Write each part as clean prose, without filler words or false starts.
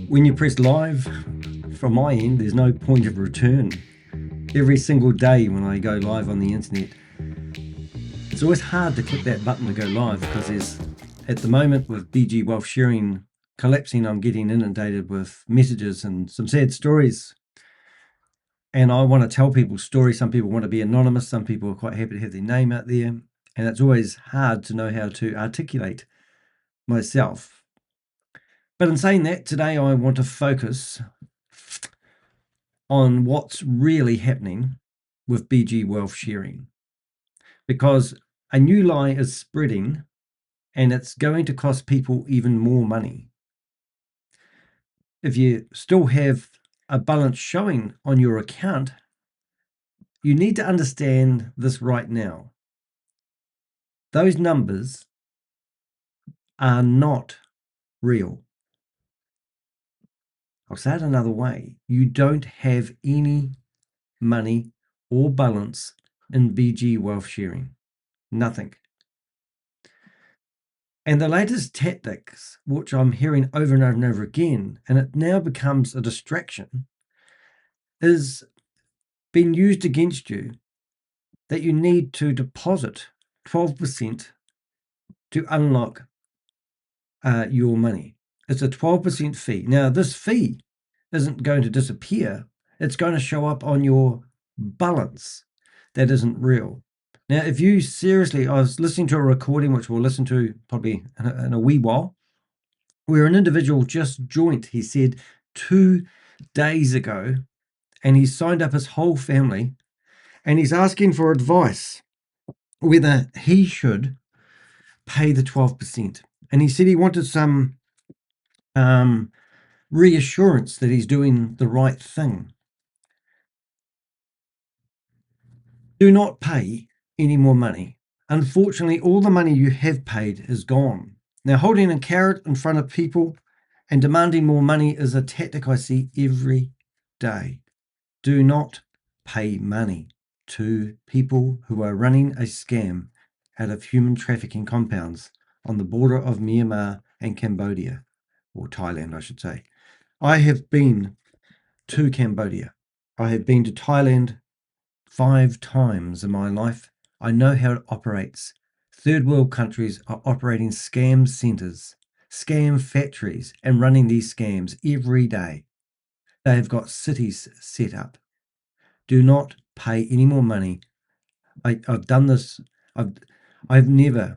When you press live, from my end, there's no point of return. Every single day when I go live on the internet, it's always hard to click that button to go live because at the moment with BG Wealth Sharing collapsing, I'm getting inundated with messages and some sad stories. And I want to tell people stories. Some people want to be anonymous. Some people are quite happy to have their name out there. And it's always hard to know how to articulate myself. But in saying that, today I want to focus on what's really happening with BG Wealth Sharing, because a new lie is spreading and it's going to cost people even more money. If you still have a balance showing on your account, you need to understand this right now. Those numbers are not real. I'll say it another way. You don't have any money or balance in BG Wealth Sharing. Nothing. And the latest tactics, which I'm hearing over and over and over again, and it now becomes a distraction, is being used against you, that you need to deposit 12% to unlock your money. It's a 12% fee. Now, this fee isn't going to disappear. It's going to show up on your balance. That isn't real. Now, if you seriously, I was listening to a recording, which we'll listen to probably in a wee while, where an individual just joined, he said, 2 days ago, and he signed up his whole family, and he's asking for advice whether he should pay the 12%. And he said he wanted some reassurance that he's doing the right thing. Do not pay any more money. Unfortunately, all the money you have paid is gone. Now, holding a carrot in front of people and demanding more money is a tactic I see every day. Do not pay money to people who are running a scam out of human trafficking compounds on the border of Myanmar and Cambodia, or Thailand, I should say. I have been to Cambodia. I have been to Thailand 5 times in my life. I know how it operates. Third world countries are operating scam centers, scam factories, and running these scams every day. They have got cities set up. Do not pay any more money. I've done this. I've never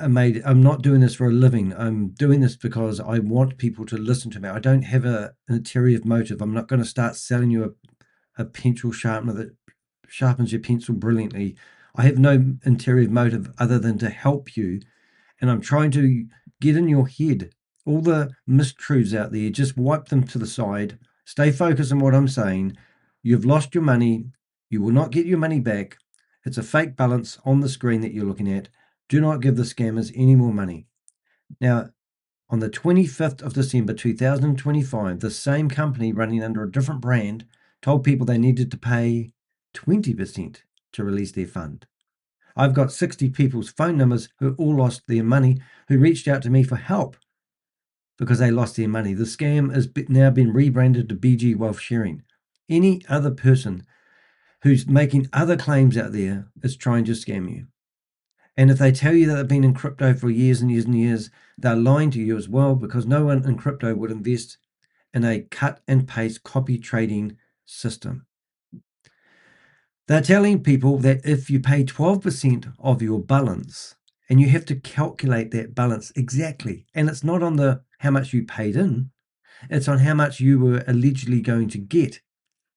made. I'm not doing this for a living. I'm doing this because I want people to listen to me. I don't have an ulterior motive. I'm not going to start selling you a pencil sharpener that sharpens your pencil brilliantly. I have no interior motive other than to help you, and I'm trying to get in your head all the mistruths out there. Just wipe them to the side. Stay focused on what I'm saying. You've lost your money. You will not get your money back. It's a fake balance on the screen that you're looking at. Do not give the scammers any more money. Now, on the 25th of December 2025, the same company running under a different brand told people they needed to pay 20% to release their fund. I've got 60 people's phone numbers who all lost their money, who reached out to me for help because they lost their money. The scam has now been rebranded to BG Wealth Sharing. Any other person who's making other claims out there is trying to scam you. And if they tell you that they've been in crypto for years and years and years, they're lying to you as well, because no one in crypto would invest in a cut and paste copy trading system. They're telling people that if you pay 12% of your balance, and you have to calculate that balance exactly, and it's not on the how much you paid in, it's on how much you were allegedly going to get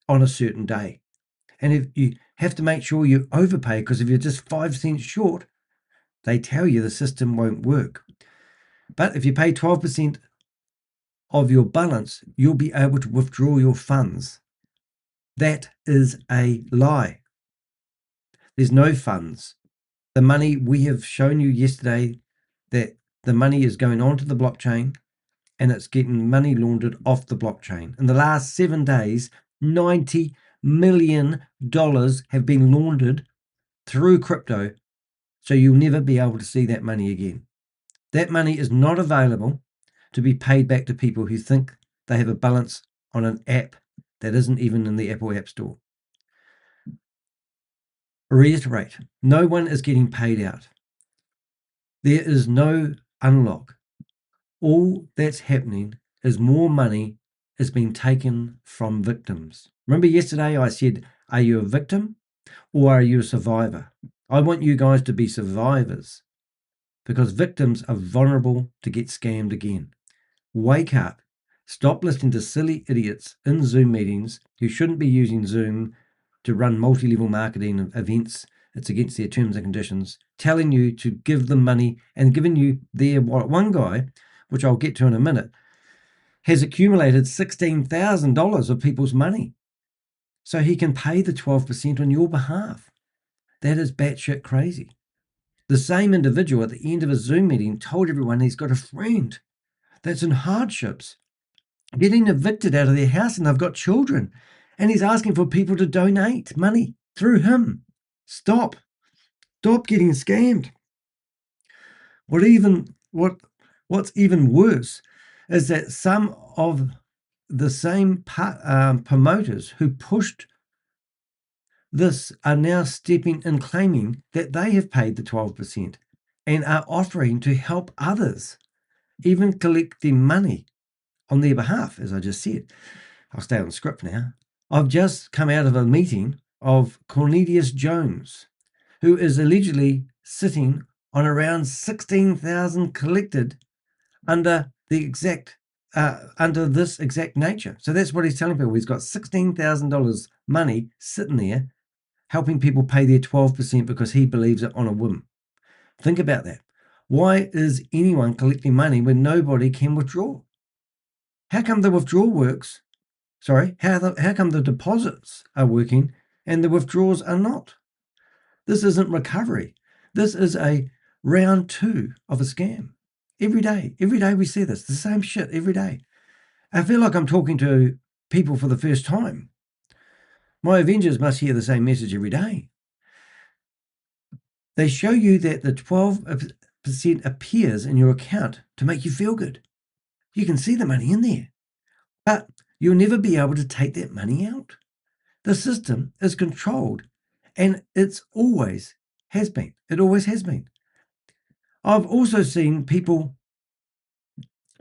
on a certain day. And if you have to make sure you overpay, because if you're just 5 cents short, they tell you the system won't work. But if you pay 12% of your balance, you'll be able to withdraw your funds. That is a lie. There's no funds. The money, we have shown you yesterday that the money is going onto the blockchain and it's getting money laundered off the blockchain. In the last 7 days, $90 million have been laundered through crypto, so you'll never be able to see that money again. That money is not available to be paid back to people who think they have a balance on an app that isn't even in the Apple App Store. Reiterate, no one is getting paid out. There is no unlock. All that's happening is more money is being taken from victims. Remember yesterday I said, are you a victim or are you a survivor? I want you guys to be survivors because victims are vulnerable to get scammed again. Wake up. Stop listening to silly idiots in Zoom meetings who shouldn't be using Zoom to run multi-level marketing events. It's against their terms and conditions, telling you to give them money and giving you their wallet. One guy, which I'll get to in a minute, has accumulated $16,000 of people's money so he can pay the 12% on your behalf. That is batshit crazy. The same individual at the end of a Zoom meeting told everyone he's got a friend that's in hardships, getting evicted out of their house, and they've got children, and he's asking for people to donate money through him. Stop getting scammed. What's even worse is that some of the same promoters who pushed this are now stepping and claiming that they have paid the 12% and are offering to help others, even collecting money on their behalf, as I just said. I'll stay on script now. I've just come out of a meeting of Cornelius Jones, who is allegedly sitting on around 16,000 collected under this exact nature. So that's what he's telling people. He's got $16,000 money sitting there helping people pay their 12% because he believes it on a whim. Think about that. Why is anyone collecting money when nobody can withdraw? How come the withdrawal works? Sorry, how come the deposits are working and the withdrawals are not? This isn't recovery. This is a round 2 of a scam. Every day we see this, the same shit every day. I feel like I'm talking to people for the first time. My Avengers must hear the same message every day. They show you that the 12% appears in your account to make you feel good. You can see the money in there, but you'll never be able to take that money out. The system is controlled, and it always has been. It always has been. I've also seen people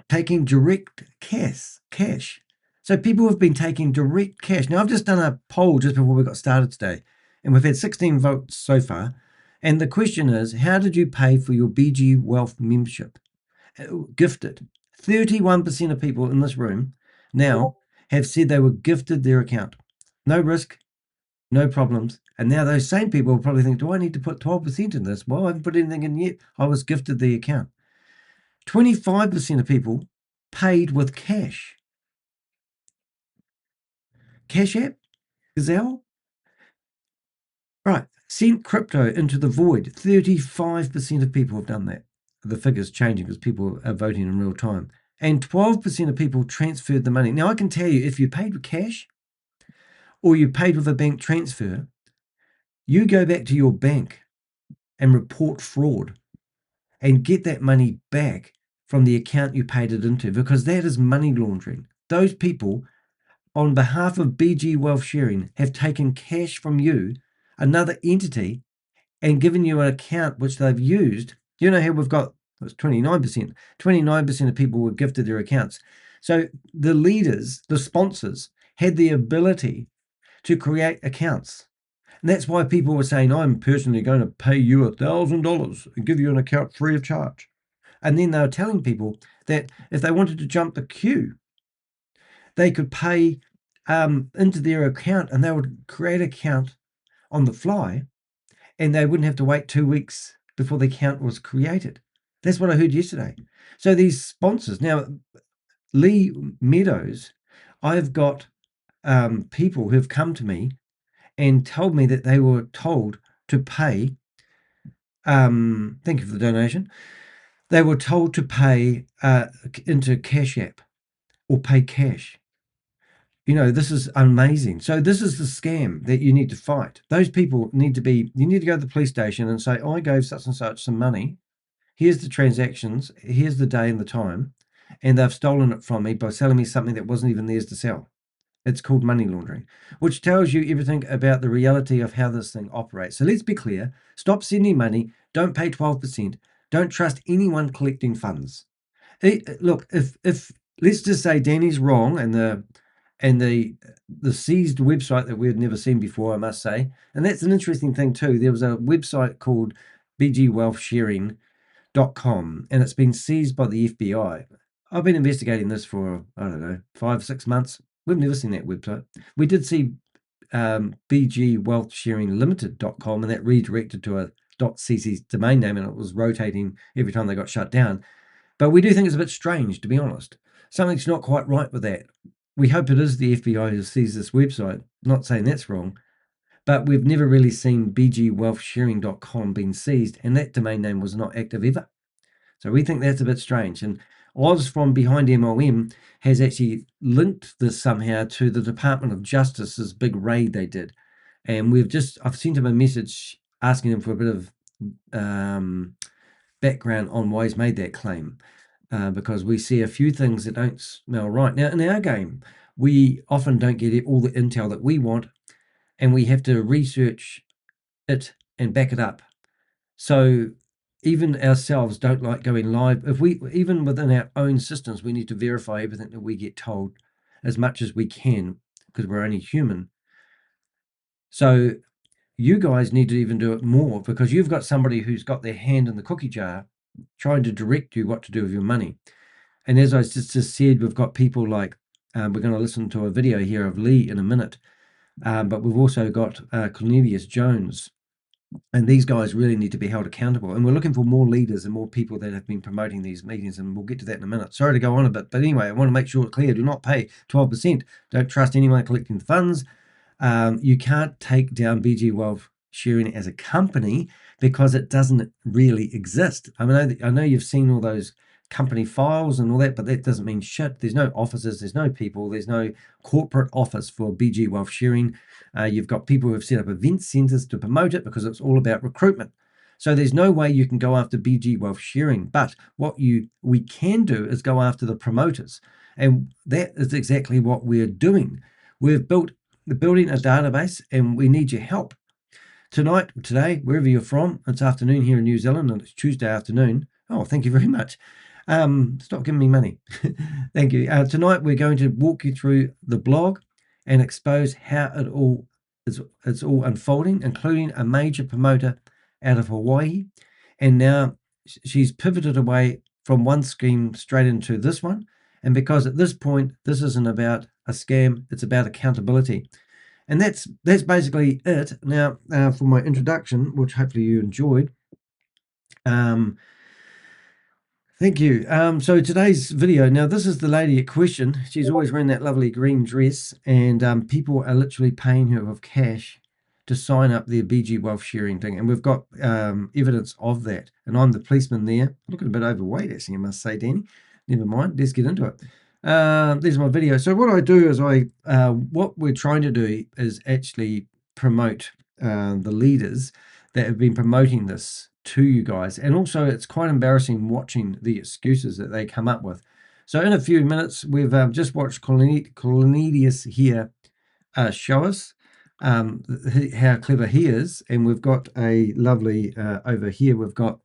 taking direct cash. So people have been taking direct cash. Now, I've just done a poll just before we got started today, and we've had 16 votes so far. And the question is, how did you pay for your BG Wealth membership? Gifted. 31% of people in this room now have said they were gifted their account. No risk, no problems. And now those same people will probably think, do I need to put 12% in this? Well, I haven't put anything in yet. I was gifted the account. 25% of people paid with cash. Cash App? Gazelle? Right. Sent crypto into the void. 35% of people have done that. The figure's changing because people are voting in real time. And 12% of people transferred the money. Now, I can tell you, if you paid with cash or you paid with a bank transfer, you go back to your bank and report fraud and get that money back from the account you paid it into, because that is money laundering. Those people, on behalf of BG Wealth Sharing, have taken cash from you, another entity, and given you an account which they've used. You know how we've got, it's 29%. 29% of people were gifted their accounts. So the leaders, the sponsors, had the ability to create accounts. And that's why people were saying, I'm personally going to pay you $1,000 and give you an account free of charge. And then they were telling people that if they wanted to jump the queue, they could pay into their account, and they would create an account on the fly, and they wouldn't have to wait 2 weeks before the account was created. That's what I heard yesterday. So these sponsors, now, Lee Meadows, I've got people who've come to me and told me that they were told to pay, thank you for the donation, they were told to pay into Cash App or pay cash. You know, this is amazing. So this is the scam that you need to fight. Those people you need to go to the police station and say, I gave such and such some money. Here's the transactions. Here's the day and the time. and they've stolen it from me by selling me something that wasn't even theirs to sell. It's called money laundering, which tells you everything about the reality of how this thing operates. So let's be clear. Stop sending money. Don't pay 12%. Don't trust anyone collecting funds. Look, if let's just say Danny's wrong and the seized website that we had never seen before, I must say, and that's an interesting thing too. There was a website called bgwealthsharing.com, and it's been seized by the FBI. I've been investigating this for, I don't know, 5-6 months. We've never seen that website. We did see bgwealthsharinglimited.com, and that redirected to a .cc domain name, and it was rotating every time they got shut down. But we do think it's a bit strange, to be honest. Something's not quite right with that. We hope it is the FBI who sees this website. Not saying that's wrong, but we've never really seen bgwealthsharing.com being seized, and that domain name was not active ever. So we think that's a bit strange. And Oz from Behind MOM has actually linked this somehow to the Department of Justice's big raid they did. And I've sent him a message asking him for a bit of background on why he's made that claim. Because we see a few things that don't smell right. Now, in our game, we often don't get all the intel that we want, and we have to research it and back it up. So even ourselves don't like going live. Even within our own systems, we need to verify everything that we get told as much as we can, because we're only human. So you guys need to even do it more, because you've got somebody who's got their hand in the cookie jar trying to direct you what to do with your money. And as I just said, we've got people like, we're going to listen to a video here of Lee in a minute, but we've also got Cornelius Jones, and these guys really need to be held accountable. And we're looking for more leaders and more people that have been promoting these meetings, and we'll get to that in a minute. Sorry to go on a bit, but anyway, I want to make sure it's clear. Do not pay 12%. Don't trust anyone collecting the funds. You can't take down BG Wealth Sharing as a company because it doesn't really exist. I know you've seen all those company files and all that, but that doesn't mean shit. There's no offices, there's no people, there's no corporate office for BG Wealth Sharing. You've got people who have set up event centers to promote it because it's all about recruitment. So there's no way you can go after BG Wealth Sharing, but what we can do is go after the promoters, and that is exactly what we're doing. We're building a database, and we need your help. Today, wherever you're from, it's afternoon here in New Zealand, and it's Tuesday afternoon. Oh, thank you very much. Stop giving me money. Thank you. Tonight, we're going to walk you through the blog and expose how it's all unfolding, including a major promoter out of Hawaii. And now she's pivoted away from one scheme straight into this one. And because at this point, this isn't about a scam, it's about accountability. And that's basically it. Now, for my introduction, which hopefully you enjoyed. Thank you. So today's video, now this is the lady at question. She's always wearing that lovely green dress, and people are literally paying her with cash to sign up their BG Wealth Sharing thing. And we've got evidence of that. And I'm the policeman there. Looking a bit overweight, actually, I must say, Danny. Never mind. Let's get into it. There's my video. So what I do is what we're trying to do is actually promote the leaders that have been promoting this to you guys. And also it's quite embarrassing watching the excuses that they come up with. So in a few minutes, we've just watched Cornelius here show us how clever he is. And we've got a lovely, over here, we've got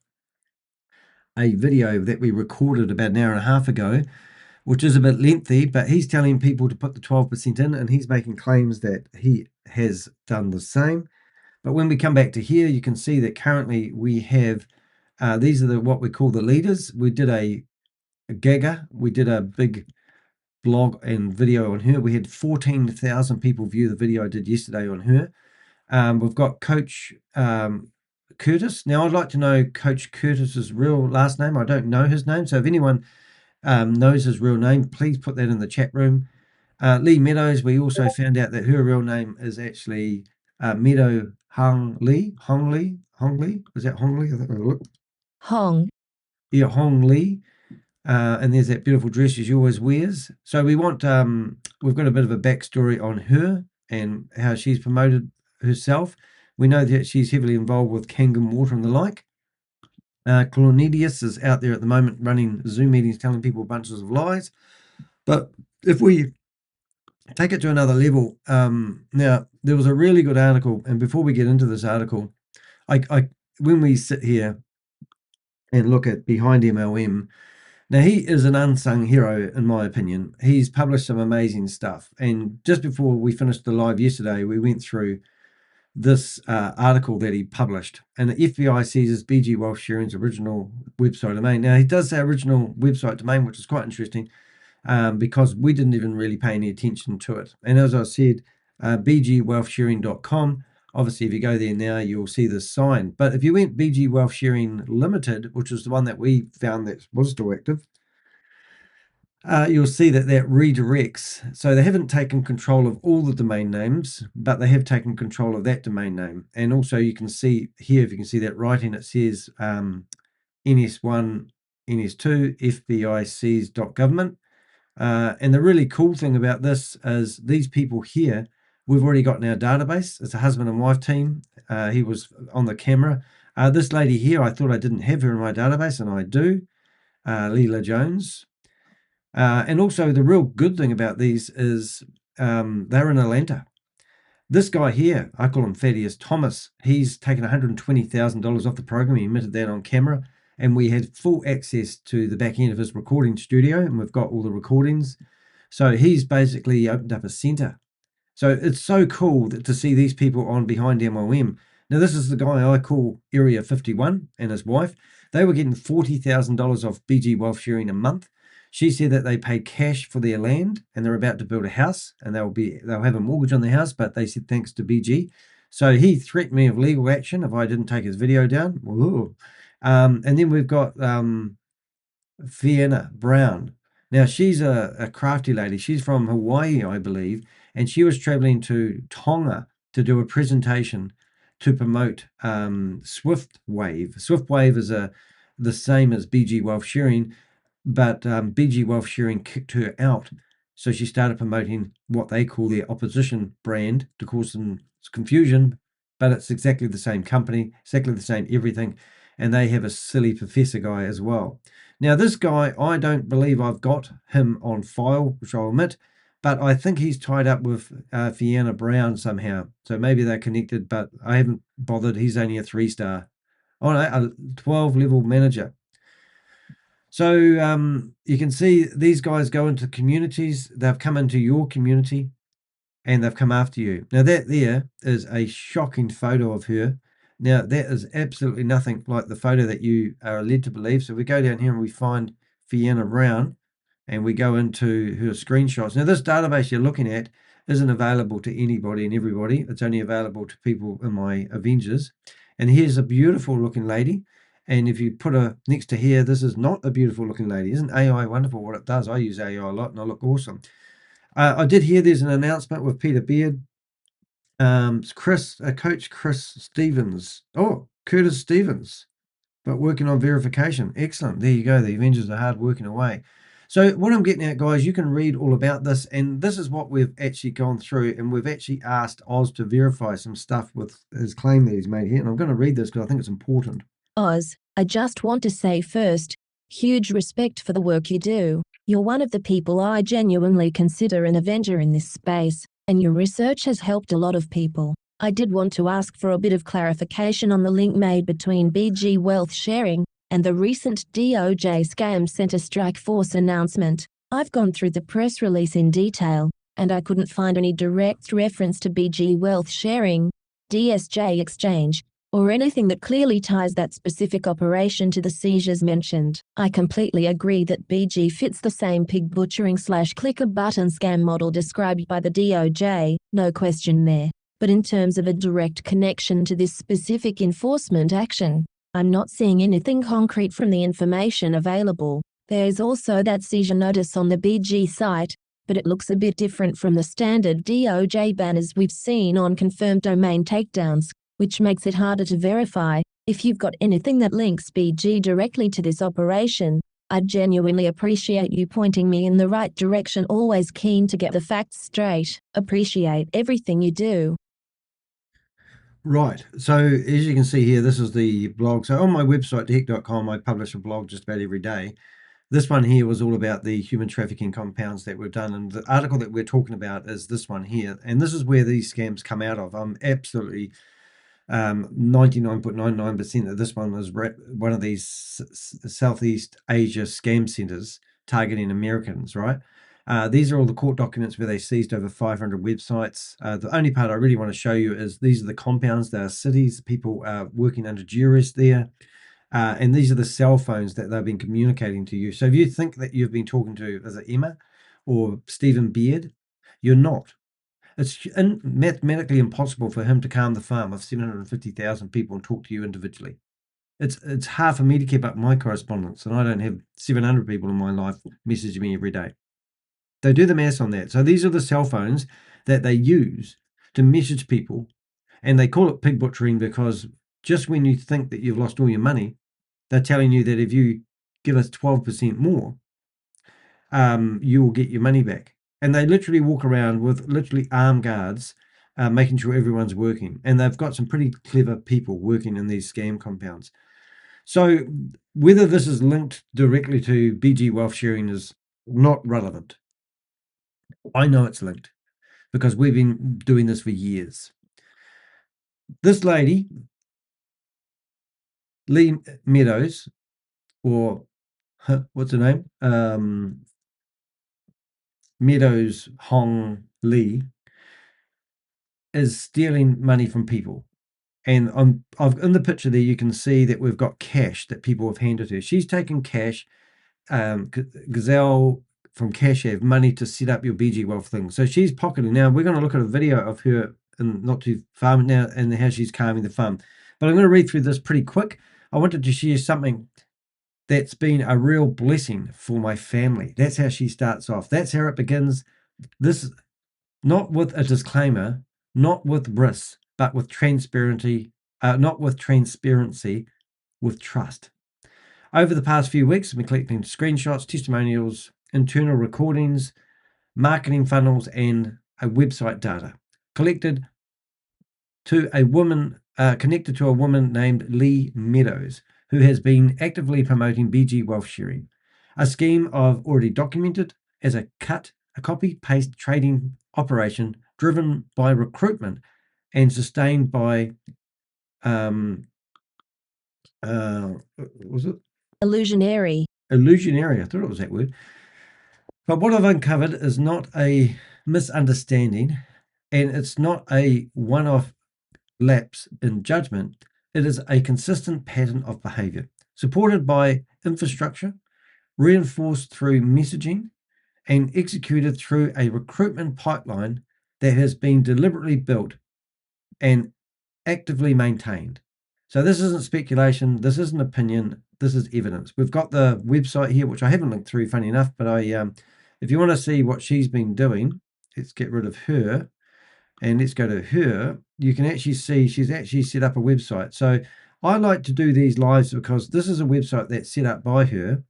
a video that we recorded about an hour and a half ago, which is a bit lengthy, but he's telling people to put the 12% in, and he's making claims that he has done the same. But when we come back to here, you can see that currently we have, these are what we call the leaders. We did a gagger. We did a big blog and video on her. We had 14,000 people view the video I did yesterday on her. We've got Coach Curtis. Now, I'd like to know Coach Curtis's real last name. I don't know his name. So if anyone knows his real name, please put that in the chat room. Lee Meadows, we also found out that her real name is actually Meadow Hong Lee. Was that Hong Lee? Hong. Yeah, Hong Lee. And there's that beautiful dress she always wears. So we've got a bit of a backstory on her and how she's promoted herself. We know that she's heavily involved with Kangen water and the like. Cornelius is out there at the moment running Zoom meetings, telling people bunches of lies. But if we take it to another level, now there was a really good article, and before we get into this article, I when we sit here and look at Behind MLM, now he is an unsung hero in my opinion. He's published some amazing stuff, and just before we finished the live yesterday, we went through this article that he published, and the FBI seizes BG Wealth Sharing's original website domain. Now he does say original website domain, which is quite interesting, because we didn't even really pay any attention to it. And as I said, bgwealthsharing.com. Obviously, if you go there now, you'll see this sign. But if you went BG Wealth Sharing Limited, which was the one that we found that was still active, you'll see that redirects. So they haven't taken control of all the domain names, but they have taken control of that domain name. And also you can see here, if you can see that writing, it says NS1, NS2, FBICs.government. And the really cool thing about this is these people here, we've already got in our database. It's a husband and wife team. He was on the camera. This lady here, I thought I didn't have her in my database, and I do. Leela Jones. And also the real good thing about these is they're in Atlanta. This guy here, I call him Thaddeus Thomas. He's taken $120,000 off the program. He admitted that on camera. And we had full access to the back end of his recording studio, and we've got all the recordings. So he's basically opened up a center. So it's so cool to see these people on Behind MLM. Now, this is the guy I call Area 51 and his wife. They were getting $40,000 off BG Wealth Sharing a month. She said that they paid cash for their land and they're about to build a house, and they'll have a mortgage on the house, but they said thanks to BG. So he threatened me of legal action if I didn't take his video down. Ooh. And then we've got Fiona Brown. Now, she's a crafty lady. She's from Hawaii, I believe, and she was traveling to Tonga to do a presentation to promote Swift Wave. Swift Wave is the same as BG Wealth Sharing, but BG Wealth Sharing kicked her out. So she started promoting what they call their opposition brand to cause some confusion, but it's exactly the same company, exactly the same everything. And they have a silly professor guy as well. Now, this guy, I don't believe I've got him on file, which I'll admit, but I think he's tied up with Fiona Brown somehow. So maybe they're connected, but I haven't bothered. He's only a 3-star. Oh, no, a 12-level manager. So you can see these guys go into communities. They've come into your community and they've come after you. Now, that there is a shocking photo of her. Now, that is absolutely nothing like the photo that you are led to believe. So we go down here and we find Fiona Brown and we go into her screenshots. Now, this database you're looking at isn't available to anybody and everybody. It's only available to people in my Avengers. And here's a beautiful looking lady. And if you put her next to here, this is not a beautiful looking lady. Isn't AI wonderful what it does? I use AI a lot and I look awesome. I did hear there's an announcement with Peter Beard. Coach Chris Stevens. Oh, Curtis Stevens, but working on verification. Excellent. There you go. The Avengers are hard working away. So what I'm getting at, guys, you can read all about this, and this is what we've actually gone through, and we've actually asked Oz to verify some stuff with his claim that he's made here, and I'm going to read this because I think it's important. Oz, I just want to say first, huge respect for the work you do. You're one of the people I genuinely consider an Avenger in this space, and your research has helped a lot of people. I did want to ask for a bit of clarification on the link made between BG Wealth Sharing and the recent DOJ Scam Center Strike Force announcement. I've gone through the press release in detail, and I couldn't find any direct reference to BG Wealth Sharing, DSJ Exchange, or anything that clearly ties that specific operation to the seizures mentioned. I completely agree that BG fits the same pig butchering / click a button scam model described by the DOJ, no question there. But in terms of a direct connection to this specific enforcement action, I'm not seeing anything concrete from the information available. There is also that seizure notice on the BG site, but it looks a bit different from the standard DOJ banners we've seen on confirmed domain takedowns, which makes it harder to verify. If you've got anything that links BG directly to this operation, I'd genuinely appreciate you pointing me in the right direction. Always keen to get the facts straight. Appreciate everything you do. Right. So as you can see here, this is the blog. So on my website, theheck.com, I publish a blog just about every day. This one here was all about the human trafficking compounds that were done. And the article that we're talking about is this one here. And this is where these scams come out of. I'm absolutely 99.99% that this one was one of these Southeast Asia scam centers targeting Americans, right? These are all the court documents where they seized over 500 websites. The only part I really want to show you is these are the compounds. They are cities, people working under duress there. And these are the cell phones that they've been communicating to you. So if you think that you've been talking to, is it Emma or Stephen Beard? You're not. It's mathematically impossible for him to calm the farm of 750,000 people and talk to you individually. It's hard for me to keep up my correspondence, and I don't have 700 people in my life messaging me every day. They do the maths on that. So these are the cell phones that they use to message people, and they call it pig butchering because just when you think that you've lost all your money, they're telling you that if you give us 12% more, you will get your money back. And they literally walk around with literally armed guards, making sure everyone's working. And they've got some pretty clever people working in these scam compounds. So whether this is linked directly to BG wealth sharing is not relevant. I know it's linked because we've been doing this for years. This lady, Lee Meadows, or what's her name? Meadows Hong Lee, is stealing money from people. And I've in the picture there, you can see that we've got cash that people have handed her. She's taken cash, Gazelle from Cash have money to set up your BG Wealth thing. So she's pocketing. Now we're going to look at a video of her and not too far now and how she's calming the fun. But I'm going to read through this pretty quick. I wanted to share something that's been a real blessing for my family. That's how she starts off. That's how it begins. This not with a disclaimer, not with risks, but with transparency, not with transparency, with trust. Over the past few weeks, I've been collecting screenshots, testimonials, internal recordings, marketing funnels, and a website data collected to a woman, connected to a woman named Lee Meadows, who has been actively promoting BG wealth sharing, a scheme I've already documented as a copy paste trading operation driven by recruitment and sustained by was it Illusionary. illusionary? I thought it was that word. But what I've uncovered is not a misunderstanding, and it's not a one-off lapse in judgment. It is a consistent pattern of behavior supported by infrastructure, reinforced through messaging, and executed through a recruitment pipeline that has been deliberately built and actively maintained. So this isn't speculation, this isn't opinion, this is evidence. We've got the website here, which I haven't linked through, funny enough, but if you want to see what she's been doing, let's get rid of her and let's go to her. You can actually see she's actually set up a website. So I like to do these lives because this is a website that's set up by her.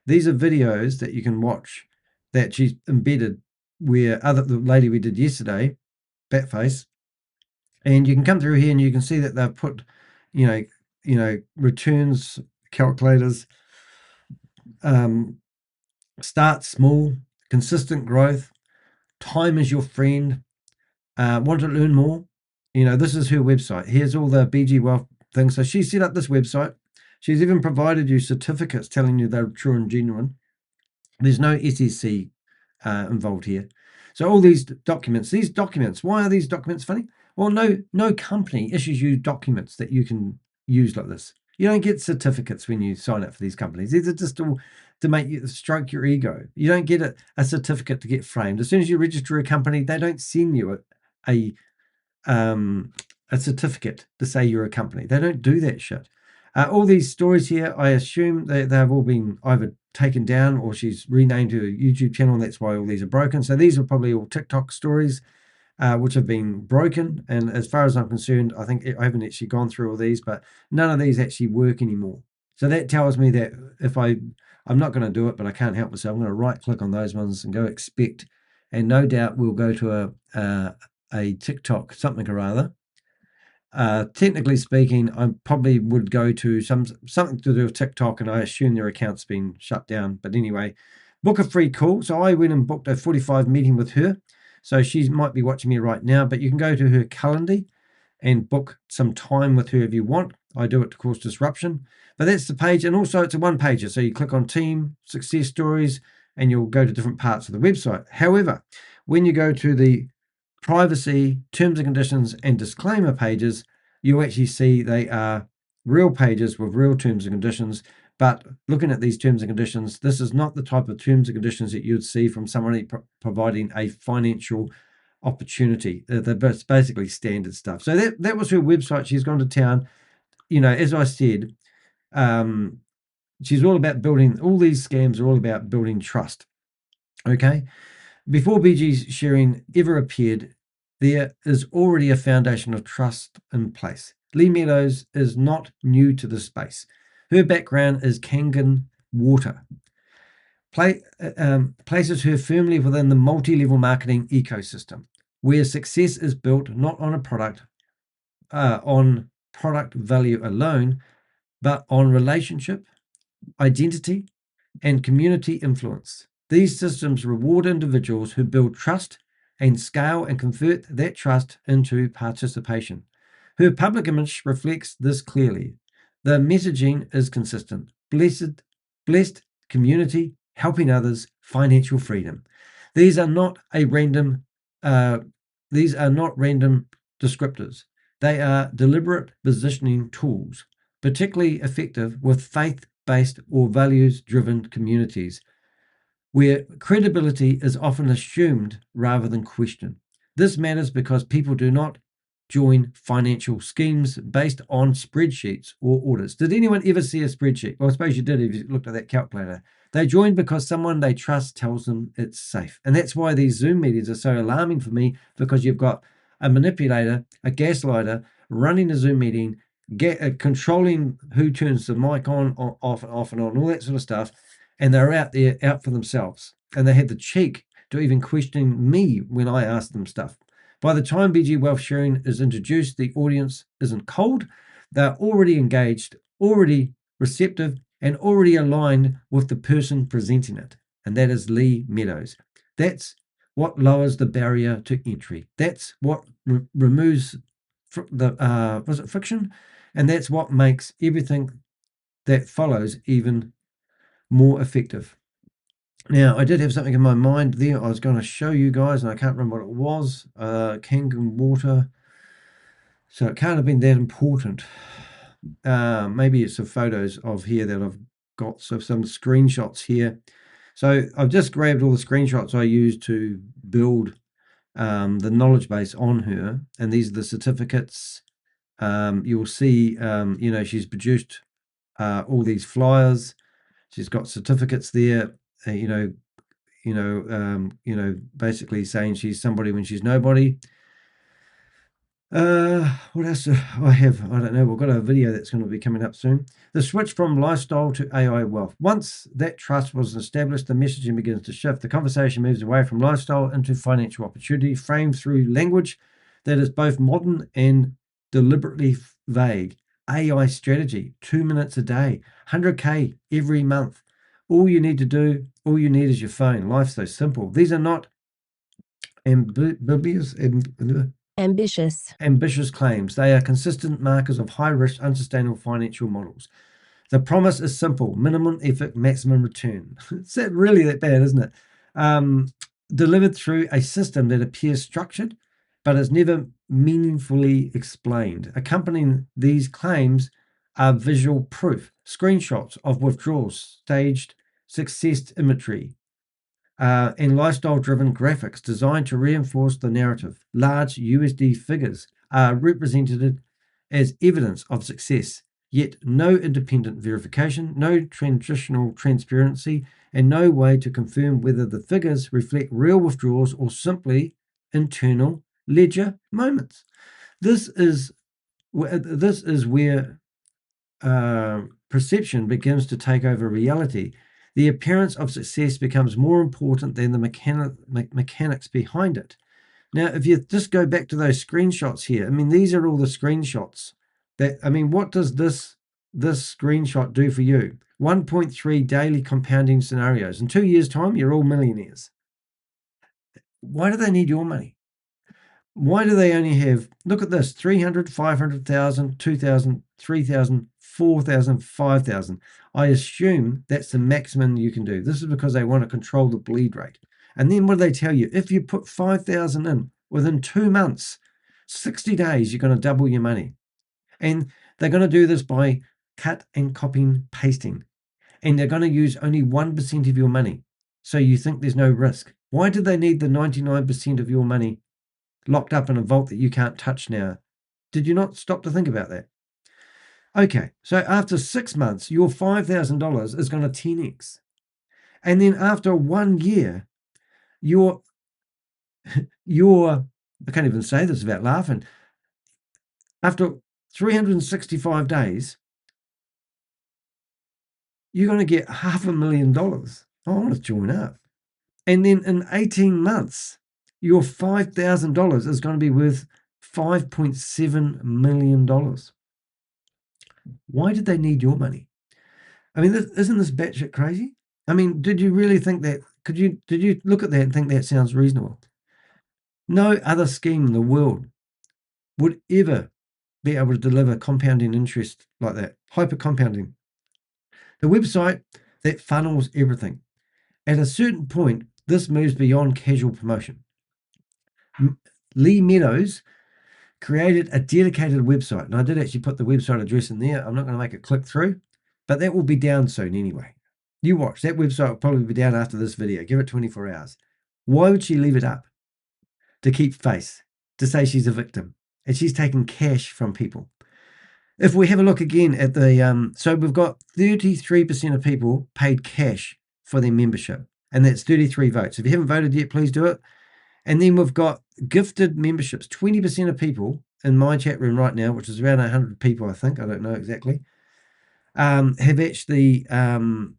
These are videos that you can watch that she's embedded where the lady we did yesterday, Batface, and you can come through here and you can see that they've put, returns calculators, start small, consistent growth, time is your friend, want to learn more. This is her website. Here's all the BG Wealth things. So she set up this website. She's even provided you certificates telling you they're true and genuine. There's no SEC involved here. So all these documents, why are these documents funny? Well, no company issues you documents that you can use like this. You don't get certificates when you sign up for these companies. These are just all to make you stroke your ego. You don't get a certificate to get framed. As soon as you register a company, they don't send you a certificate to say you're a company. They don't do that shit. All these stories here, I assume they've all been either taken down or she's renamed her YouTube channel, and that's why all these are broken. So these are probably all TikTok stories which have been broken. And as far as I'm concerned, I think I haven't actually gone through all these, but none of these actually work anymore. So that tells me that if I'm not going to do it, but I can't help myself, I'm going to right click on those ones and go expect. And no doubt we'll go to a TikTok something or other. Technically speaking, I probably would go to something to do with TikTok, and I assume their account's been shut down. But anyway, book a free call. So I went and booked a 45 meeting with her. So she might be watching me right now, but you can go to her calendar and book some time with her if you want. I do it to cause disruption, but that's the page. And also it's a one pager. So you click on team success stories and you'll go to different parts of the website. However, when you go to the privacy, terms and conditions, and disclaimer pages, you actually see they are real pages with real terms and conditions. But looking at these terms and conditions, this is not the type of terms and conditions that you'd see from somebody providing a financial opportunity. They're basically standard stuff. So that was her website. She's gone to town. As I said, she's all about building, all these scams are all about building trust. Okay. Before BG's sharing ever appeared, there is already a foundation of trust in place. Lee Meadows is not new to this space. Her background is Kangen water. Places her firmly within the multi-level marketing ecosystem, where success is built not on on product value alone, but on relationship, identity, and community influence. These systems reward individuals who build trust and scale and convert that trust into participation. Her public image reflects this clearly. The messaging is consistent. Blessed community, helping others, financial freedom. These are not random descriptors. They are deliberate positioning tools, particularly effective with faith-based or values-driven communities, where credibility is often assumed rather than questioned. This matters because people do not join financial schemes based on spreadsheets or audits. Did anyone ever see a spreadsheet? Well, I suppose you did if you looked at that calculator. They join because someone they trust tells them it's safe. And that's why these Zoom meetings are so alarming for me, because you've got a manipulator, a gaslighter running a Zoom meeting, controlling who turns the mic on, off, and on, all that sort of stuff. And they're out there, out for themselves. And they have the cheek to even question me when I ask them stuff. By the time BG Wealth Sharing is introduced, the audience isn't cold. They're already engaged, already receptive, and already aligned with the person presenting it. And that is Lee Meadows. That's what lowers the barrier to entry. That's what removes the friction? And that's what makes everything that follows even more effective. Now, I did have something in my mind there I was going to show you guys, and I can't remember what it was. Kangen water. So it can't have been that important. Maybe it's some photos of here that I've got. So some screenshots here. So I've just grabbed all the screenshots I used to build the knowledge base on her. And these are the certificates. You'll see, she's produced all these flyers. She's got certificates there, basically saying she's somebody when she's nobody. What else do I have? I don't know. We've got a video that's going to be coming up soon. The switch from lifestyle to AI wealth. Once that trust was established, the messaging begins to shift. The conversation moves away from lifestyle into financial opportunity, framed through language that is both modern and deliberately vague. AI strategy, 2 minutes a day, 100K every month. All you need is your phone. Life's so simple. These are not ambitious claims. They are consistent markers of high risk, unsustainable financial models. The promise is simple: minimum effort, maximum return. It's really that bad, isn't it? Delivered through a system that appears structured, but is never meaningfully explained. Accompanying these claims are visual proof, screenshots of withdrawals, staged success imagery, and lifestyle-driven graphics designed to reinforce the narrative. Large USD figures are represented as evidence of success, yet no independent verification, no traditional transparency, and no way to confirm whether the figures reflect real withdrawals or simply internal ledger moments. This is where perception begins to take over reality. The appearance of success becomes more important than the mechanics behind it. Now, if you just go back to those screenshots here, I mean, these are all the screenshots what does this screenshot do for you? 1.3 daily compounding scenarios. In 2 years' time, you're all millionaires. Why do they need your money? Why do they only have, look at this, 300, 500,000, 2,000, 3,000, 4,000, 5,000? I assume that's the maximum you can do. This is because they want to control the bleed rate. And then what do they tell you? If you put 5,000 in within 2 months, 60 days, you're going to double your money. And they're going to do this by cut and copying, pasting. And they're going to use only 1% of your money. So you think there's no risk. Why did they need the 99% of your money locked up in a vault that you can't touch now? Did you not stop to think about that? Okay, so after 6 months, your $5,000 is going to 10x. And then after 1 year, your I can't even say this without laughing. After 365 days, you're going to get $500,000. I want to join up. And then in 18 months, your $5,000 is going to be worth $5.7 million. Why did they need your money? I mean, isn't this batshit crazy? I mean, did you really think that? Did you look at that and think that sounds reasonable? No other scheme in the world would ever be able to deliver compounding interest like that, hyper compounding. The website that funnels everything. At a certain point, this moves beyond casual promotion. Lee Meadows created a dedicated website, and I did actually put the website address in there. I'm not going to make it click through, but that will be down soon anyway. You watch. That website will probably be down after this video. Give it 24 hours. Why would she leave it up? To keep face, to say she's a victim, and she's taking cash from people. If we have a look again at the, so we've got 33% of people paid cash for their membership, and that's 33 votes. If you haven't voted yet, please do it. And then we've got gifted memberships. 20% of people in my chat room right now, which is around 100 people, I think, I don't know exactly, have actually been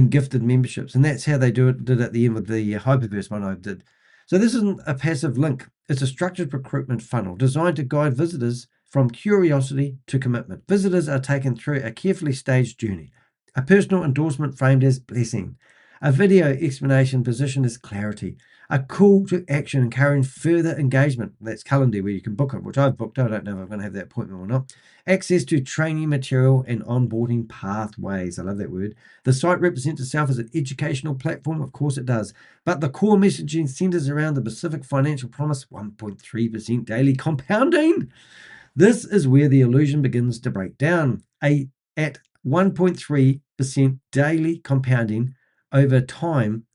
gifted memberships. And that's how they did at the end with the Hyperverse one I did. So this isn't a passive link. It's a structured recruitment funnel designed to guide visitors from curiosity to commitment. Visitors are taken through a carefully staged journey. A personal endorsement framed as blessing. A video explanation positioned as clarity. A call to action encouraging further engagement. That's Calendar, where you can book it, which I've booked. I don't know if I'm going to have that appointment or not. Access to training material and onboarding pathways. I love that word. The site represents itself as an educational platform. Of course it does. But the core messaging centers around the Pacific financial promise, 1.3% daily compounding. This is where the illusion begins to break down. At 1.3% daily compounding over time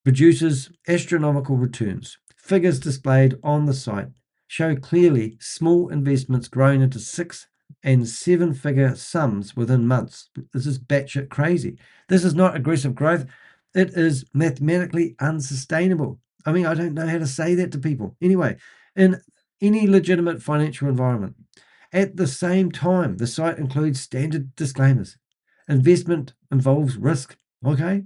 produces astronomical returns. Figures displayed on the site show clearly small investments growing into 6 and 7-figure sums within months. This is batshit crazy. This is not aggressive growth. It is mathematically unsustainable. I mean, I don't know how to say that to people. Anyway, in any legitimate financial environment, at the same time, the site includes standard disclaimers. Investment involves risk, okay?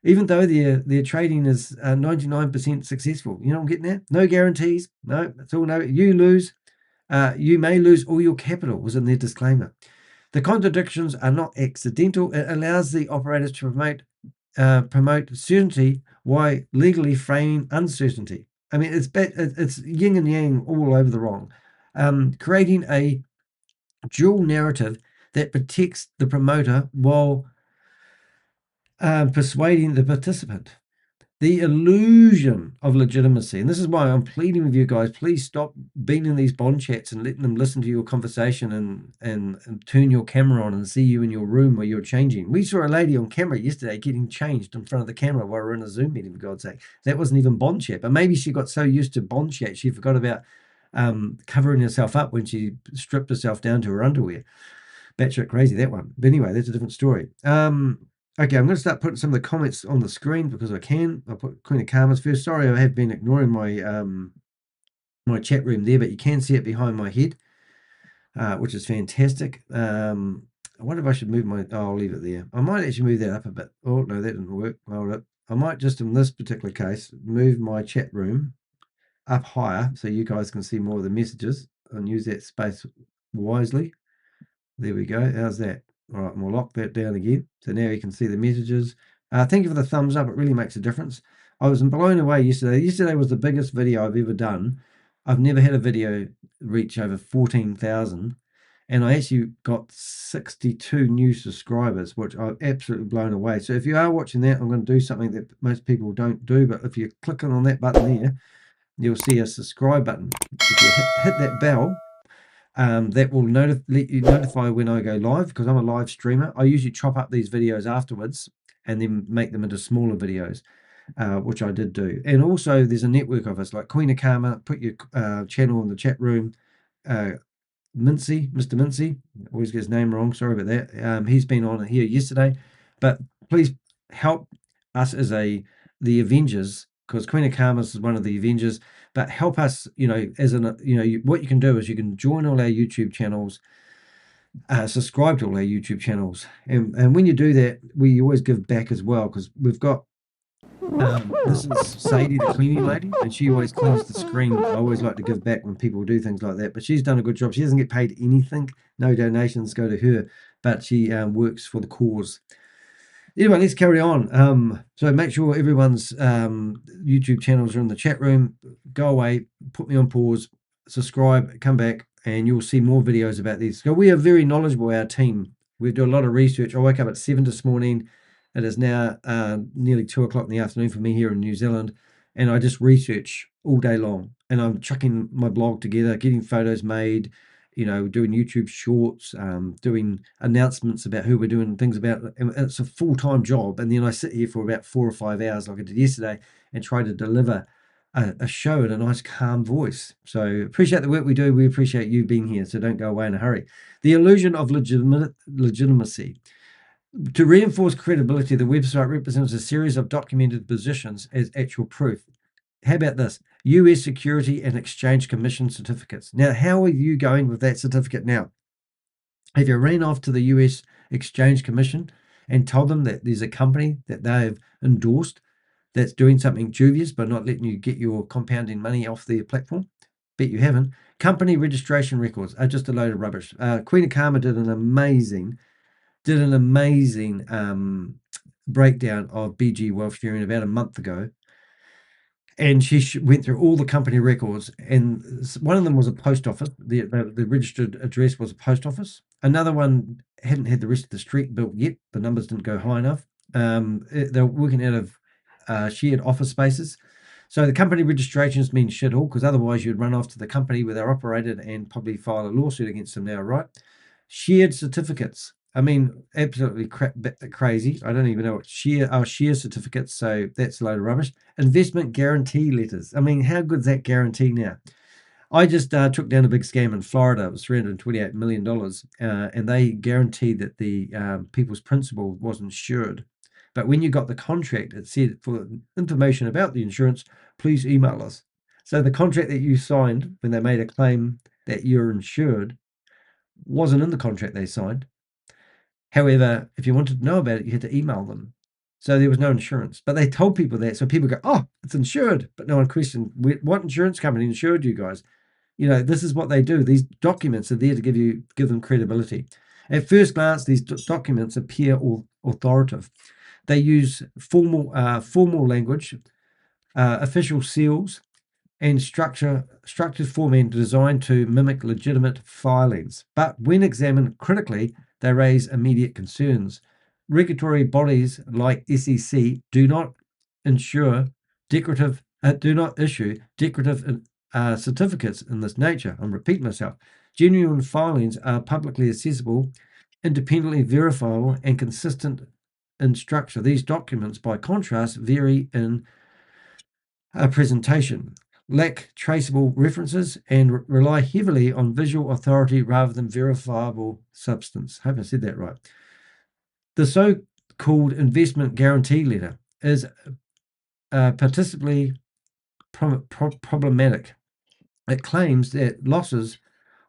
Even though their trading is 99% successful. You know what I'm getting at? No guarantees. No, it's all no. You lose. You may lose all your capital, was in their disclaimer. The contradictions are not accidental. It allows the operators to promote certainty while legally framing uncertainty. I mean, it's yin and yang all over the wrong. Creating a dual narrative that protects the promoter while persuading the participant. The illusion of legitimacy. And this is why I'm pleading with you guys, please stop being in these bond chats and letting them listen to your conversation and turn your camera on and see you in your room where you're changing. We saw a lady on camera yesterday getting changed in front of the camera while we're in a Zoom meeting, for God's sake. That wasn't even bond chat, but maybe she got so used to bond chat, she forgot about covering herself up when she stripped herself down to her underwear. Batshit crazy, that one. But anyway, that's a different story. Okay, I'm going to start putting some of the comments on the screen because I can. I'll put Queen of Karmas first. Sorry, I have been ignoring my my chat room there, but you can see it behind my head, which is fantastic. I wonder if I should move my... Oh, I'll leave it there. I might actually move that up a bit. Oh, no, that didn't work. Hold up. I might just, in this particular case, move my chat room up higher so you guys can see more of the messages and use that space wisely. There we go. How's that? All right, and we'll lock that down again. So now you can see the messages. Thank you for the thumbs up. It really makes a difference. I was blown away yesterday. Yesterday was the biggest video I've ever done. I've never had a video reach over 14,000. And I actually got 62 new subscribers, which I'm absolutely blown away. So if you are watching that, I'm going to do something that most people don't do. But if you're clicking on that button there, you'll see a subscribe button. If you hit that bell, that will let you notify when I go live, because I'm a live streamer. I usually chop up these videos afterwards and then make them into smaller videos, which I did do. And also there's a network of us like Queen of Karma. Put your channel in the chat room. Mr. Mincy, always get his name wrong, sorry about that. He's been on here yesterday, but please help us as the Avengers, because Queen of Karma is one of the Avengers, but help us, as what you can do is you can join all our YouTube channels, subscribe to all our YouTube channels, and when you do that, we always give back as well, because we've got this is Sadie, the cleaning lady, and she always cleans the screen. I always like to give back when people do things like that, but she's done a good job. She doesn't get paid anything. No donations go to her, but she works for the cause. Anyway, let's carry on. So make sure everyone's YouTube channels are in the chat room. Go away, put me on pause, subscribe, come back, and you'll see more videos about these. So we are very knowledgeable, our team. We do a lot of research. I woke up at 7 this morning. It is now nearly 2 o'clock in the afternoon for me here in New Zealand, and I just research all day long. And I'm chucking my blog together, getting photos made, doing YouTube shorts, doing announcements about who we're doing things about. And it's a full-time job. And then I sit here for about 4 or 5 hours, like I did yesterday, and try to deliver a show in a nice, calm voice. So appreciate the work we do. We appreciate you being here. So don't go away in a hurry. The illusion of legitimacy. To reinforce credibility, the website represents a series of documented positions as actual proof. How about this? US Security and Exchange Commission certificates. Now, how are you going with that certificate now? Have you ran off to the US Exchange Commission and told them that there's a company that they have endorsed that's doing something dubious by not letting you get your compounding money off their platform? Bet you haven't. Company registration records are just a load of rubbish. Queen of Karma did an amazing breakdown of BG Wealth Sharing about a month ago, and she went through all the company records, and one of them was a post office. The registered address was a post office. Another one hadn't had the rest of the street built yet. The numbers didn't go high enough. They're working out of shared office spaces. So the company registrations mean shit all, because otherwise you'd run off to the company where they're operated and probably file a lawsuit against them now, right? Shared certificates. I mean, absolutely crazy. I don't even know what share certificates. So that's a load of rubbish. Investment guarantee letters. I mean, how good's that guarantee now? I just took down a big scam in Florida. It was $328 million. And they guaranteed that the people's principal was insured. But when you got the contract, it said, for information about the insurance, please email us. So the contract that you signed when they made a claim that you're insured wasn't in the contract they signed. However, if you wanted to know about it, you had to email them. So there was no insurance. But they told people that. So people go, oh, it's insured. But no one questioned, what insurance company insured you guys? This is what they do. These documents are there to give them credibility. At first glance, these documents appear authoritative. They use formal language, official seals, and structured format designed to mimic legitimate filings. But when examined critically, they raise immediate concerns. Regulatory bodies like SEC do not issue decorative certificates in this nature. I'm repeating myself. Genuine filings are publicly accessible, independently verifiable, and consistent in structure. These documents, by contrast, vary in presentation, lack traceable references, and rely heavily on visual authority rather than verifiable substance. I hope I said that right. The so-called investment guarantee letter is particularly problematic. It claims that losses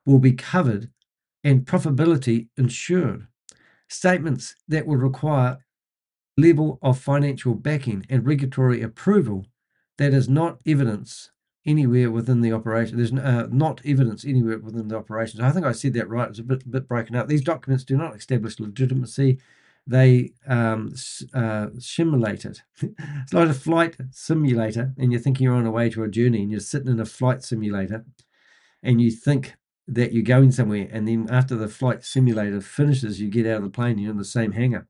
will be covered and profitability ensured. Statements that would require level of financial backing and regulatory approval that is not evidence anywhere within the operation. There's not evidence anywhere within the operation. So I think I said that right. It's a bit broken up. These documents do not establish legitimacy. They simulate it. It's like a flight simulator, and you're thinking you're on a way to a journey, and you're sitting in a flight simulator, and you think that you're going somewhere, and then after the flight simulator finishes, you get out of the plane, and you're in the same hangar.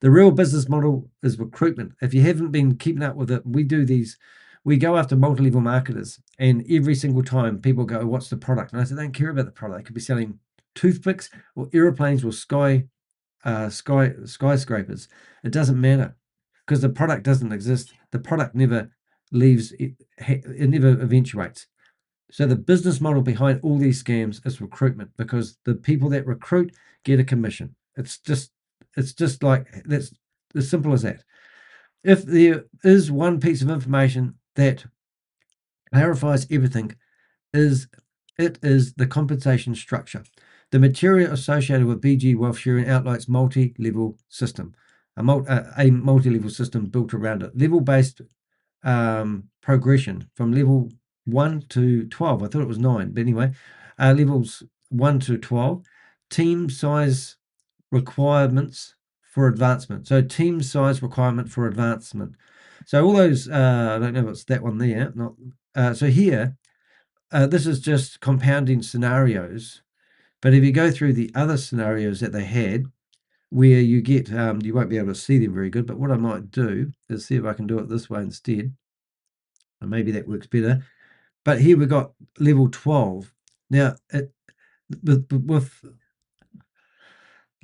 The real business model is recruitment. If you haven't been keeping up with it, we go after multi-level marketers, and every single time people go, what's the product? And I said, they don't care about the product. They could be selling toothpicks or airplanes or skyscrapers. It doesn't matter, because the product doesn't exist. The product never leaves, it never eventuates. So the business model behind all these scams is recruitment, because the people that recruit get a commission. It's just like that's as simple as that. If there is one piece of information that clarifies everything, it is the compensation structure. The material associated with BG wealth sharing outlines multi-level system, a multi-level system built around it. Level-based progression from level 1 to 12. I thought it was 9, but anyway, levels 1 to 12. Team size requirements for advancement. So team size requirement for advancement. So all those, I don't know if it's that one there. Not so here. This is just compounding scenarios. But if you go through the other scenarios that they had, where you get, you won't be able to see them very good. But what I might do is see if I can do it this way instead. And maybe that works better. But here we've got level 12. Now, with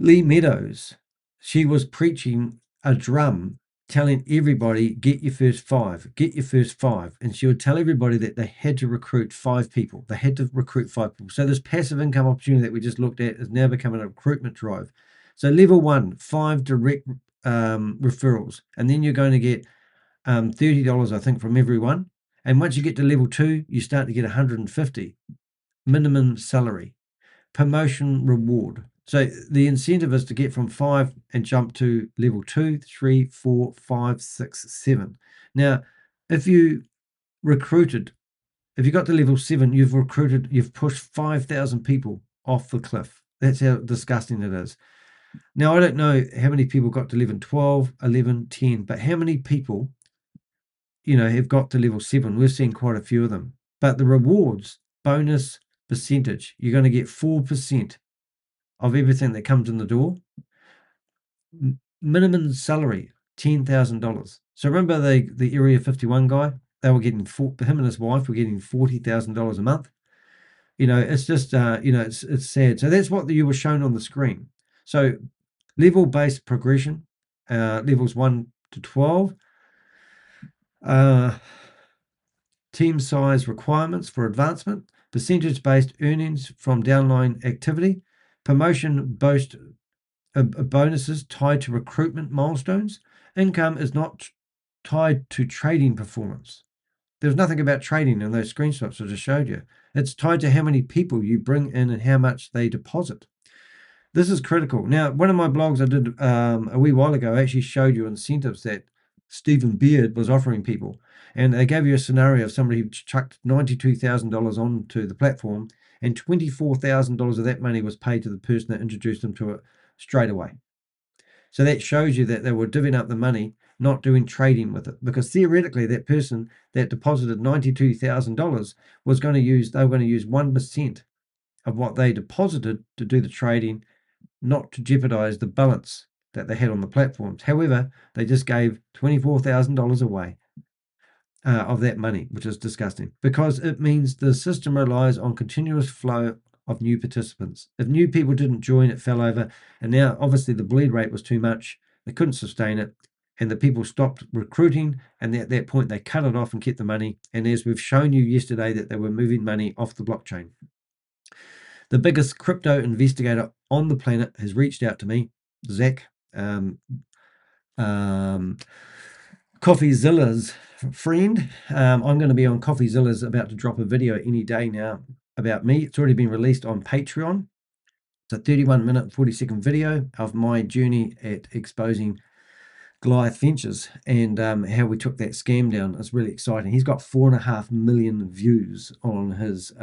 Lee Meadows, she was preaching a drum, telling everybody, get your first 5, get your first 5. And she would tell everybody that they had to recruit 5 people. They had to recruit 5 people. So this passive income opportunity that we just looked at is now becoming a recruitment drive. So level 1, 5 direct referrals. And then you're going to get $30, I think, from everyone. And once you get to level 2, you start to get 150 minimum salary, promotion reward. So the incentive is to get from 5 and jump to level 2, 3, 4, 5, 6, 7. Now, if you got to level 7, you've pushed 5,000 people off the cliff. That's how disgusting it is. Now, I don't know how many people got to level 12, 11, 10, but how many people have got to level 7. We've seen quite a few of them. But the rewards, bonus percentage, you're going to get 4% of everything that comes in the door. Minimum salary, $10,000. So remember the Area 51 guy? They were getting, him and his wife were getting $40,000 a month. It's just, it's sad. So that's what you were shown on the screen. So level-based progression, levels 1 to 12. Team size requirements for advancement, percentage-based earnings from downline activity, promotion bonuses tied to recruitment milestones. Income is not tied to trading performance. There's nothing about trading in those screenshots I just showed you. It's tied to how many people you bring in and how much they deposit. This is critical. Now, one of my blogs I did a wee while ago actually showed you incentives that Stephen Beard was offering people. And they gave you a scenario of somebody who chucked $92,000 onto the platform, and $24,000 of that money was paid to the person that introduced them to it straight away. So that shows you that they were divvying up the money, not doing trading with it. Because theoretically, that person that deposited $92,000 was going to use, they were going to use 1% of what they deposited to do the trading, not to jeopardize the balance that they had on the platforms. However, they just gave $24,000 away of that money, which is disgusting, because it means the system relies on continuous flow of new participants. If new people didn't join, it fell over. And now, obviously, the bleed rate was too much. They couldn't sustain it. And the people stopped recruiting. And at that point, they cut it off and kept the money. And as we've shown you yesterday, that they were moving money off the blockchain. The biggest crypto investigator on the planet has reached out to me, Zach, CoffeeZilla's friend. I'm going to be on CoffeeZilla's, about to drop a video any day now about me. It's already been released on Patreon. It's a 31-minute, 40-second video of my journey at exposing Goliath Ventures, and how we took that scam down is really exciting. He's got 4.5 million views on his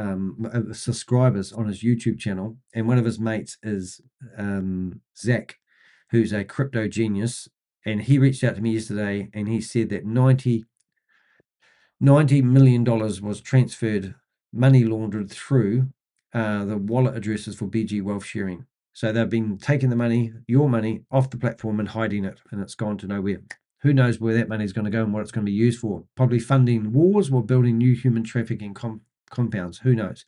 subscribers on his YouTube channel, and one of his mates is Zach, who's a crypto genius, and he reached out to me yesterday, and he said that $90 million was transferred, money laundered through the wallet addresses for BG Wealth Sharing. So they've been taking the money, your money, off the platform and hiding it, and it's gone to nowhere. Who knows where that money is going to go and what it's going to be used for? Probably funding wars or building new human trafficking compounds. Who knows?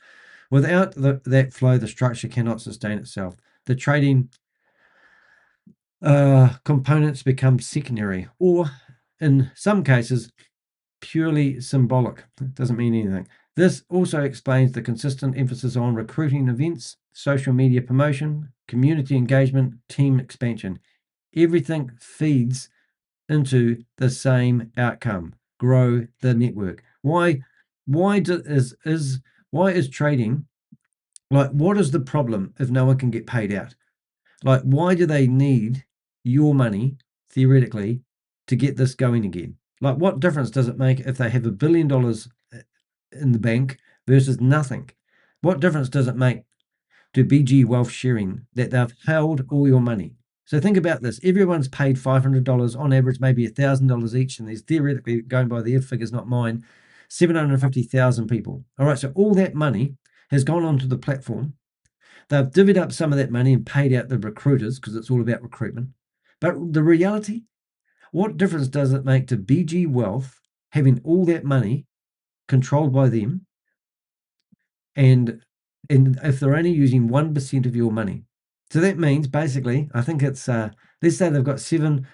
Without that flow, the structure cannot sustain itself. The trading components become secondary, or in some cases, purely symbolic. It doesn't mean anything. This also explains the consistent emphasis on recruiting events, social media promotion, community engagement, team expansion. Everything feeds into the same outcome: grow the network. Why is trading, like, what is the problem if no one can get paid out? Like, why do they need your money theoretically to get this going again? Like, what difference does it make if they have $1 billion in the bank versus nothing? What difference does it make to BG Wealth Sharing that they've held all your money? So think about this. Everyone's paid $500 on average, maybe $1,000 each, and there's theoretically, going by their figures, not mine, 750,000 people. All right, so all that money has gone onto the platform. They've divvied up some of that money and paid out the recruiters, because it's all about recruitment. But the reality, what difference does it make to BG Wealth having all that money controlled by them, and if they're only using 1% of your money? So that means basically, I think it's let's say they've got 7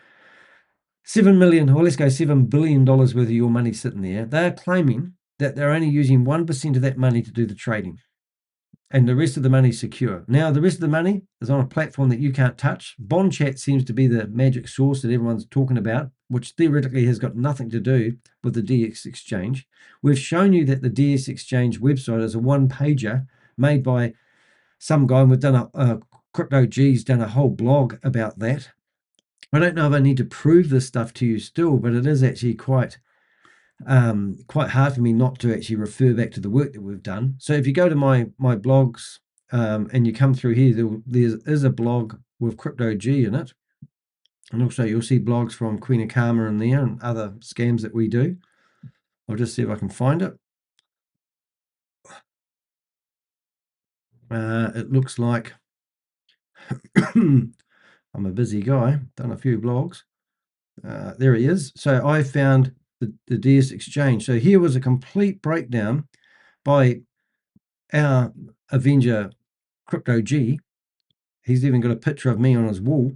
million, or let's go $7 billion worth of your money sitting there. They're claiming that they're only using 1% of that money to do the trading, and the rest of the money is secure. Now, the rest of the money is on a platform that you can't touch. Bond Chat seems to be the magic source that everyone's talking about, which theoretically has got nothing to do with the DX Exchange. We've shown you that the DX Exchange website is a one-pager made by some guy, and we've done Crypto G's done a whole blog about that. I don't know if I need to prove this stuff to you still, but it is actually quite hard for me not to actually refer back to the work that we've done. So if you go to my blogs and you come through here, there is a blog with Crypto G in it, and also you'll see blogs from Queen of Karma in there and other scams that we do. I'll just see if I can find it. It looks like I'm a busy guy, done a few blogs. There he is. So I found the DS Exchange. So here was a complete breakdown by our Avenger Crypto G. He's even got a picture of me on his wall.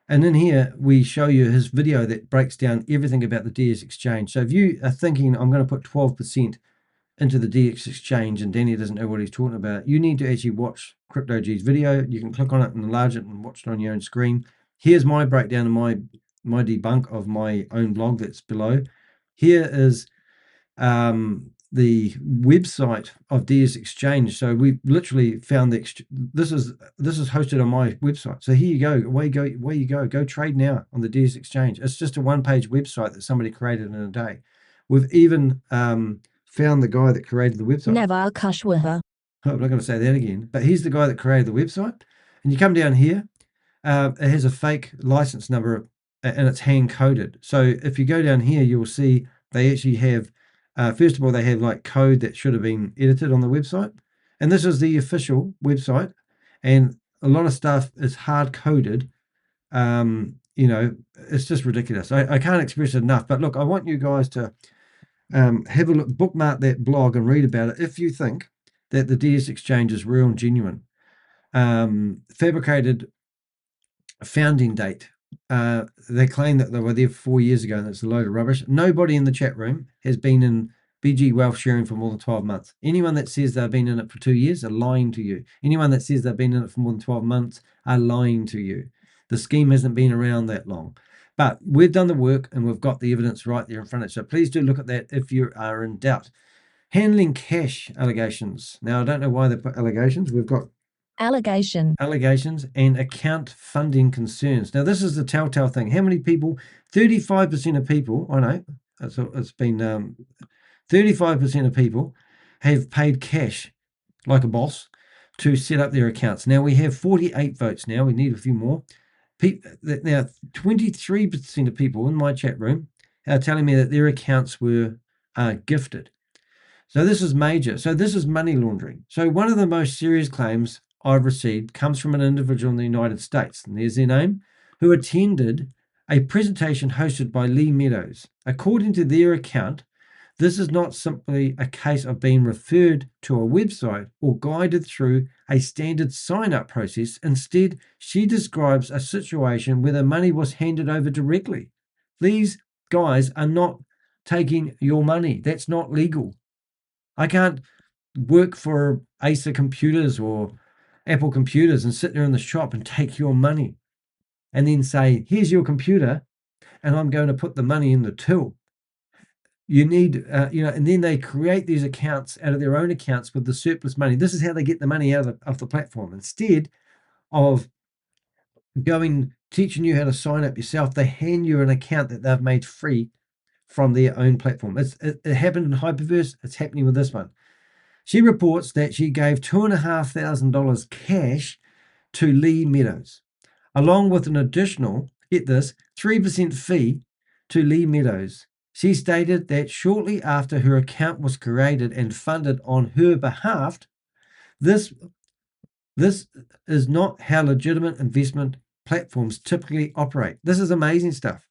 And in here, we show you his video that breaks down everything about the DS Exchange. So if you are thinking, I'm going to put 12% into the DX Exchange and Danny doesn't know what he's talking about, you need to actually watch Crypto G's video. You can click on it and enlarge it and watch it on your own screen. Here's my breakdown and my debunk of my own blog that's below. Here is the website of DS Exchange. So we literally found this is hosted on my website. So here you go, away you go trade now on the DS Exchange. It's just a one-page website that somebody created in a day. We've even found the guy that created the website. Never Kushwaha. I'm not going to say that again, but he's the guy that created the website. And you come down here, it has a fake license number and it's hand coded. So if you go down here, you'll see they actually have, first of all, they have like code that should have been edited on the website. And this is the official website. And a lot of stuff is hard coded. It's just ridiculous. I can't express it enough. But look, I want you guys to have a look, bookmark that blog and read about it if you think that the DS Exchange is real and genuine. Fabricated founding date. They claim that they were there 4 years ago, and that's a load of rubbish. Nobody in the chat room has been in BG Wealth Sharing for more than 12 months. Anyone that says they've been in it for 2 years are lying to you. Anyone that says they've been in it for more than 12 months are lying to you. The scheme hasn't been around that long. But we've done the work and we've got the evidence right there in front of us. So please do look at that if you are in doubt. Handling cash allegations. Now, I don't know why they put allegations. We've got allegations, and account funding concerns. Now, this is the telltale thing. How many people? 35% of people, I know, it's been 35% of people have paid cash like a boss to set up their accounts. Now, we have 48 votes now. We need a few more. Now, 23% of people in my chat room are telling me that their accounts were gifted. So this is major. So this is money laundering. So one of the most serious claims I've received comes from an individual in the United States, and there's their name, who attended a presentation hosted by Lee Meadows. According to their account, this is not simply a case of being referred to a website or guided through a standard sign-up process. Instead, she describes a situation where the money was handed over directly. These guys are not taking your money. That's not legal. I can't work for Acer Computers or Apple Computers and sit there in the shop and take your money and then say, here's your computer, and I'm going to put the money in the till. You need, and then they create these accounts out of their own accounts with the surplus money. This is how they get the money out of the platform. Instead of teaching you how to sign up yourself, they hand you an account that they've made free from their own platform. It happened in Hyperverse. It's happening with this one. She reports that she gave $2,500 cash to Lee Meadows, along with an additional, get this, 3% fee to Lee Meadows. She stated that shortly after her account was created and funded on her behalf, this is not how legitimate investment platforms typically operate. This is amazing stuff.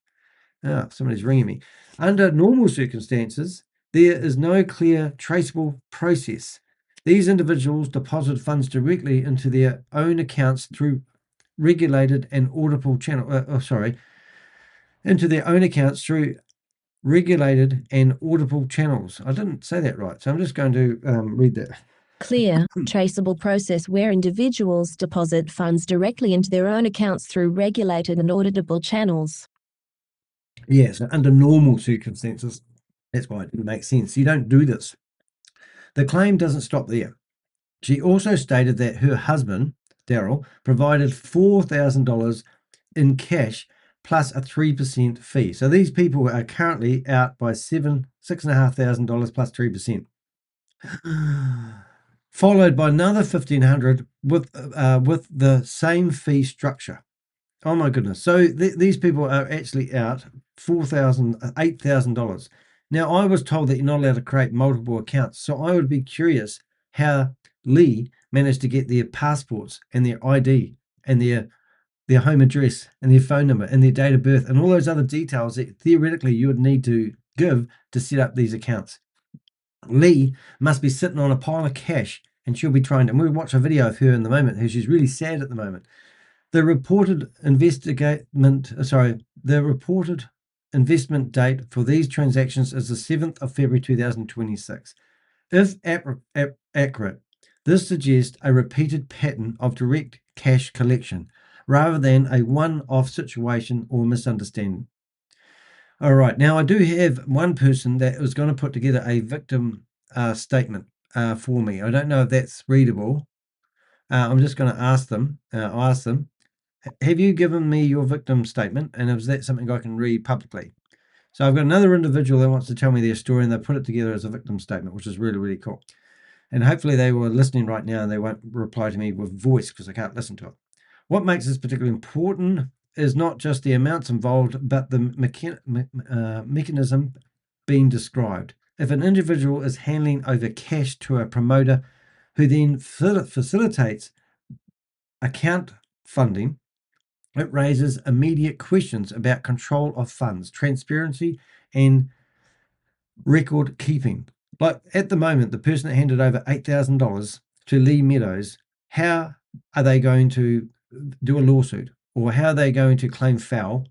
Oh, somebody's ringing me. Under normal circumstances, there is no clear, traceable process. These individuals deposit funds directly into their own accounts through regulated and audible into their own accounts through regulated and audible channels. I didn't say that right, so I'm just going to read that. Clear, traceable process where individuals deposit funds directly into their own accounts through regulated and auditable channels. Yes, under normal circumstances. That's why it didn't make sense. You don't do this. The claim doesn't stop there. She also stated that her husband, Daryl, provided $4,000 in cash plus a 3% fee. So these people are currently out by $6,500 plus 3%. Followed by another $1,500 with the same fee structure. Oh my goodness! So these people are actually out $8,000. Now I was told that you're not allowed to create multiple accounts, so I would be curious how Lee managed to get their passports and their ID and their home address and their phone number and their date of birth and all those other details that theoretically you would need to give to set up these accounts. Lee must be sitting on a pile of cash, and she'll be trying to, and we'll watch a video of her in the moment, how she's really sad at the moment. The reported investment date for these transactions is the 7th of February 2026. If accurate, this suggests a repeated pattern of direct cash collection rather than a one-off situation or misunderstanding. All right, now I do have one person that was going to put together a victim statement for me. I don't know if that's readable. I'm just going to ask them. Have you given me your victim statement? And is that something I can read publicly? So I've got another individual that wants to tell me their story, and they put it together as a victim statement, which is really, really cool. And hopefully they were listening right now and they won't reply to me with voice because I can't listen to it. What makes this particularly important is not just the amounts involved, but the mechanism being described. If an individual is handing over cash to a promoter who then facilitates account funding, it raises immediate questions about control of funds, transparency, and record keeping. Like at the moment, the person that handed over $8,000 to Lee Meadows, how are they going to do a lawsuit? Or how are they going to claim foul?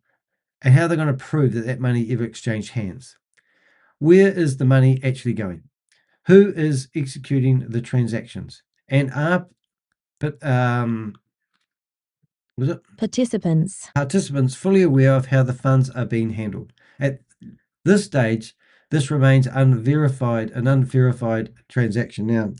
And how are they going to prove that that money ever exchanged hands? Where is the money actually going? Who is executing the transactions? And are participants fully aware of how the funds are being handled? At this stage, this remains an unverified transaction. Now,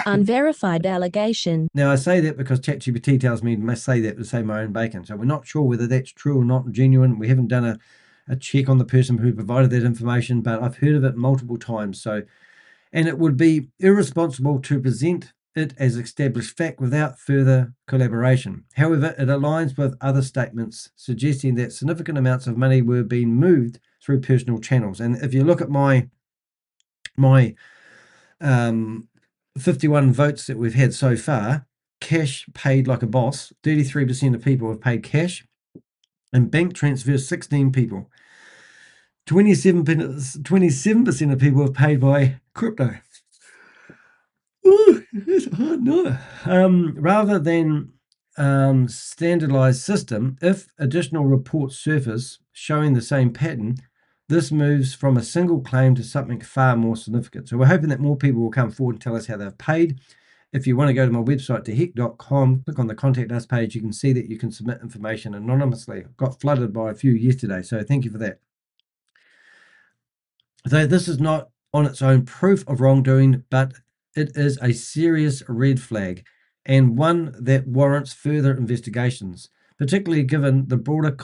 Unverified allegation. Now, I say that because ChatGPT tells me to say that to save my own bacon. So we're not sure whether that's true or not genuine. We haven't done a check on the person who provided that information, but I've heard of it multiple times. And it would be irresponsible to present it as established fact without further collaboration. However, it aligns with other statements suggesting that significant amounts of money were being moved through personal channels. And if you look at my 51 votes that we've had so far, cash paid like a boss, 33% of people have paid cash, and bank transfers, 16 people. 27% of people have paid by crypto. Ooh, that's a hard no. Rather than standardized system, if additional reports surface showing the same pattern, this moves from a single claim to something far more significant. So we're hoping that more people will come forward and tell us how they've paid. If you want to go to my website, theheck.com, click on the Contact Us page, you can see that you can submit information anonymously. I got flooded by a few yesterday, so thank you for that. So this is not on its own proof of wrongdoing, but it is a serious red flag and one that warrants further investigations, particularly given the broader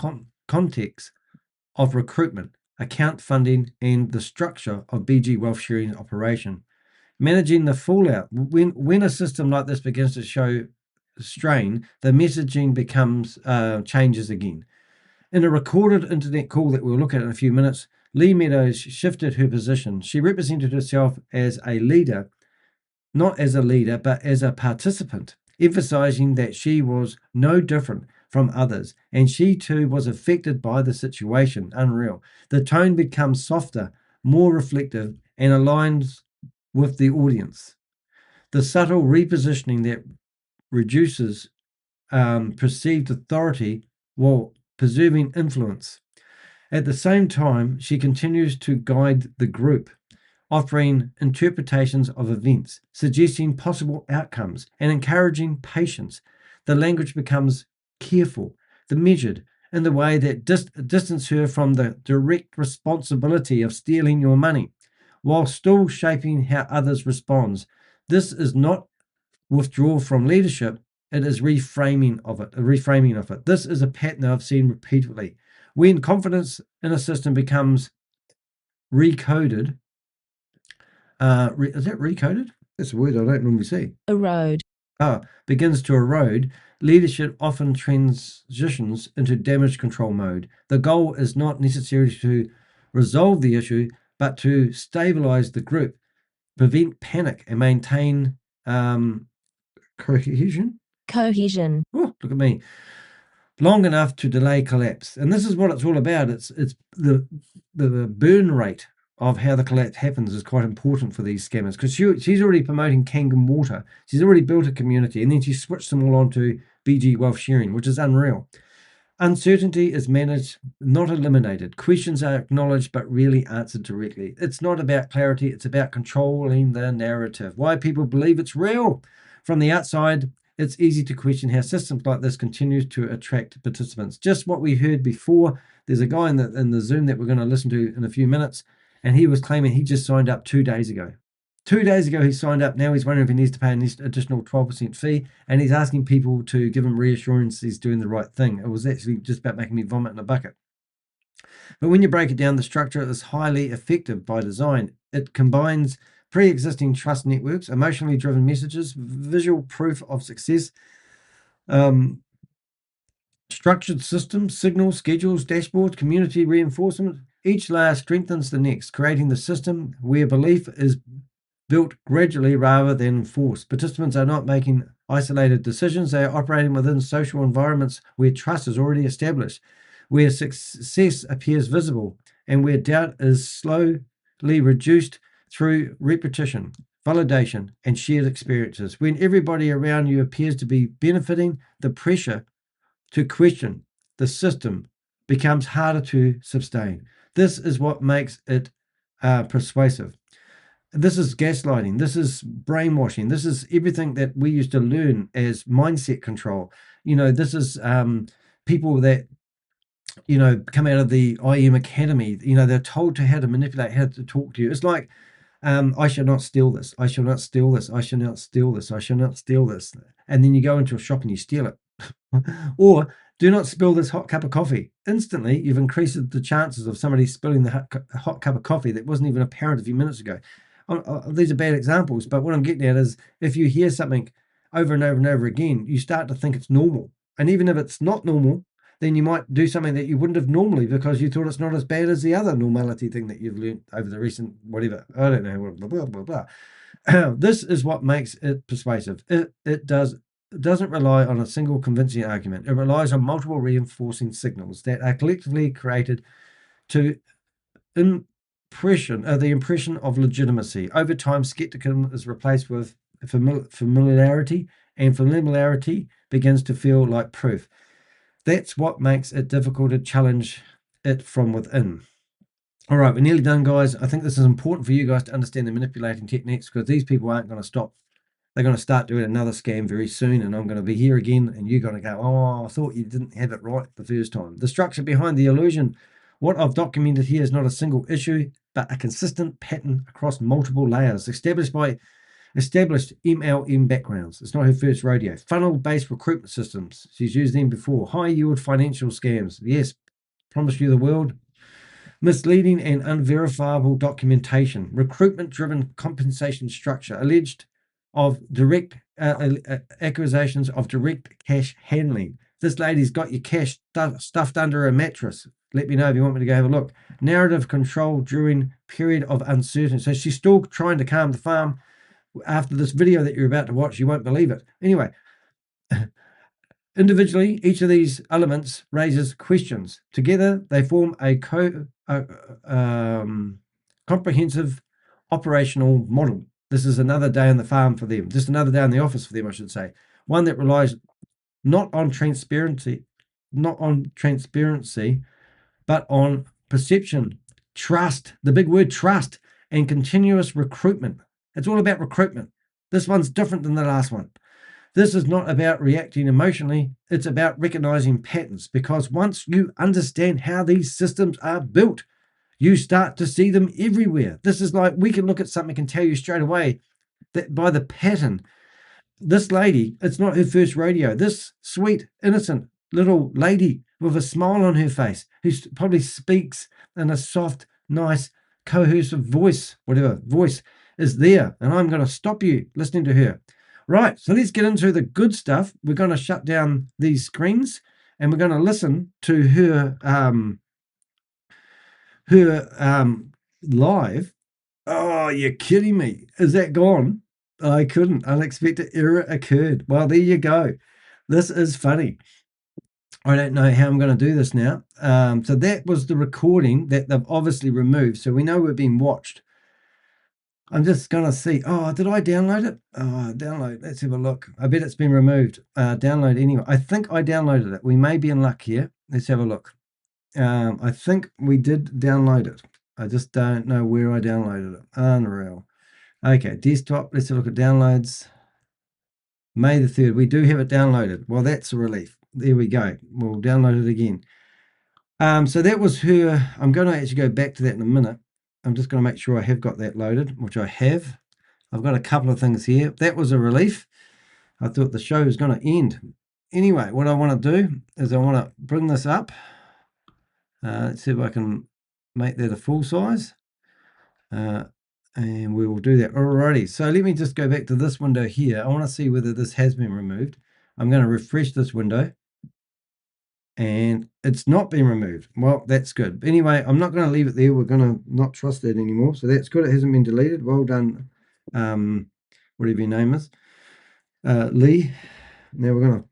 context of recruitment, account funding, and the structure of BG Wealth Sharing operation. Managing the fallout. When a system like this begins to show strain, the messaging changes again. In a recorded internet call that we'll look at in a few minutes, Lee Meadows shifted her position. She represented herself as a leader, not as a leader, but as a participant, emphasizing that she was no different from others, and she too was affected by the situation. Unreal. The tone becomes softer, more reflective, and aligns with the audience. The subtle repositioning that reduces perceived authority while preserving influence. At the same time, she continues to guide the group, offering interpretations of events, suggesting possible outcomes, and encouraging patience. The language becomes careful, measured, in the way that distance her from the direct responsibility of stealing your money, while still shaping how others respond. This is not withdrawal from leadership, it is reframing of it. This is a pattern I've seen repeatedly. When confidence in a system becomes recoded, is that recoded? That's a word I don't normally see. Erode. Begins to erode, leadership often transitions into damage control mode. The goal is not necessarily to resolve the issue, but to stabilize the group, prevent panic, and maintain cohesion. Oh, look at me. Long enough to delay collapse. And this is what it's all about. It's the burn rate of how the collapse happens is quite important for these scammers, because she's already promoting Kangen water. She's already built a community, and then she switched them all onto BG Wealth Sharing, which is unreal. Uncertainty is managed, not eliminated. Questions are acknowledged but rarely answered directly. It's not about clarity, it's about controlling the narrative. Why people believe it's real. From the outside, it's easy to question how systems like this continue to attract participants. Just what we heard before. There's a guy in the Zoom that we're going to listen to in a few minutes, and he was claiming he just signed up 2 days ago. 2 days ago he signed up. Now he's wondering if he needs to pay an additional 12% fee, and he's asking people to give him reassurance he's doing the right thing. It was actually just about making me vomit in a bucket. But when you break it down, the structure is highly effective by design. It combines pre-existing trust networks, emotionally driven messages, visual proof of success, structured systems, signals, schedules, dashboards, community reinforcement. Each layer strengthens the next, creating the system where belief is built gradually rather than forced. Participants are not making isolated decisions. They are operating within social environments where trust is already established, where success appears visible, and where doubt is slowly reduced through repetition, validation, and shared experiences. When everybody around you appears to be benefiting, the pressure to question the system becomes harder to sustain. This is what makes it persuasive. This is gaslighting. This is brainwashing. This is everything that we used to learn as mindset control. This is people that, come out of the IM Academy. They're told how to manipulate, how to talk to you. It's like I shall not steal this. I shall not steal this. I shall not steal this. I shall not steal this. And then you go into a shop and you steal it. Or do not spill this hot cup of coffee. Instantly, you've increased the chances of somebody spilling the hot cup of coffee that wasn't even apparent a few minutes ago. These are bad examples, but what I'm getting at is if you hear something over and over and over again, you start to think it's normal. And even if it's not normal, then you might do something that you wouldn't have normally because you thought it's not as bad as the other normality thing that you've learned over the recent whatever. I don't know, blah, blah, blah, blah. This is what makes it persuasive. It doesn't rely on a single convincing argument. It relies on multiple reinforcing signals that are collectively created to the impression of legitimacy. Over time, skepticism is replaced with familiarity, and familiarity begins to feel like proof. That's what makes it difficult to challenge it from within. All right, we're nearly done, guys. I think this is important for you guys to understand the manipulating techniques because these people aren't going to stop. They're going to start doing another scam very soon, and I'm going to be here again, and you're going to go, oh, I thought you didn't have it right the first time. The structure behind the illusion. What I've documented here is not a single issue, but a consistent pattern across multiple layers established MLM backgrounds. It's not her first rodeo. Funnel-based recruitment systems. She's used them before. High-yield financial scams. Yes, promise you the world. Misleading and unverifiable documentation. Recruitment-driven compensation structure. Alleged of direct accusations of direct cash handling. This lady's got your cash stuffed under a mattress. Let me know if you want me to go have a look. Narrative control during period of uncertainty. So she's still trying to calm the farm. After this video that you're about to watch, you won't believe it. Anyway, individually, each of these elements raises questions. Together, they form a comprehensive operational model. This is another day on the farm for them. Just another day in the office for them, I should say. One that relies not on transparency, but on perception, trust, the big word trust, and continuous recruitment. It's all about recruitment. This one's different than the last one. This is not about reacting emotionally. It's about recognizing patterns, because once you understand how these systems are built, you start to see them everywhere. This is like we can look at something and tell you straight away that by the pattern, this lady, it's not her first rodeo. This sweet, innocent little lady with a smile on her face, who probably speaks in a soft, nice, cohesive voice, whatever voice is there. And I'm going to stop you listening to her. Right, so let's get into the good stuff. We're going to shut down these screens and we're going to listen to her live. Oh, you're kidding me. Is that gone? I couldn't. Unexpected error occurred. Well, there you go. This is funny. I don't know how I'm going to do this now. So that was the recording that they've obviously removed. So we know we're being watched. I'm just going to see. Oh, did I download it? Oh, download. Let's have a look. I bet it's been removed. Download anyway. I think I downloaded it. We may be in luck here. Let's have a look. I think we did download it. I just don't know where I downloaded it. Unreal. Okay, desktop. Let's have a look at downloads. May the 3rd. We do have it downloaded. Well, that's a relief. There we go. We'll download it again. So that was her. I'm going to actually go back to that in a minute. I'm just going to make sure I have got that loaded, which I have. I've got a couple of things here. That was a relief. I thought the show was going to end. Anyway, what I want to do is I want to bring this up. Let's see if I can make that a full size. And we will do that. Alrighty. So let me just go back to this window here. I want to see whether this has been removed. I'm going to refresh this window. And it's not been removed. Well, that's good. Anyway, I'm not going to leave it there. We're going to not trust that anymore. So that's good. It hasn't been deleted. Well done, whatever your name is, Lee. Now we're going to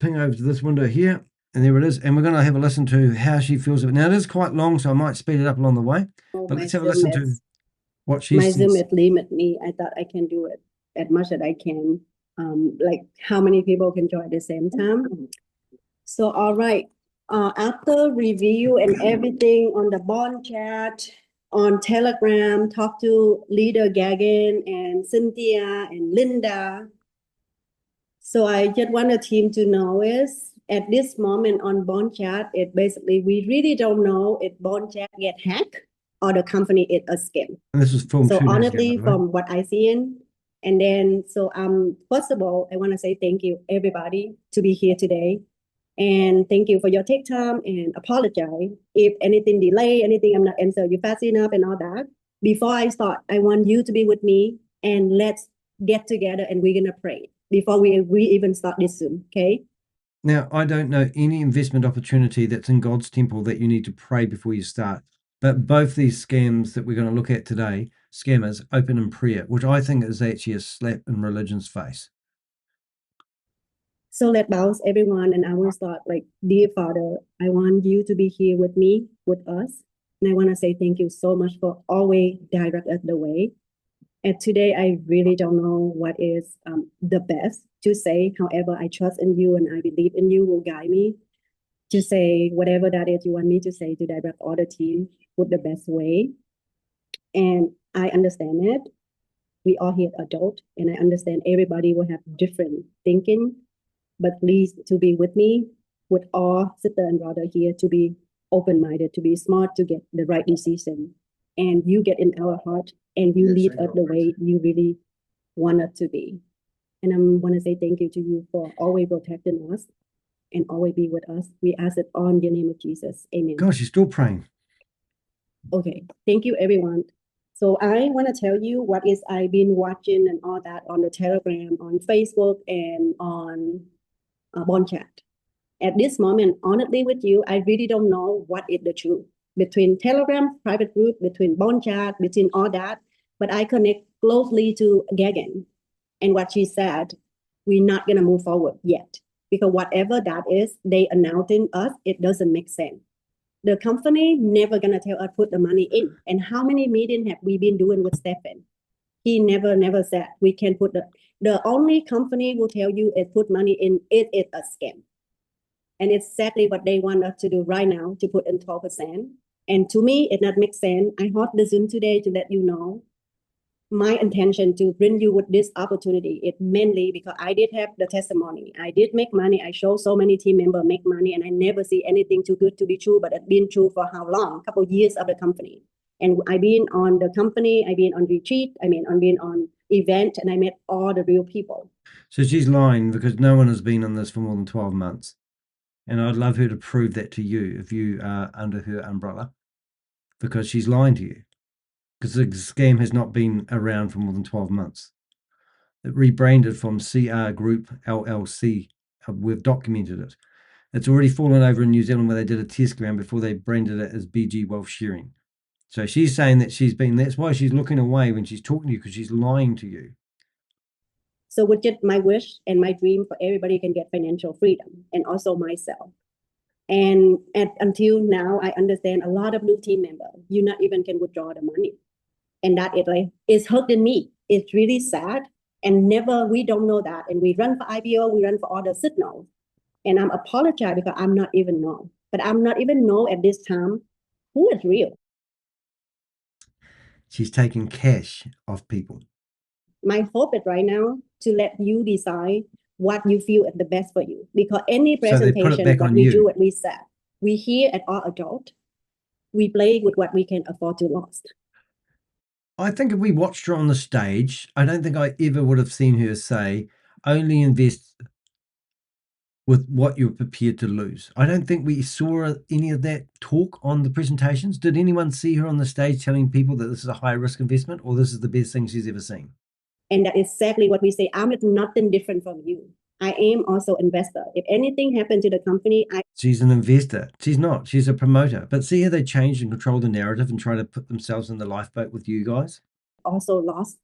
ping over to this window here. And there it is. And we're going to have a listen to how she feels of it. Now, it is quite long, so I might speed it up along the way. But let's have a listen to what she says. My Zoom it limit me. I thought I can do it as much as I can. Like how many people can join at the same time. So, all right. After review and everything on the bond chat, on Telegram, talk to leader Kangen and Cynthia and Linda. So I just want the team to know is at this moment on bond chat, it basically, we really don't know if bond chat get hacked or the company is a scam. And this was filmed So 2 days ago, honestly, by the way. from what I see in, and then so first of all, I want to say thank you everybody to be here today. And thank you for your take time and apologize if anything delay, anything I'm not answering you fast enough and all that. Before I start, I want you to be with me and let's get together and we're gonna pray before we even start this Zoom, okay? Now, I don't know any investment opportunity that's in God's temple that you need to pray before you start. But both these scams that we're going to look at today, scammers, open in prayer, which I think is actually a slap in religion's face. So let's bounce everyone, and I will start like, dear Father, I want you to be here with me, with us. And I want to say thank you so much for always direct us the way. And today, I really don't know what is the best to say. However, I trust in you and I believe in you will guide me to say whatever that is you want me to say to direct all the team with the best way. And I understand it. We are here adult, and I understand everybody will have different thinking. But please to be with me, with all sister and brother here, to be open-minded, to be smart, to get the right decision. And you get in our heart and you lead us the way you really want us to be. And I want to say thank you to you for always protecting us and always be with us. We ask it all in the name of Jesus. Amen. Gosh, you're still praying. Okay, thank you everyone. So I want to tell you what is I've been watching and all that on the Telegram, on Facebook, and on Bond Chat. At this moment, honestly with you, I really don't know what is the truth between Telegram, private group, between Bond Chat, between all that. But I connect closely to Kangen, and what she said, we're not going to move forward yet. Because whatever that is, they announcing us, it doesn't make sense. The company never going to tell us put the money in. And how many meetings have we been doing with Stephen? He never said we can put the only company will tell you is put money in, it is a scam. And it's exactly what they want us to do right now, to put in 12%. And to me, it not make sense. I hope the Zoom today to let you know my intention to bring you with this opportunity. It mainly because I did have the testimony. I did make money. I show so many team members make money, and I never see anything too good to be true, but it's been true for how long? A couple of years of the company. And I've been on the company, I've been on retreat, I've been on event, and I met all the real people. So she's lying because no one has been on this for more than 12 months. And I'd love her to prove that to you if you are under her umbrella, because she's lying to you. Because the scam has not been around for more than 12 months. It rebranded from CR Group LLC. We've documented it. It's already fallen over in New Zealand where they did a test ground before they branded it as BG Wealth Sharing. So she's saying that that's why she's looking away when she's talking to you, because she's lying to you. So with just my wish and my dream for everybody can get financial freedom, and also myself. And until now, I understand a lot of new team members, you not even can withdraw the money. And that is hurting me. It's really sad. And we don't know that. And we run for IPO, we run for all the signals. And I'm apologize because I'm not even know. But I'm not even know at this time who is real. She's taking cash off people. My hope is right now to let you decide what you feel is the best for you. Because any presentation that we do, what we said, we here at all adult, we play with what we can afford to lose. I think if we watched her on the stage, I don't think I ever would have seen her say, only invest with what you're prepared to lose. I don't think we saw any of that talk on the presentations. Did anyone see her on the stage telling people that this is a high risk investment, or this is the best thing she's ever seen? And that is exactly what we say. I'm nothing different from you. I am also investor. If anything happened to the company, she's an investor. She's not. She's a promoter. But see how they change and control the narrative and try to put themselves in the lifeboat with you guys? Also lost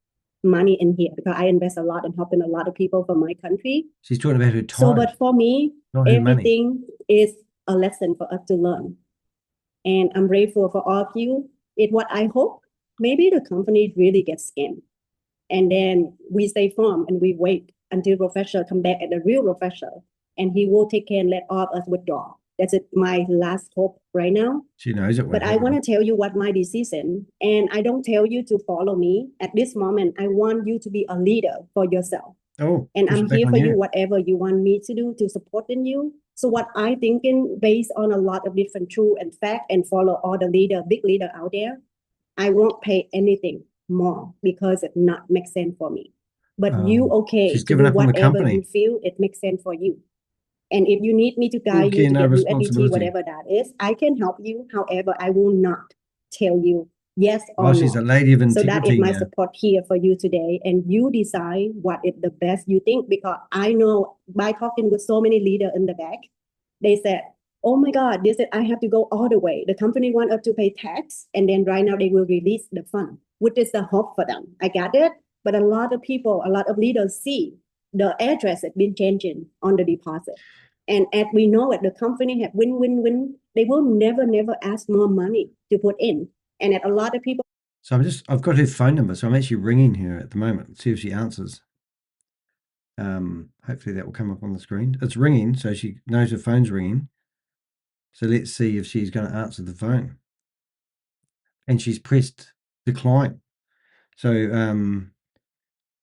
money in here because I invest a lot and helping a lot of people from my country. She's talking about her time. So, but for me, everything is a lesson for us to learn. And I'm grateful for all of you. It's what I hope. Maybe the company really gets scammed. And then we stay firm and we wait until professor come back at the real professor, and he will take care and let all of us withdraw. That's it, my last hope right now. She knows it. But I want to tell you what my decision, and I don't tell you to follow me at this moment. I want you to be a leader for yourself. Oh, and I'm here for you, whatever you want me to do to support in you. So what I thinking based on a lot of different truth and fact, and follow all the big leader out there. I won't pay anything more because it not make sense for me. But you okay she's to given do up on the whatever company. you feel it makes sense for you. And if you need me to Full guide you care, to no get USDT, responsibility. whatever that is, I can help you. However, I will not tell you yes or Oh, no. she's a lady of So that is integrity my now. support here for you today. And you decide what is the best you think, because I know by talking with so many leaders in the back, they said, oh my God, they said I have to go all the way. The company want us to pay tax, and then right now they will release the fund, which is the hope for them. I got it. But a lot of people, a lot of leaders see the address has been changing on the deposit. And as we know it, the company have win-win-win. They will never, never ask more money to put in. And at a lot of people. So I've got her phone number, so I'm actually ringing her at the moment, see if she answers. Hopefully that will come up on the screen. It's ringing, so she knows her phone's ringing. So let's see if she's going to answer the phone. And she's pressed decline. So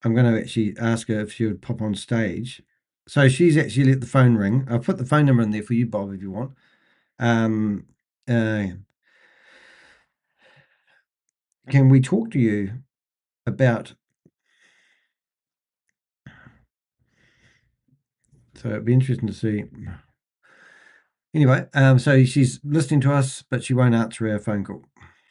I'm going to actually ask her if she would pop on stage. So she's actually let the phone ring. I'll put the phone number in there for you, Bob, if you want. Can we talk to you about? So it'd be interesting to see. Anyway, so she's listening to us, but she won't answer our phone call.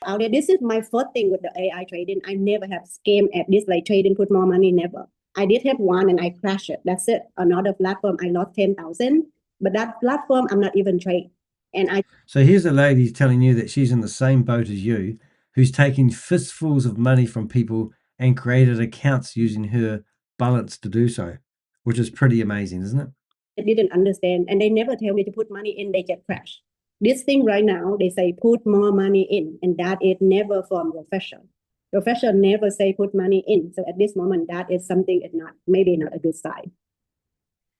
Out there, this is my first thing with the AI trading. I never have scam at this, like trading, put more money, never. I did have one and I crashed it. That's it. Another platform, I lost 10,000, but that platform, I'm not even trade. So here's a lady telling you that she's in the same boat as you, who's taking fistfuls of money from people and created accounts using her balance to do so, which is pretty amazing, isn't it? I didn't understand, and they never tell me to put money in, they get crashed. This thing right now, they say put more money in, and that is never from professional. Professional never say put money in. So at this moment, that is something is not, maybe not a good sign.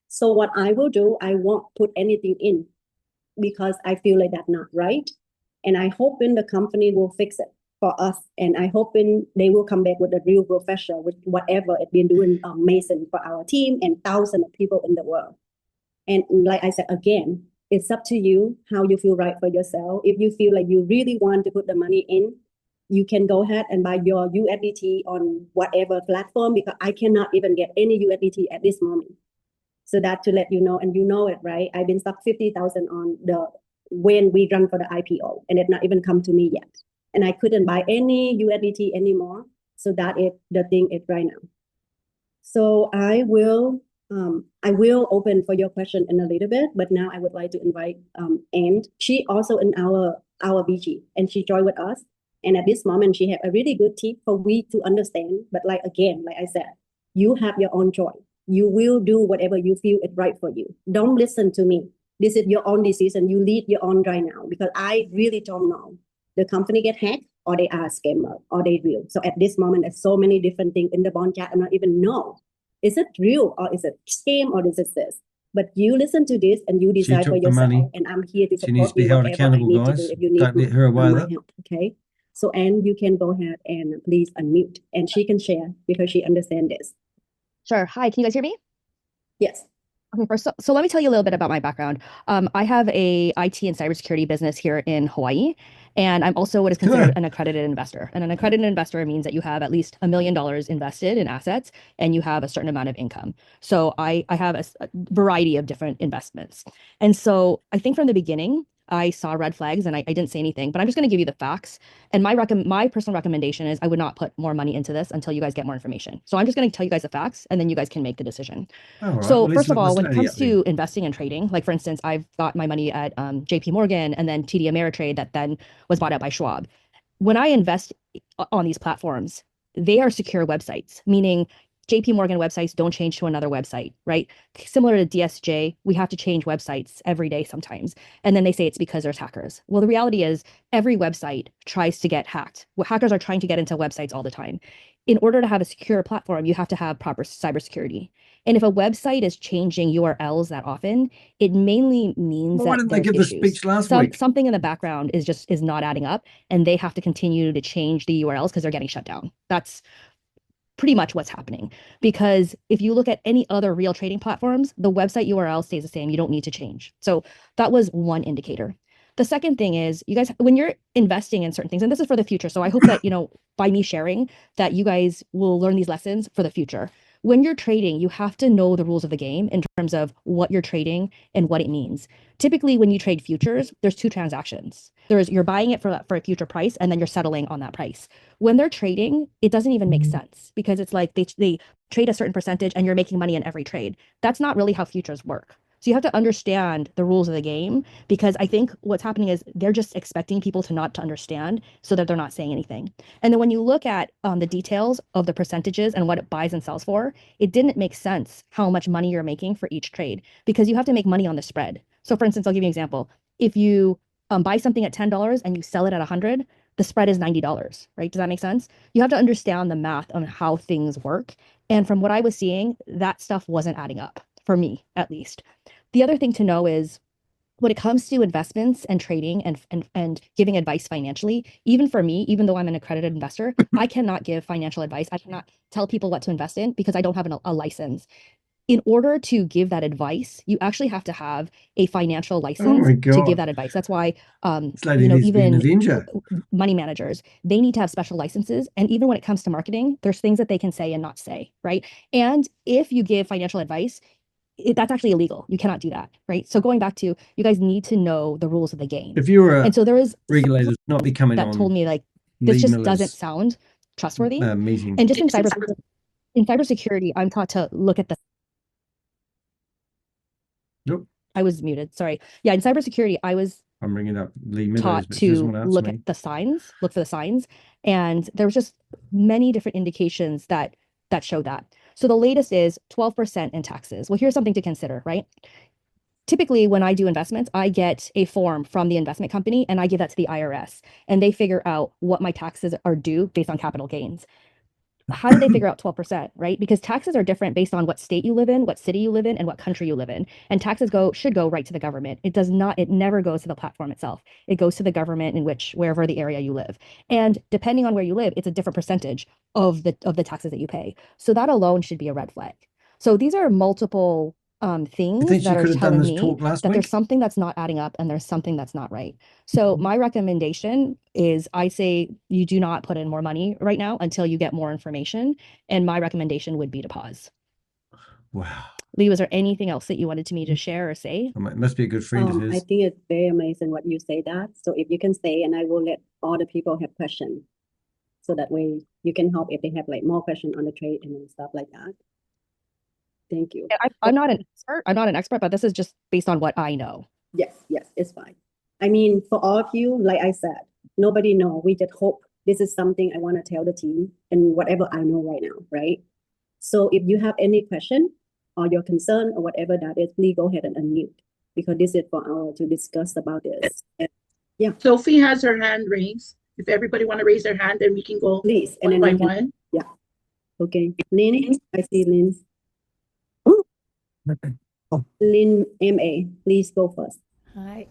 So what I will do, I won't put anything in because I feel like that's not right. And I hoping the company will fix it for us. And I hoping they will come back with a real professional with whatever it's been doing amazing for our team and thousands of people in the world. And like I said, again, it's up to you how you feel right for yourself. If you feel like you really want to put the money in, you can go ahead and buy your USDT on whatever platform, because I cannot even get any USDT at this moment. So that to let you know, and you know it, right? I've been stuck 50,000 on when we run for the IPO, and it not even come to me yet. And I couldn't buy any USDT anymore. So that is the thing is right now. So I will open for your question in a little bit, but now I would like to invite Anne. She also in our BG, and she joined with us. And at this moment, she have a really good tip for we to understand. But like I said, you have your own choice. You will do whatever you feel is right for you. Don't listen to me. This is your own decision. You lead your own right now, because I really don't know. The company get hacked, or they are scammer, or they real. So at this moment, there's so many different things in the bond chat. I'm not even know. Is it real, or is it scam, or is it this? But you listen to this and you decide for yourself. Money. And I'm here to support she needs to be held accountable, I need guys. to do if you need Don't let her away with it. help. Okay. So Anne, you can go ahead and please unmute, and she can share because she understands this. Sure. Hi, can you guys hear me? Yes. Okay, first, so let me tell you a little bit about my background. I have a IT and cybersecurity business here in Hawaii, and I'm also what is considered an accredited investor. And an accredited investor means that you have at least $1 million invested in assets, and you have a certain amount of income. So I have a variety of different investments. And so I think from the beginning, I saw red flags and I didn't say anything, but I'm just going to give you the facts. And my personal recommendation is I would not put more money into this until you guys get more information. So I'm just going to tell you guys the facts, and then you guys can make the decision. Right. So first of all, when it comes to investing and trading, like for instance, I've got my money at JP Morgan and then TD Ameritrade that then was bought out by Schwab. When I invest on these platforms, they are secure websites, meaning JP Morgan websites don't change to another website, right? Similar to DSJ, we have to change websites every day sometimes. And then they say it's because there's hackers. Well, the reality is every website tries to get hacked. Well, hackers are trying to get into websites all the time. In order to have a secure platform, you have to have proper cybersecurity. And if a website is changing URLs that often, it mainly means that there's issues. The speech last week? Something in the background is not adding up, and they have to continue to change the URLs because they're getting shut down. That's pretty much what's happening. Because if you look at any other real trading platforms, the website URL stays the same. You don't need to change. So that was one indicator. The second thing is, you guys, when you're investing in certain things, and this is for the future, so I hope that, by me sharing, that you guys will learn these lessons for the future. When you're trading, you have to know the rules of the game in terms of what you're trading and what it means. Typically, when you trade futures, there's two transactions. You're buying it for a future price, and then you're settling on that price. When they're trading, it doesn't even make sense, because it's like they trade a certain percentage and you're making money in every trade. That's not really how futures work. So you have to understand the rules of the game, because I think what's happening is they're just expecting people to understand, so that they're not saying anything. And then when you look at the details of the percentages and what it buys and sells for, it didn't make sense how much money you're making for each trade, because you have to make money on the spread. So for instance, I'll give you an example. If you buy something at $10 and you sell it at $100, the spread is $90, right? Does that make sense? You have to understand the math on how things work. And from what I was seeing, that stuff wasn't adding up, for me at least. The other thing to know is, when it comes to investments and trading and giving advice financially, even for me, even though I'm an accredited investor, I cannot give financial advice. I cannot tell people what to invest in, because I don't have a license. In order to give that advice, you actually have to have a financial license to give that advice. That's why, even money managers, they need to have special licenses. And even when it comes to marketing, there's things that they can say and not say, right? And if you give financial advice, that's actually illegal. You cannot do that, right? So going back to, you guys need to know the rules of the game. If you were and so there was regulators not be coming that on told me, like, this Lee just Miller's doesn't sound trustworthy. meeting. And just in cybersecurity, I'm taught to look at the. Nope. I was muted. Sorry. Yeah, in cybersecurity, I'm bringing up Lee Meadows, taught but she doesn't to want to answer look me. at the signs, look for the signs, and there was just many different indications that show that. So the latest is 12% in taxes. Well, here's something to consider, right? Typically, when I do investments, I get a form from the investment company and I give that to the IRS, and they figure out what my taxes are due based on capital gains. How do they figure out 12%, right? Because taxes are different based on what state you live in, what city you live in, and what country you live in. And taxes should go right to the government. It never goes to the platform itself. It goes to the government wherever the area you live. And depending on where you live, it's a different percentage of the taxes that you pay. So that alone should be a red flag. So these are multiple things that are telling me that there's something that's not adding up and there's something that's not right. So my recommendation is, I say you do not put in more money right now until you get more information. And my recommendation would be to pause. Wow. Lee, was there anything else that you wanted me to share or say? It must be a good friend of his. I think it's very amazing what you say that. So if you can say, and I will let all the people have questions, so that way you can help if they have like more questions on the trade and stuff like that. Thank you. I'm not an expert, but this is just based on what I know. Yes, it's fine. I mean, for all of you, like I said, nobody know. We just hope this is something I want to tell the team and whatever I know right now, right? So if you have any question or your concern or whatever that is, please go ahead and unmute, because this is for our to discuss about this. Yeah. Sophie has her hand raised. If everybody want to raise their hand, then we can go please one by one. Yeah. Okay. Lynne, I see Lynne. Lynne MA, please go first. Hi,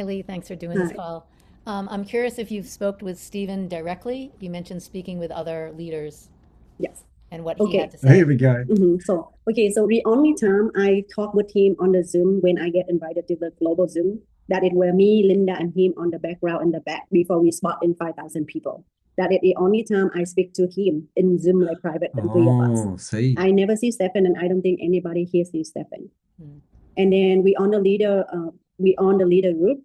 Lee. Thanks for doing this call. I'm curious if you've spoke with Stephen directly. You mentioned speaking with other leaders. Yes. And what he had to say. Here we go. So the only time I talk with him on the Zoom when I get invited to the global Zoom, that it were me, Linda, and him on the background in the back before we spot in 5,000 people. That is the only time I speak to him in Zoom, like private, the three of us. See. I never see Stephen, and I don't think anybody here sees Stephen. And then we on the leader group,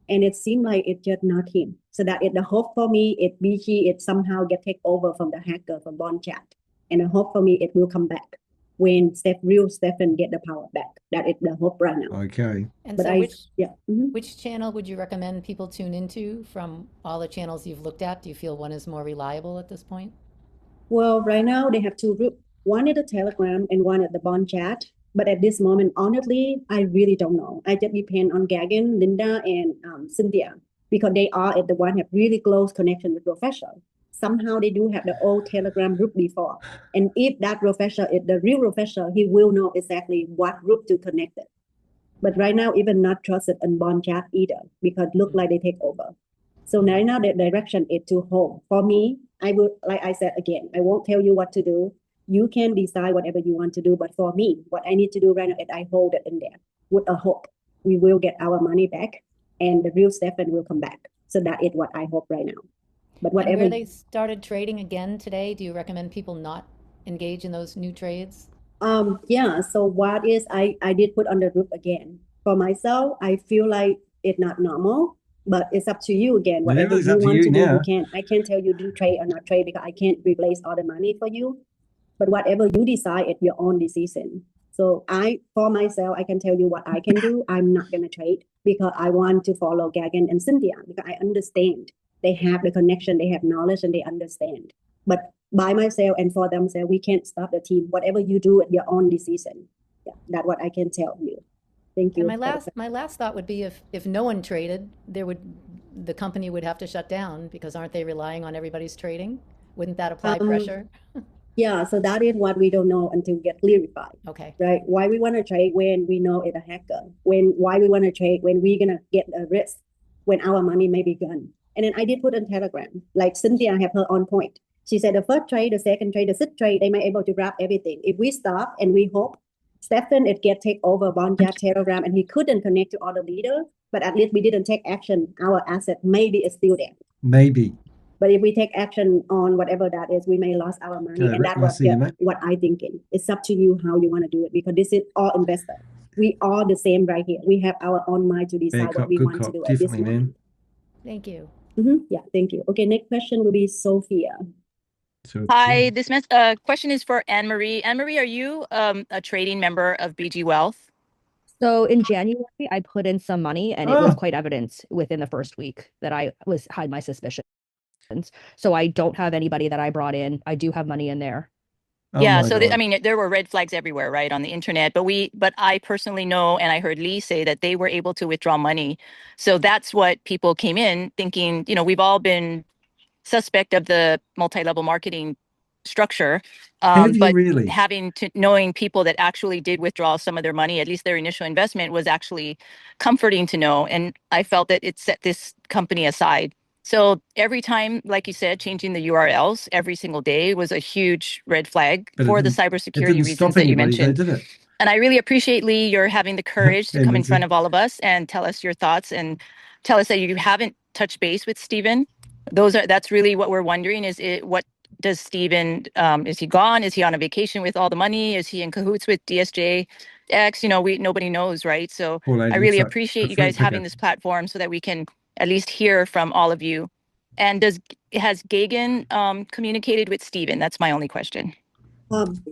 and it seemed like it's just not him. So that the hope for me, it somehow get taken over from the hacker from Bond Chat, and the hope for me it will come back when Stephen get the power back. That is the hope right now. Okay. And but so which channel would you recommend people tune into from all the channels you've looked at? Do you feel one is more reliable at this point? Well, right now they have two groups. One is the Telegram and one is the Bond Chat. But at this moment, honestly, I really don't know. I just depend on Kangen, Linda, and Cynthia, because they are at the one have really close connection with professor. Somehow they do have the old Telegram group before. And if that professor is the real professor, he will know exactly what group to connect it. But right now, even not trusted in Bond Chat either, because look like they take over. So right now the direction is to home. For me, I would, like I said again, I won't tell you what to do. You can decide whatever you want to do. But for me, what I need to do right now is I hold it in there with a hope we will get our money back. and the real Stefan will come back. So that is what I hope right now. But And whatever. where they started trading again today, do you recommend people not engage in those new trades? Yeah, so what is I did put on the group again. For myself, I feel like it's not normal, but it's up to you again. Whatever Everything's you up to want you to do, now. you can. I can't tell you do trade or not trade because I can't replace all the money for you. But whatever you decide, it's your own decision. So for myself, I can tell you what I can do. I'm not gonna trade because I want to follow Gagan and Cynthia because I understand they have the connection, they have knowledge, and they understand. But by myself and for themselves, we can't stop the team. Whatever you do, it's your own decision. Yeah, that's what I can tell you. Thank you. And my last thought would be if no one traded, the company would have to shut down because aren't they relying on everybody's trading? Wouldn't that apply pressure? Yeah, so that is what we don't know until we get clarified. Okay. Right? Why we want to trade when we know it's a hacker? Why we want to trade when we're gonna get a risk when our money may be gone? And then I did put on Telegram, like Cynthia have her on point. She said the first trade, the second trade, the sixth trade, they may able to grab everything. If we stop and we hope Stefan it get take over Bonjat Telegram and he couldn't connect to all the leaders, but at least we didn't take action. Our asset maybe is still there. Maybe. But if we take action on whatever that is, we may lose our money. Okay, And that's what I thinking. It's up to you how you want to do it because this is all investor. We are the same right here. We have our own mind to decide what we want to do at this Definitely, moment. man. Thank you. Yeah, thank you. Okay, next question will be Sophia. So, Hi, this question is for Anne Marie. Anne Marie, are you a trading member of BG Wealth? So in January, I put in some money, and it was quite evident within the first week that I had my suspicions. So I don't have anybody that I brought in. I do have money in there. Yeah, so I mean, there were red flags everywhere, right, on the internet. But I personally know, and I heard Lee say that they were able to withdraw money. So that's what people came in thinking. You know, we've all been suspect of the multi-level marketing structure, but really? knowing people that actually did withdraw some of their money, at least their initial investment, was actually comforting to know. And I felt that it set this company aside. So every time, like you said, changing the URLs every single day was a huge red flag for the cybersecurity reasons that you mentioned. Did it? And I really appreciate, Lee, you're having the courage to come in front of all of us and tell us your thoughts and tell us that you haven't touched base with Stephen. That's really what we're wondering what does Stephen, is he gone? Is he on a vacation with all the money? Is he in cahoots with DSJ X? You know, nobody knows, right? So I really appreciate you guys having this platform so that we can at least hear from all of you. And has Gagan communicated with Stephen? That's my only question.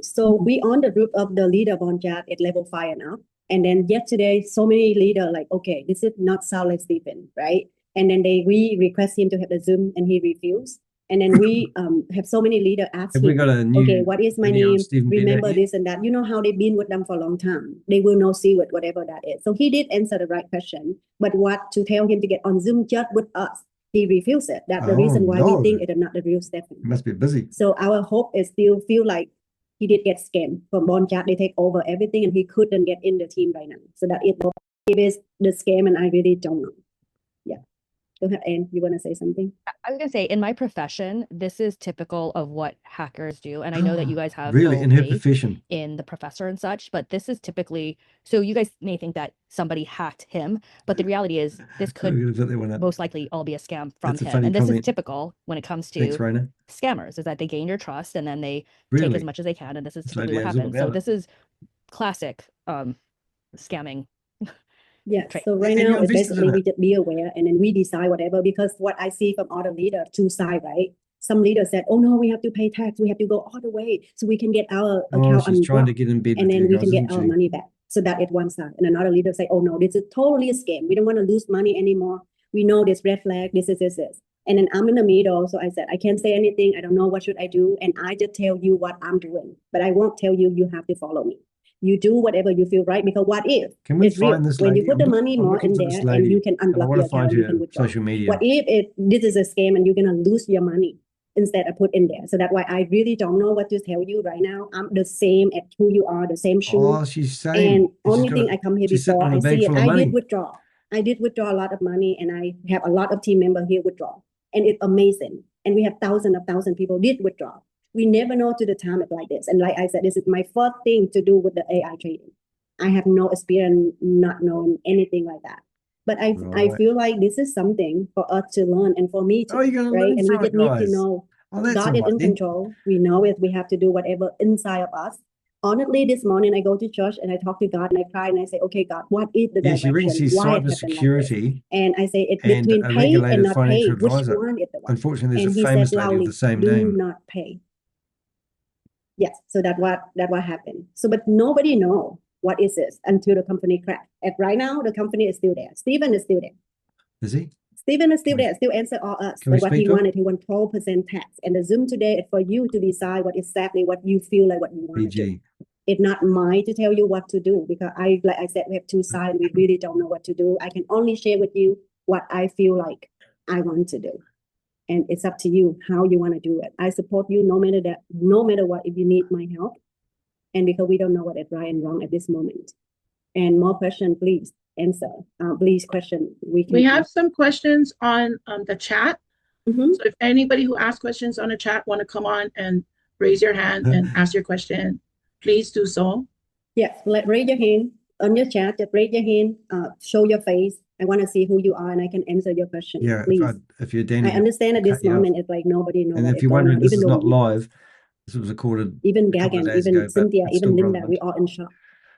So we on the group of the leader Bonjat at level 5 and up. And then yesterday, so many leader like, okay, this is not sound like Stephen, right? And then we request him to have the Zoom and he refused. And then we have so many leaders ask him, okay, what is my name? Remember this and that. You know how they've been with them for a long time. They will not see it, whatever that is. So he did answer the right question. But what to tell him to get on Zoom just with us, he refused it. That's the reason why we think it is not the real Stephen. He must be busy. So our hope is still feel like he did get scammed from Bonjat. They take over everything and he couldn't get in the team right now. So that it is the scam and I really don't know. Yeah. Go ahead, Anne. You want to say something? I was going to say, in my profession, this is typical of what hackers do. And I know that you guys have Really, no in her faith profession, in the professor and such, but this is typically, so you guys may think that somebody hacked him, but the reality is this could most likely all be a scam from him. And this is typical when it comes to scammers, is that they gain your trust and then they take as much as they can. And this is typically what happens. So this is classic scamming. Yeah, so right now, it's basically we just be aware and then we decide whatever, because what I see from other leaders, two sides, right? Some leaders said, oh no, we have to pay tax. We have to go all the way so we can get our account she's trying to get in bed and then we can get our money back. So that is one side. And another leader say, oh no, this is totally a scam. We don't want to lose money anymore. We know this red flag, this. And then I'm in the middle. So I said, I can't say anything. I don't know what should I do. And I just tell you what I'm doing, but I won't tell you, you have to follow me. You do whatever you feel right, because what if it's real? When you put the money more in there and you can unblock your account, you can withdraw. Social media. What if this is a scam and you're gonna lose your money instead of put in there? So that's why I really don't know what to tell you right now. I'm the same at who you are, the same shoe. Oh, she's saying. And only thing I come here before I see it, I did withdraw. I did withdraw a lot of money, and I have a lot of team members here withdraw, and it's amazing. And we have thousands people did withdraw. We never know to the time it's like this. And like I said, this is my first thing to do with the AI trading. I have no experience not knowing anything like that. But I Right. feel like this is something for us to learn and for me to, Oh, you're gonna right? learn And we from it, just need to guys. know Oh, that's God all is right in then. control. We know it. We have to do whatever inside of us. Honestly, this morning I go to church and I talk to God and I cry and I say, okay, God, what is the Yeah, she direction? brings you Why it happened like this? cybersecurity And I say it's and between a pay and regulated not pay. financial Which advisor. one is the one? Unfortunately, there's And a he said famous lady of loudly, the same do name. not pay. Yes, so that what happened. So, but nobody know what is this until the company crashed. And right now, the company is still there. Stephen is still there. Is he? Stephen is still Can we- there, still answer all us. can we But what speak he to him? wanted, he want 12% tax. And the Zoom today is for you to decide what exactly what you feel like what you want to do. BG. It's not mine to tell you what to do because like I said, we have two sides. We really don't know what to do. I can only share with you what I feel like I want to do. And it's up to you how you want to do it. I support you no matter what, if you need my help. And because we don't know what is right and wrong at this moment. And more question, please answer. Please question. We have some questions on the chat. Mhm. So if anybody who asked questions on the chat want to come on and raise your hand and ask your question, please do so. Yes, raise your hand on your chat. Just raise your hand. Show your face. I want to see who you are, and I can answer your question. Yeah, please. if you're Danny, I understand at I'll this cut you off. moment it's like nobody knows And what if is you're going wondering, on. this Even is though not live. This was recorded even a couple of Kangen, days even ago, but Cynthia, it's even still Linda, relevant. we all in shock.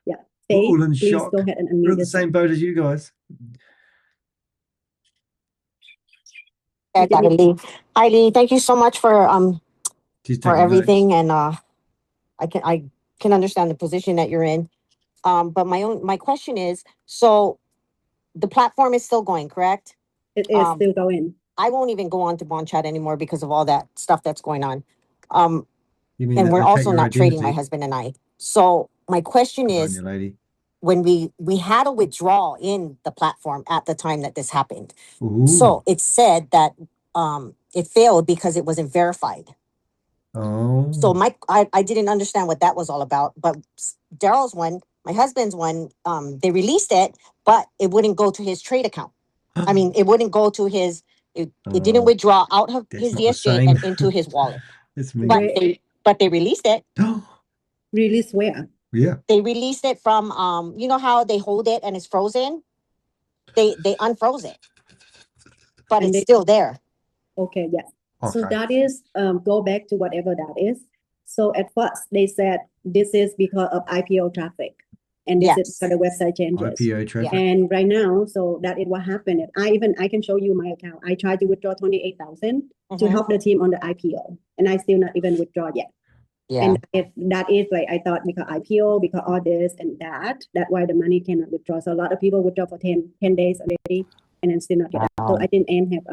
Yeah. We're Faith, all in please shock. go ahead and We're unmute in the yourself. same boat as you guys. You can be- Lee. Hi, Lee. Thank you so much for She's for taking everything, notes. and I can understand the position that you're in. But my question is, so the platform is still going, correct? It is still going. I won't even go on to Bond Chat anymore because of all that stuff that's going on. You mean And that we're they take also your not trading, my identity? husband and I. So my question Good on is, you, lady. when we had a withdrawal in the platform at the time that this happened. Ooh. So it said that it failed because it wasn't verified. Oh. So I didn't understand what that was all about. But Daryl's one, my husband's one, they released it, but it wouldn't go to his trade account. I mean, it wouldn't go to his. It didn't withdraw out of That's his not the DSJ same. and into his wallet. It's me. But they released it. Release where? Yeah. They released it from you know how they hold it and it's frozen. They unfroze it, but And it's they- still there. Okay, yes. So Okay. that is go back to whatever that is. So at first they said this is because of IPO traffic, and this is Yes. for the website changes. IPO traffic. And right now, so that is what happened. I can show you my account. I tried to withdraw 28,000 to help the team on the IPO, and I still not even withdraw yet. Yeah. And if that is like I thought because IPO, because all this and that's why the money cannot withdraw. So a lot of people withdraw for 10 days already and then still not get it. So I think Anne have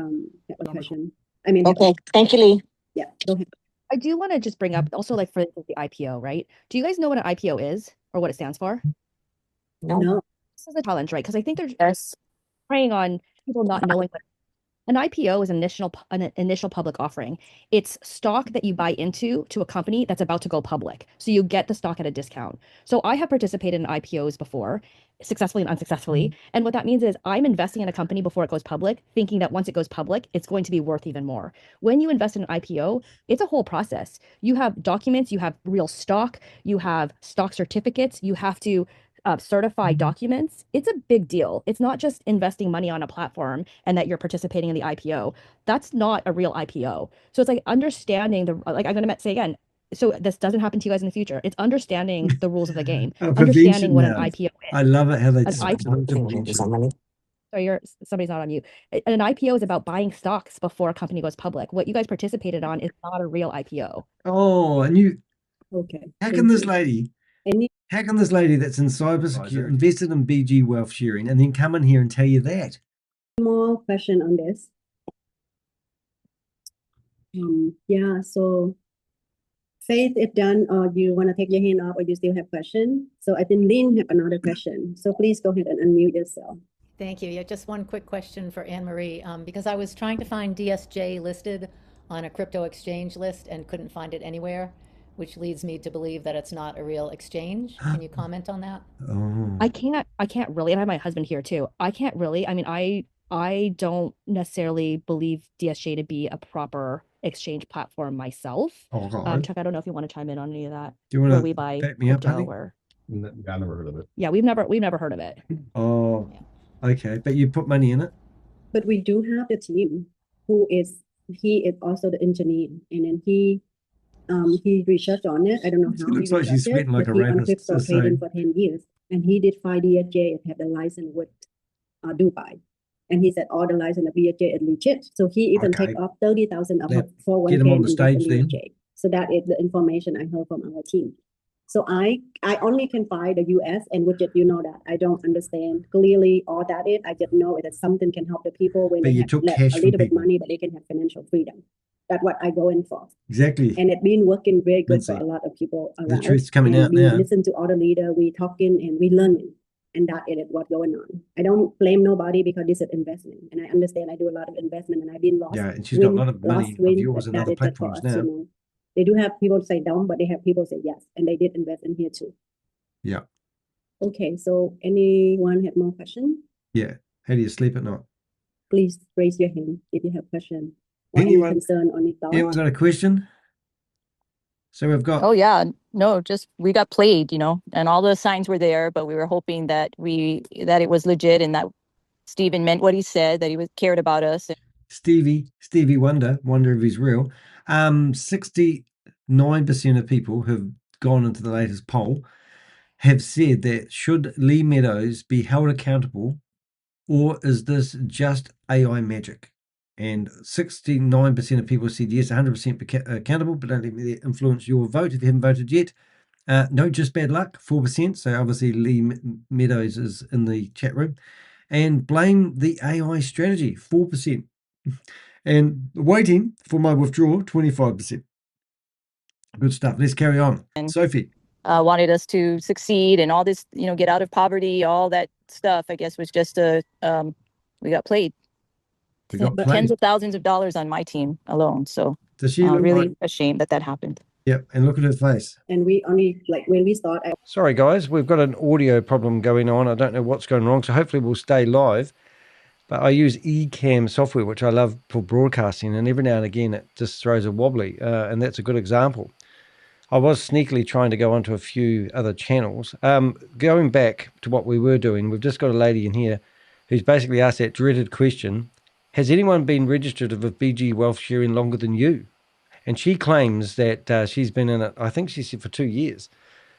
a question. I mean, Okay. Thank you, Lee. yeah, go ahead. I do want to just bring up also like for the IPO, right? Do you guys know what an IPO is or what it stands for? No. This is a challenge, right? Because I think they're just preying on people not knowing what an IPO is an initial public offering. It's stock that you buy into to a company that's about to go public. So you get the stock at a discount. So I have participated in IPOs before, successfully and unsuccessfully. And what that means is I'm investing in a company before it goes public, thinking that once it goes public, it's going to be worth even more. When you invest in an IPO, it's a whole process. You have documents, you have real stock, you have stock certificates, you have to certify documents. It's a big deal. It's not just investing money on a platform and that you're participating in the IPO. That's not a real IPO. So it's like understanding like I'm going to say again, so this doesn't happen to you guys in the future. It's understanding the rules of the game, understanding what an IPO is. I love it how they An IPO. So somebody's not on you. An IPO is about buying stocks before a company goes public. What you guys participated on is not a real IPO. Oh, and you. Okay. How can this lady? How can this lady that's in cybersecurity invested in BG wealth sharing and then come in here and tell you that? More question on this. Yeah, so Faith is done, or you want to take your hand off, or you still have question? So I think Lynn have another question. So please go ahead and unmute yourself. Thank you. Yeah, just one quick question for Anne Marie, because I was trying to find DSJ listed on a crypto exchange list and couldn't find it anywhere, which leads me to believe that it's not a real exchange. Can you comment on that? Oh. I can't really, and I have my husband here too. I can't really. I mean, I don't necessarily believe DSJ to be a proper exchange platform myself. Oh, God. Chuck, I don't know if you want to chime in on any of that. Do you want where to we buy back me up, crypto honey? or I never heard of it. yeah, we've never heard of it. Oh, Okay, but you put money in it? But we do have the team he is also the engineer, and then he researched on it. I don't know She how looks he like she's researched it, sweating like but a he on rapist. crypto Just trading saying. for 10 years, and he did 5 DSJ and have the license with Dubai. And he said all the license of DSJ is legit. So he even Okay. take off 30,000 of Yep. for Get 1K him on and the invest in stage then. DSJ. So that is the information I heard from our team. So I only can find the US, and which you know that I don't understand clearly all that is. I just know that something can help the people when But they you have took less, cash a from little bit people. money, but they can have financial freedom. That's what I go in for. Exactly. And it's been working very good for Lindsay, a lot of people the around. truth's coming And out we now. listen to all the leader, we talking and we learning. And that is what's going on. I don't blame nobody because this is investment. And I understand I do a lot of investment and I've been lost. Yeah, and she's got a lot of money of win, yours but and that other is just for platforms us, now. you know. They do have people say dumb, but they have people say yes. And they did invest in here too. Yeah. Okay, so anyone have more questions? Yeah. How do you sleep at night? Please raise your hand if you have questions or any Anyone? concern or any thought. Anyone got a question? So we've got Oh yeah, no, just we got played, and all the signs were there, but we were hoping that it was legit and that Stephen meant what he said, that he cared about us. Stevie wonder if he's real. 69% of people who've gone into the latest poll have said that should Lee Meadows be held accountable, or is this just AI magic? And 69% of people said yes, 100% accountable, but don't let me influence your vote if you haven't voted yet. No, just bad luck, 4%. So obviously Lee Meadows is in the chat room. And blame the AI strategy, 4%. And waiting for my withdrawal, 25%. Good stuff. Let's carry on. Sophie. Wanted us to succeed and all this, get out of poverty, all that stuff, I guess was just we got played. We got Tens played. of thousands of dollars on my team alone. So Does she look really like... ashamed that happened. Yep, and look at her face. And we only, when we start... Sorry, guys, we've got an audio problem going on. I don't know what's going wrong, so hopefully we'll stay live. But I use Ecamm software, which I love for broadcasting, and every now and again it just throws a wobbly, and that's a good example. I was sneakily trying to go onto a few other channels. Going back to what we were doing, we've just got a lady in here who's basically asked that dreaded question, has anyone been registered with BG Wealth Sharing longer than you? And she claims that she's been in it, I think she said for 2 years.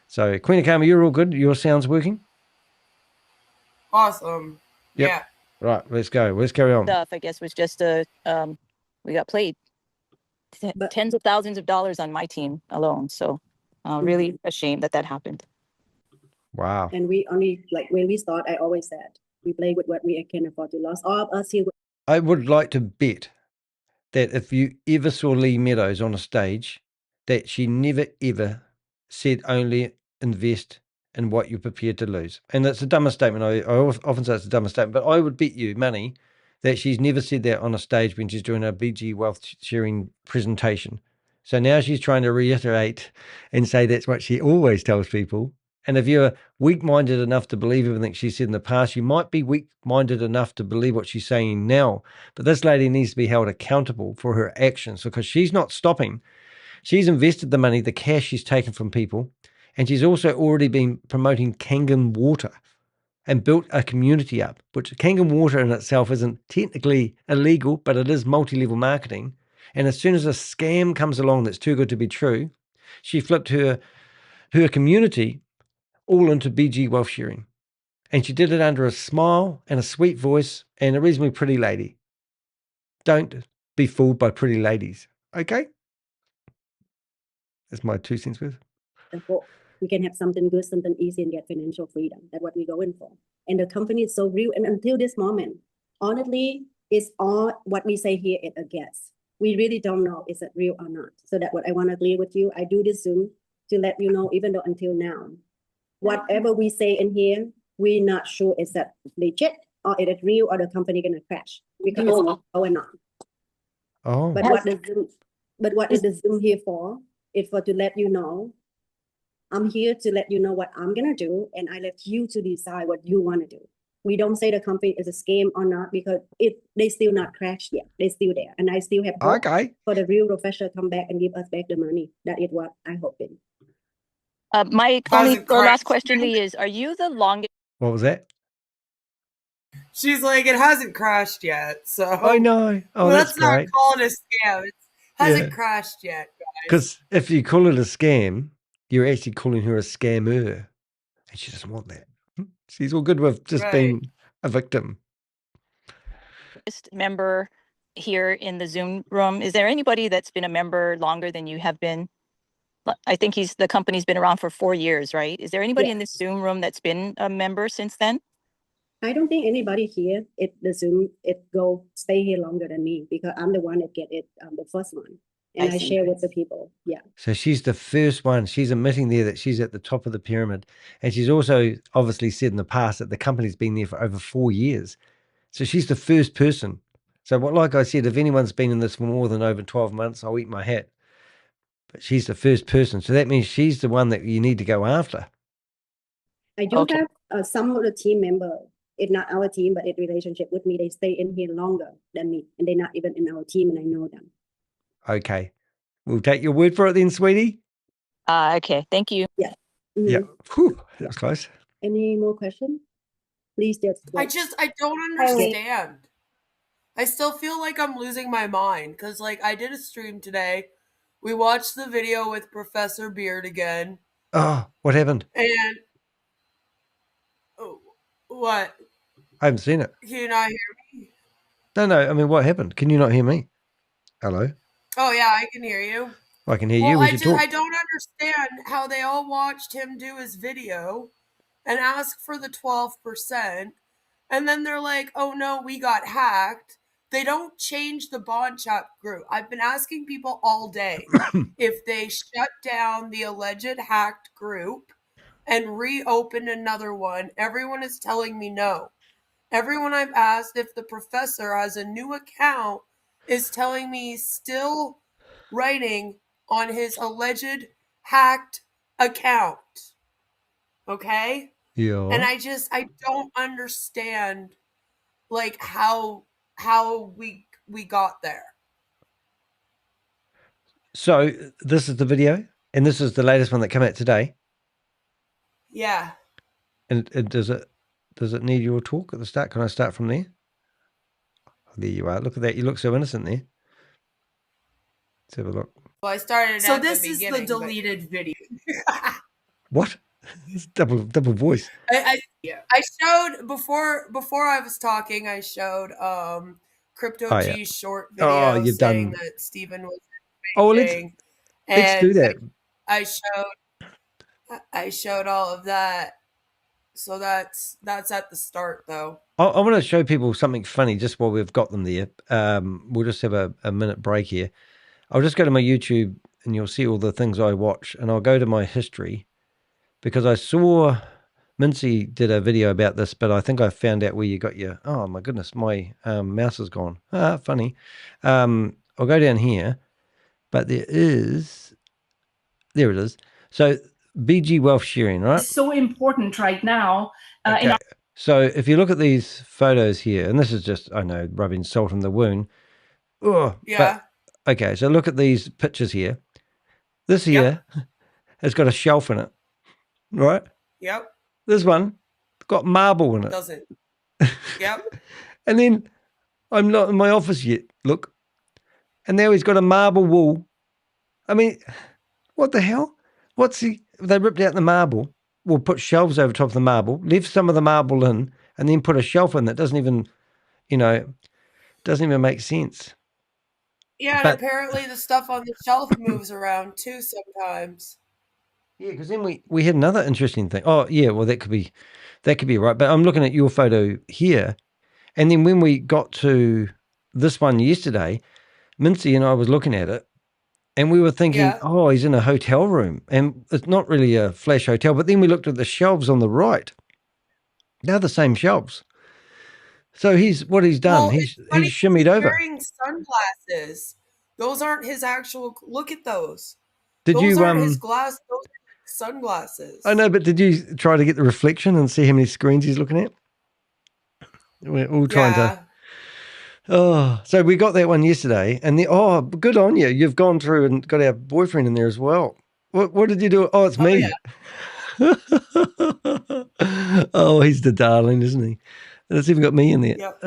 So, Queen of Karma, you're all good? Your sound's working? Awesome. Yep. Yeah. Right, let's go. Let's carry on. Stuff, I guess, was just we got played. Tens of thousands of dollars on my team alone. So really ashamed that happened. Wow. And we only, when we start, I always said, we play with what we can afford to lose. All of us here. I would like to bet that if you ever saw Lee Meadows on a stage, that she never ever said only invest in what you're prepared to lose. And that's the dumbest statement. I often say it's the dumbest statement, but I would bet you money that she's never said that on a stage when she's doing a BG Wealth Sharing presentation. So now she's trying to reiterate and say that's what she always tells people. And if you're weak-minded enough to believe everything she said in the past, you might be weak-minded enough to believe what she's saying now. But this lady needs to be held accountable for her actions because she's not stopping. She's invested the money, the cash she's taken from people, and she's also already been promoting Kangen water and built a community up, which Kangen water in itself isn't technically illegal, but it is multi-level marketing. And as soon as a scam comes along that's too good to be true, she flipped her community all into BG Wealth Sharing. And she did it under a smile and a sweet voice and a reasonably pretty lady. Don't be fooled by pretty ladies, okay? That's my 2 cents worth. We can have something good, something easy, and get financial freedom. That's what we're going for. And the company is so real. And until this moment, honestly, it's all what we say here is a guess. We really don't know is it real or not. So that's what I want to clear with you. I do this Zoom to let you know, even though until now, whatever we say in here, we're not sure is that legit or is it real or the company gonna crash because it's not going on. Oh. But what is the Zoom here for? It's for to let you know. I'm here to let you know what I'm gonna do, and I let you to decide what you want to do. We don't say the company is a scam or not because they still not crashed yet. They're still there, and I still have hope for the real professor to come back and give us back the money. That is what I hope in. My only last question, Lee, is: are you the longest? What was that? She's like, it hasn't crashed yet. So I know. Oh, that's let's not great. call it a scam. It hasn't Yeah. crashed yet, guys. Because if you call it a scam, you're actually calling her a scammer. And she doesn't want that. She's all good with just Right. being a victim. Member here in the Zoom room. Is there anybody that's been a member longer than you have been? I think the company's been around for 4 years, right? Is there anybody Yeah. in this Zoom room that's been a member since then? I don't think anybody here the Zoom stay here longer than me because I'm the one that get it the first one, and I see. share with the people. Yeah. So she's the first one. She's admitting there that she's at the top of the pyramid. And she's also obviously said in the past that the company's been there for over 4 years. So she's the first person. So like I said, if anyone's been in this for more than over 12 months, I'll eat my hat. But she's the first person. So that means she's the one that you need to go after. I do have some of the team member. It's not our team, but it's relationship with me. They stay in here longer than me, and they're not even in our team, and I know them. Okay. We'll take your word for it then, sweetie. Okay. Thank you. Yeah. Yeah. Whew, that was close. Any more questions? Please just. I don't understand. I still feel like I'm losing my mind because, like, I did a stream today. We watched the video with Professor Beard again. Oh, what happened? And what? I haven't seen it. Can you not hear me? No. I mean, what happened? Can you not hear me? Hello? Oh, yeah, I can hear you. I can hear you. We should talk. I don't understand how they all watched him do his video and ask for the 12%. And then they're like, oh, no, we got hacked. They don't change the bond chat group. I've been asking people all day if they shut down the alleged hacked group and reopen another one. Everyone is telling me no. Everyone I've asked if the professor has a new account is telling me he's still writing on his alleged hacked account. Okay? Yeah. And I don't understand like how we got there. So this is the video, and this is the latest one that came out today. Yeah. And does it need your talk at the start? Can I start from there? Oh, there you are. Look at that. You look so innocent there. Let's have a look. Well, I started. So this is the deleted video. What? It's double voice. I showed before I was talking. I showed Crypto G's short video saying that Stephen was. Let's do that. I showed all of that. So that's at the start, though. I want to show people something funny just while we've got them there. We'll just have a minute break here. I'll just go to my YouTube and you'll see all the things I watch, and I'll go to my history because I saw Mincy did a video about this, but I think I found out where you got your. Oh my goodness, my mouse is gone. Funny. I'll go down here, but there it is. So BG Wealth Sharing, right? It's so important right now. Okay. So if you look at these photos here, and this is just, I know, rubbing salt in the wound. Oh, yeah. But, okay, so look at these pictures here. This here has got a shelf in it, right? Yep. This one got marble in it. Doesn't. Yep. And then I'm not in my office yet, look. And now he's got a marble wall. I mean, what the hell? They ripped out the marble, will put shelves over top of the marble, left some of the marble in, and then put a shelf in that doesn't even make sense. Yeah, and apparently the stuff on the shelf moves around too sometimes. Yeah, because then we had another interesting thing. Oh, yeah, well, that could be right. But I'm looking at your photo here, and then when we got to this one yesterday, Mincy and I was looking at it, and we were thinking, oh, he's in a hotel room. And it's not really a flash hotel. But then we looked at the shelves on the right. They're the same shelves. So what he's done, well, he's shimmied over. He's wearing sunglasses. Those aren't his actual. Look at those. Those aren't his glass. Those are sunglasses. I know, but did you try to get the reflection and see how many screens he's looking at? We're all trying to. Oh, so we got that one yesterday, and good on you. You've gone through and got our boyfriend in there as well. What did you do? Oh, it's me. Yeah. Oh, he's the darling, isn't he? It's even got me in there. Yep.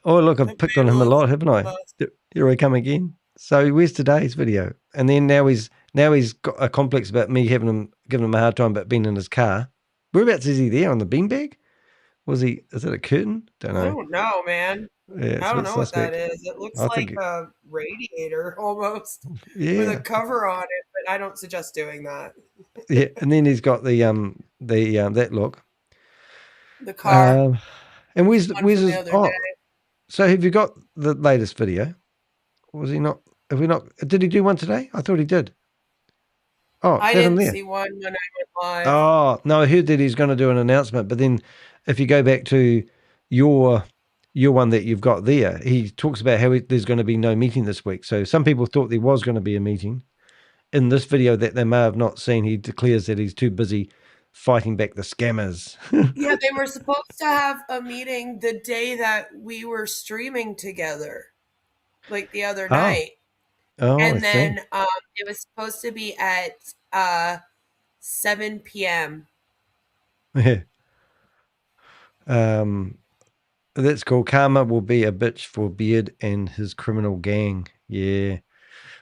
Oh, look, I've picked on him a lot, haven't I? Almost. Here I come again. So where's today's video? And then now he's got a complex about me giving him a hard time about being in his car. Whereabouts is he there on the beanbag? Is it a curtain? Don't I know. don't know, man. Yeah, I don't know what that suspect. is. It looks I like think a radiator almost with yeah, a cover on it, but I don't suggest doing that. yeah. And then he's got that look. The car. And where's One from his? the other Oh, day. so have you got the latest video? Was he not? Have we not? Did he do one today? I thought he did. Oh, I that him didn't there. see one when I went live. Oh no, I heard that he's going to do an announcement. But then, if you go back to your one that you've got there, he talks about how there's going to be no meeting this week. So some people thought there was going to be a meeting. In this video that they may have not seen, he declares that he's too busy fighting back the scammers. Yeah, they were supposed to have a meeting the day that we were streaming together, like the other night. Oh, And I then it was supposed to be at 7 p.m. see. That's cool. Karma will be a bitch for Beard and his criminal gang. Yeah.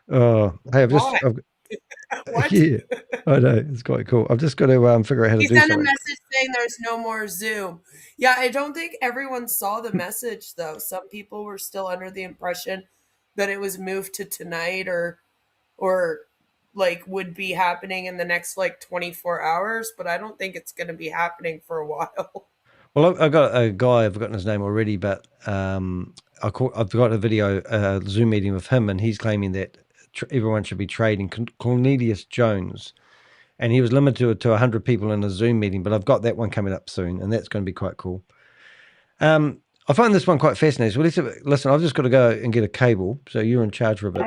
Oh, hey, What? What? Yeah, I know. It's quite cool. I've just got to figure out how to He do sent a something. message saying there's no more Zoom. Yeah, I don't think everyone saw the message though. Some people were still under the impression that it was moved to tonight or like would be happening in the next like 24 hours, but I don't think it's going to be happening for a while. Well, I've got a guy, I've forgotten his name already, but I've got a video, Zoom meeting with him, and he's claiming that everyone should be trading. Cornelius Jones, and he was limited to 100 people in a Zoom meeting, but I've got that one coming up soon, and that's going to be quite cool. I find this one quite fascinating. So listen, I've just got to go and get a cable, so you're in charge for a bit.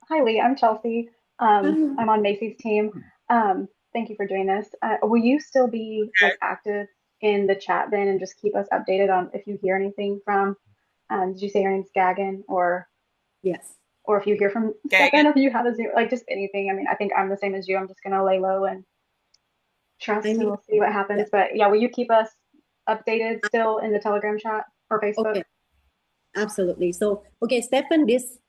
Hi, Lee. I'm Chelsea. I'm on Macy's team. Thank you for doing this. Will you still be active in the chat then and just keep us updated on if you hear anything from, did you say your name's Kangen or? Yes. Or if you hear from Stefan, if you have a Zoom, like just anything. I mean, I think I'm the same as you. I'm just going to lay low and trust and we'll see what happens. Yeah. But yeah, will you keep us updated still in the Telegram chat or Facebook? Okay. Absolutely. So, okay, Stefan, this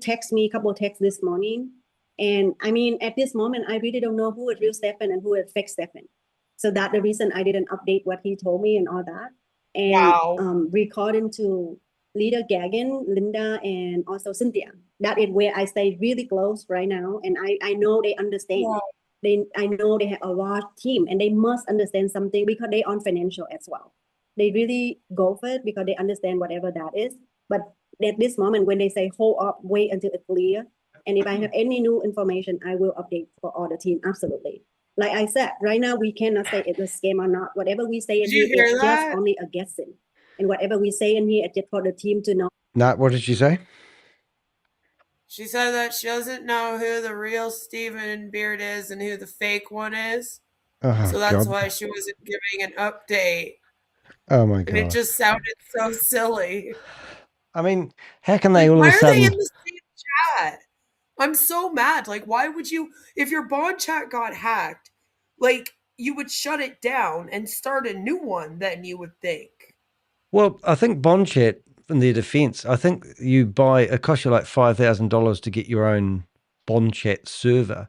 text me, a couple of texts this morning. And I mean, at this moment, I really don't know who is real Stefan and who is fake Stefan. So that's the reason I didn't update what he told me and all that. And recording to leader Gagan, Linda, and also Cynthia. That is where I stay really close right now. And I know they understand. Yeah. I know they have a large team and they must understand something because they on financial as well. They really go for it because they understand whatever that is. But at this moment, when they say, hold up, wait until it's clear. And if I have any new information, I will update for all the team. Absolutely. Like I said, right now, we cannot say it's a scam or not. Whatever we say in here is just only a guessing. And whatever we say in here is just for the team to know. Nat, what did she say? She said that she doesn't know who the real Stephen Beard is and who the fake one is. Oh, so that's why she wasn't giving an update. Oh my God. And it just sounded so silly. I mean, how can they all of a sudden... Why are they in the same chat? I'm so mad. Like, why would you... If your bond chat got hacked, like, you would shut it down and start a new one, then you would think. Well, I think bond chat, in their defense, I think it costs you like $5,000 to get your own bond chat server.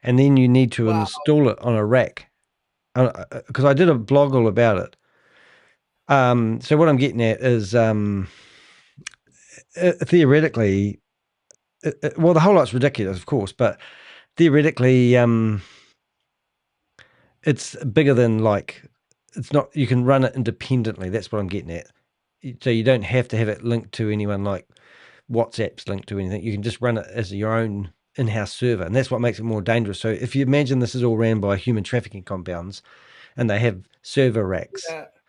And then you need to install it on a rack. Because I did a blog all about it. So what I'm getting at is theoretically, well, the whole lot's ridiculous, of course, but theoretically, it's bigger than like, it's not, you can run it independently. That's what I'm getting at. So you don't have to have it linked to anyone like WhatsApp's linked to anything. You can just run it as your own in-house server. And that's what makes it more dangerous. So if you imagine this is all ran by human trafficking compounds and they have server racks,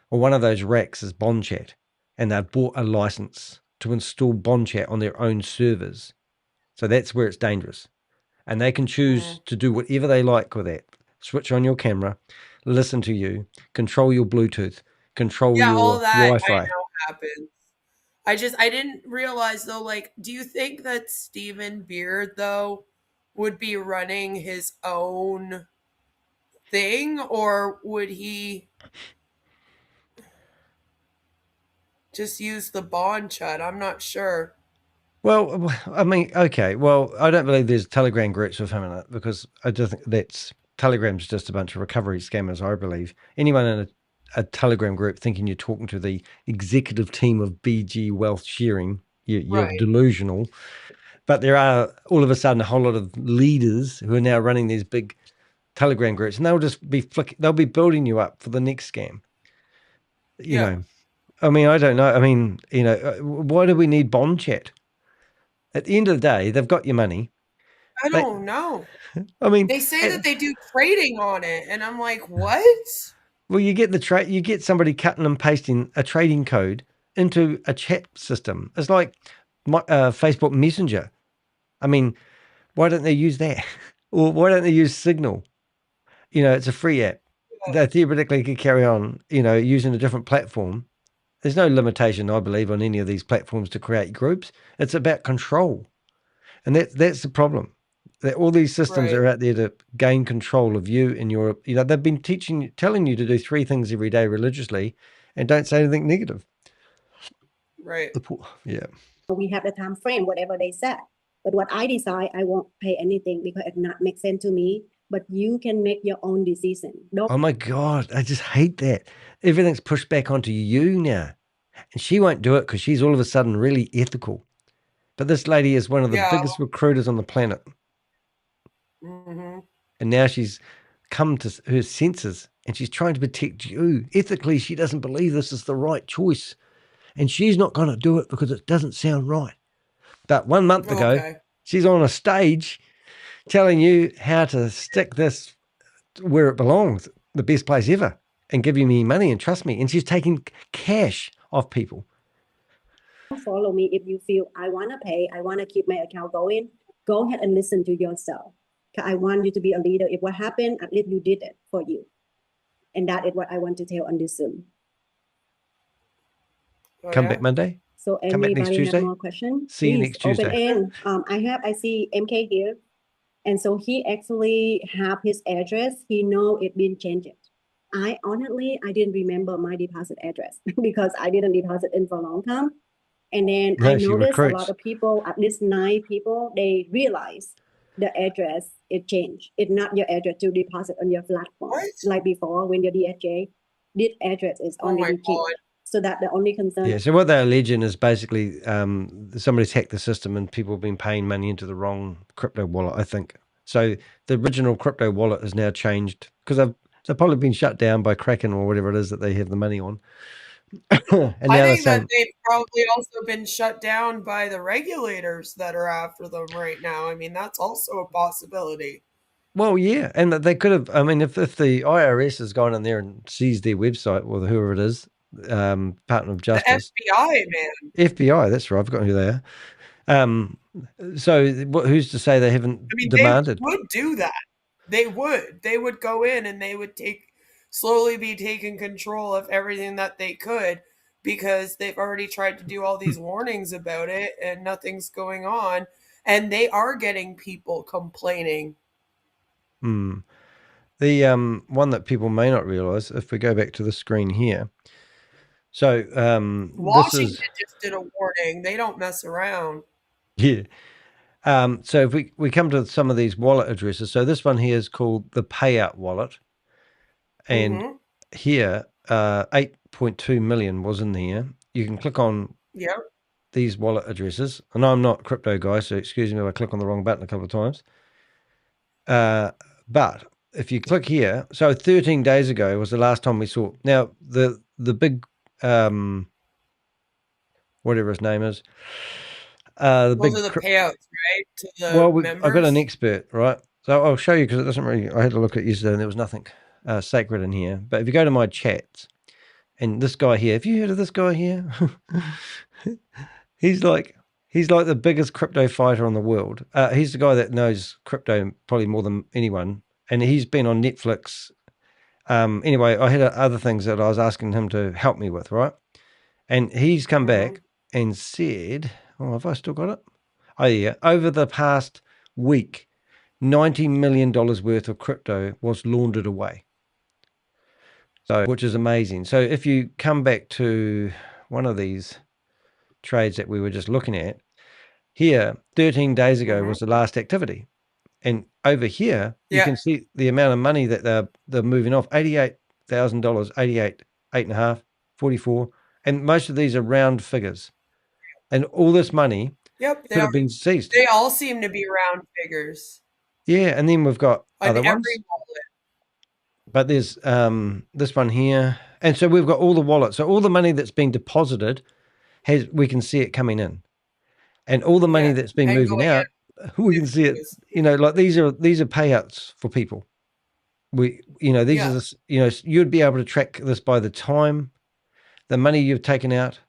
or one of those racks is bond chat, and they've bought a license to install bond chat on their own servers. So that's where it's dangerous. And they can choose to do whatever they like with that. Switch on your camera, listen to you, control your Bluetooth, control your all that Wi-Fi. I know happens. I didn't realize though, like, do you think that Stephen Beard though would be running his own thing, or would he just use the bond chat. I'm not sure. Well, I mean, okay. Well, I don't believe there's Telegram groups with him in it because I just think Telegram's just a bunch of recovery scammers, I believe. Anyone in a Telegram group thinking you're talking to the executive team of BG Wealth Sharing, you're Right. delusional. But there are all of a sudden a whole lot of leaders who are now running these big Telegram groups, and they'll just be they'll be building you up for the next scam. You know, I mean, I don't know. I mean, you know, why do we need bond chat? At the end of the day, they've got your money. I don't know. I mean, they say that they do trading on it, and I'm like, what? Well, you get you get somebody cutting and pasting a trading code into a chat system. It's like Facebook Messenger. I mean, why don't they use that? Or why don't they use Signal? You know, it's a free app. They theoretically could carry on, you know, using a different platform. There's no limitation, I believe, on any of these platforms to create groups. It's about control. And that's the problem. That all these systems Right. are out there to gain control of you and your, you know, they've been telling you to do 3 things every day religiously and don't say anything negative. Right. Yeah. We have the time frame, whatever they said. But what I decide, I won't pay anything because it not make sense to me. But you can make your own decision. Oh my God, I just hate that. Everything's pushed back onto you now. And she won't do it because she's all of a sudden really ethical. But this lady is one of the biggest recruiters on the planet. Mm-hmm. And now she's come to her senses and she's trying to protect you. Ethically, she doesn't believe this is the right choice. And she's not going to do it because it doesn't sound right. But 1 month ago, she's on a stage telling you how to stick this where it belongs, the best place ever, and giving me money and trust me. And she's taking cash off people. Follow me if you feel I want to pay, I want to keep my account going. Go ahead and listen to yourself. I want you to be a leader. If what happened, at least you did it for you. And that is what I want to tell on this Zoom. Come back Monday. So anybody have more questions? See you next Tuesday. Open end. I see MK here. And so he actually have his address. He know it been changed. I didn't remember my deposit address because I didn't deposit in for a long time. And then I noticed a lot of people, at least 9 people, they realize the address it changed. It's not your address to deposit on your platform. Like before when your DSJ, this address is only changed. So that the only concern. Yeah, so what they're alleging is basically somebody's hacked the system and people have been paying money into the wrong crypto wallet, I think. So the original crypto wallet is now changed because they've probably been shut down by Kraken or whatever it is that they have the money on. And I think that they've probably also been shut down by the regulators that are after them right now. I mean, that's also a possibility. Well, yeah, and they could have. I mean, if the IRS has gone in there and seized their website, or whoever it is, Department of Justice, the FBI, man, FBI. That's right. I've forgotten who they are. So who's to say they haven't demanded? They would do that. They would. They would go in and they would slowly be taking control of everything that they could because they've already tried to do all these warnings about it and nothing's going on. And they are getting people complaining. The one that people may not realize, if we go back to the screen here. So Washington just did a warning. They don't mess around. Yeah. So if we come to some of these wallet addresses, so this one here is called the payout wallet. And here, 8.2 million was in here. You can click on these wallet addresses. And I'm not a crypto guy, so excuse me if I click on the wrong button a couple of times. But if you click here, so 13 days ago was the last time we saw. Now, the big, whatever his name is, Those are the payouts, right? To the members? I've got an expert, right? So I'll show you because it doesn't really. I had a look at it yesterday and there was nothing sacred in here. But if you go to my chats, and this guy here, have you heard of this guy here? he's like the biggest crypto fighter in the world. He's the guy that knows crypto probably more than anyone, and he's been on Netflix. Anyway, I had other things that I was asking him to help me with, right? And he's come back and said, "Oh, have I still got it? Oh yeah, over the past week, $90 million worth of crypto was laundered away." So, which is amazing. So if you come back to, one of these trades that we were just looking at. Here, 13 days ago was the last activity. And over here, you can see the amount of money that they're moving off. $88,000, 88, 8.5, 44. And most of these are round figures. And all this money could have been seized. They all seem to be round figures. Yeah, and then we've got On other every ones. wallet. But there's this one here. And so we've got all the wallets. So all the money that's been deposited, we can see it coming in. And all the money that's been moving out, we can see it, like these are payouts for people. These are the, you'd be able to track this by the time, the money you've taken out,